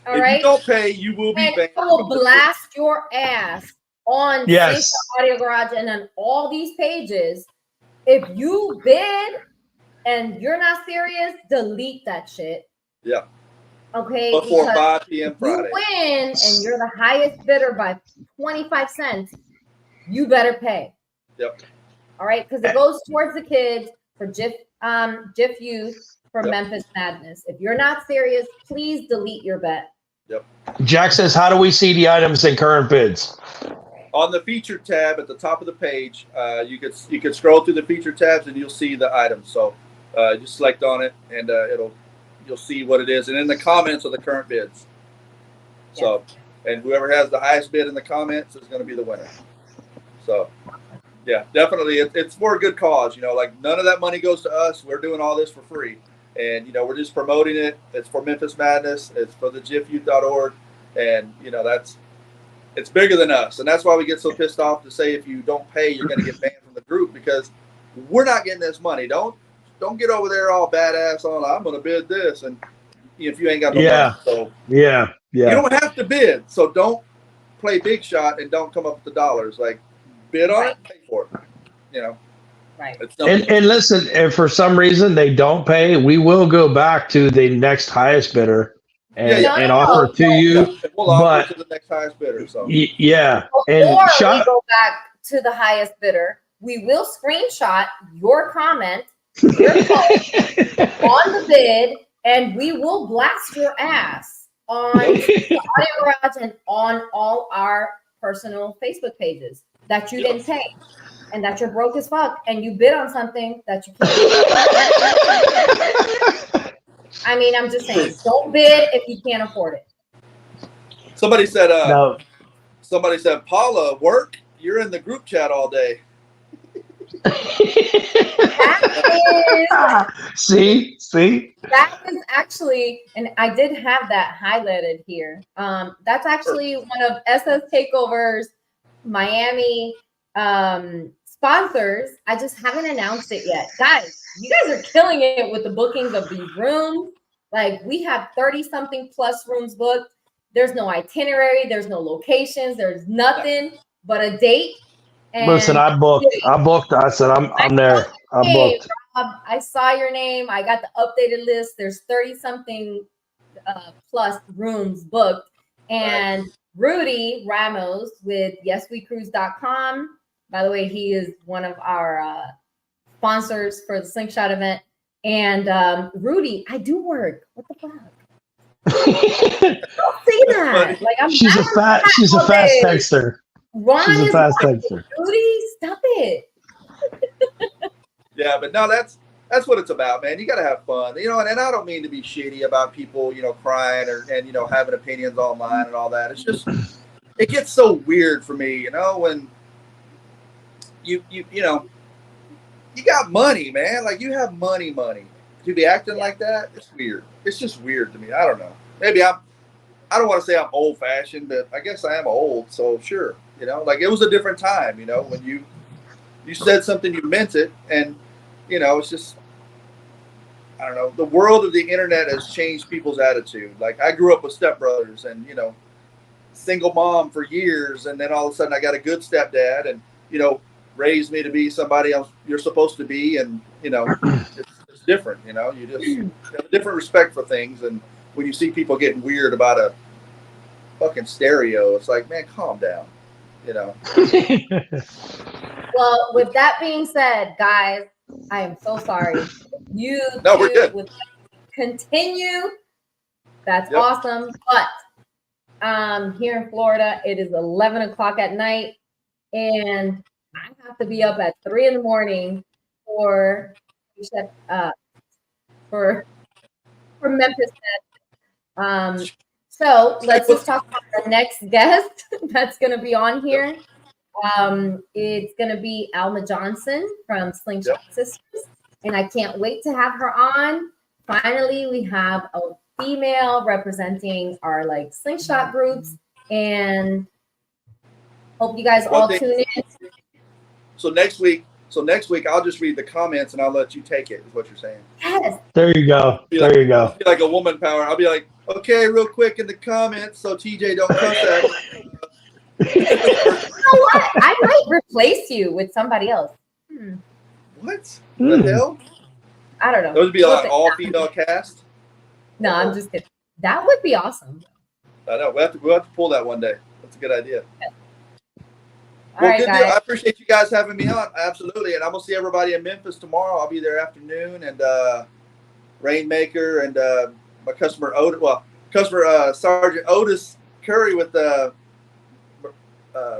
All right. If you don't pay, you will be banned. I will blast your ass on Yes. Slingshot Audio Garage and on all these pages. If you bid and you're not serious, delete that shit. Yeah. Okay. Before Because 5 p.m. Friday. you win and you're the highest bidder by 25 cents, you better pay. Yep. All right, because it goes towards the kids for GIF Youth for Memphis Madness. If you're not serious, please delete your bet. Yep. Jack says, how do we see the items in current bids? On the feature tab at the top of the page, you could scroll through the feature tabs and you'll see the items. So just select on it and you'll see what it is. And in the comments are the current bids. So, and whoever has the highest bid in the comments is going to be the winner. So, yeah, definitely, it's for a good cause. You know, like none of that money goes to us. We're doing all this for free, and you know, we're just promoting it. It's for Memphis Madness. It's for the GIFYouth.org, and you know, it's bigger than us, and that's why we get so pissed off to say if you don't pay, you're going to get banned from the group because we're not getting this money. Don't get over there all badass on I'm going to bid this, and if you ain't got no money, so yeah, you don't have to bid. So don't play big shot and don't come up with the dollars. Like bid on it, pay for it. You know, right? And listen, if for some reason they don't pay, we will go back to the next highest bidder and offer to you. We'll offer to the next highest bidder. So yeah, and we go back to the highest bidder. We will screenshot your comment, your on the bid, and we will blast your ass on the Audio Garage and on all our personal Facebook pages that you didn't pay and that you're broke as fuck and you bid on something that you can't. I mean, I'm just saying, don't bid if you can't afford it. Somebody said, no. Somebody said, Paula, work? You're in the group chat all day. See? That is actually, and I did have that highlighted here. That's actually one of SS Takeover's Miami sponsors. I just haven't announced it yet. Guys, you guys are killing it with the bookings of these rooms. Like we have 30-something plus rooms booked. There's no itinerary, there's no locations, there's nothing but a date. And listen, I booked. I said I'm there. I booked. I saw your name. I got the updated list. There's 30-something plus rooms booked. And Rudy Ramos with YesWeCruise.com. By the way, he is one of our sponsors for the Slingshot event. And Rudy, I do work. What the fuck? Don't say that. Like she's a fast texter. Ron she's a fast texter. Rudy, stop it. Yeah, but no, that's what it's about, man. You got to have fun, you know. And I don't mean to be shitty about people, you know, crying and you know having opinions online and all that. It's just it gets so weird for me, you know, when you know you got money, man. Like you have money to be acting like that. It's weird. It's just weird to me. I don't know. Maybe I don't want to say I'm old fashioned, but I guess I am old. So sure, you know, like it was a different time, you know, when you said something, you meant it, and you know, it's just, I don't know. The world of the internet has changed people's attitude. Like I grew up with stepbrothers and, you know, single mom for years. And then all of a sudden I got a good stepdad and, you know, raised me to be somebody else you're supposed to be. And, you know, it's different, you know, you just have a different respect for things. And when you see people getting weird about a fucking stereo, it's like, man, calm down, you know? Well, with that being said, guys, I am so sorry. We're good. Would continue. That's awesome. But here in Florida, it is 11 o'clock at night, and I have to be up at 3 a.m. for Memphis. So let's just talk about the next guest that's going to be on here. It's going to be Alma Johnson from Slingshot Sisters, and I can't wait to have her on. Finally, we have a female representing our like Slingshot groups, and hope you guys all tune in. So next week, I'll just read the comments and I'll let you take it. Is what you're saying? Yes. There you go. There you go. Be like a woman power. I'll be like, okay, real quick in the comments, so TJ don't cuss at me. You know what? I might replace you with somebody else. What the hell? I don't know. Those would be like all female cast. No, I'm just kidding. That would be awesome. I know. We'll have to pull that one day. That's a good idea. All right, good guys. deal. I appreciate you guys having me on. Absolutely. And I'm gonna see everybody in Memphis tomorrow. I'll be there afternoon, and Rainmaker and my customer Sergeant Otis Curry with the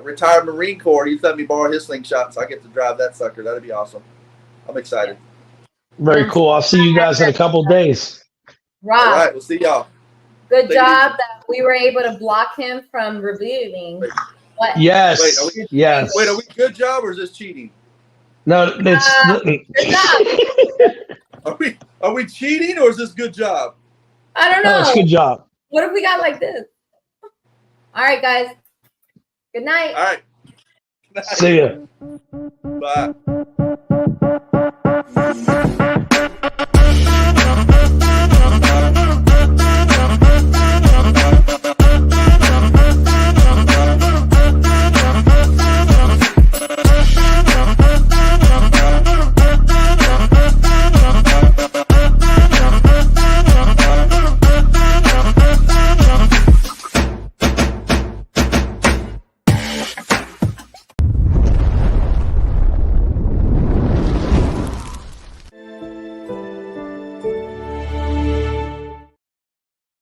retired Marine Corps. He's let me borrow his slingshot, so I get to drive that sucker. That'd be awesome. I'm excited. Very cool. I'll see you guys in a couple days. Rob, all right, we'll see y'all. Good job that we were able to block him from reviewing. Yes. Yes. Wait, are we good job or is this cheating? No, it's Are we cheating or is this good job? I don't know. No, it's good job. What if we got like this? All right, guys. Good night. All right. See ya. Bye.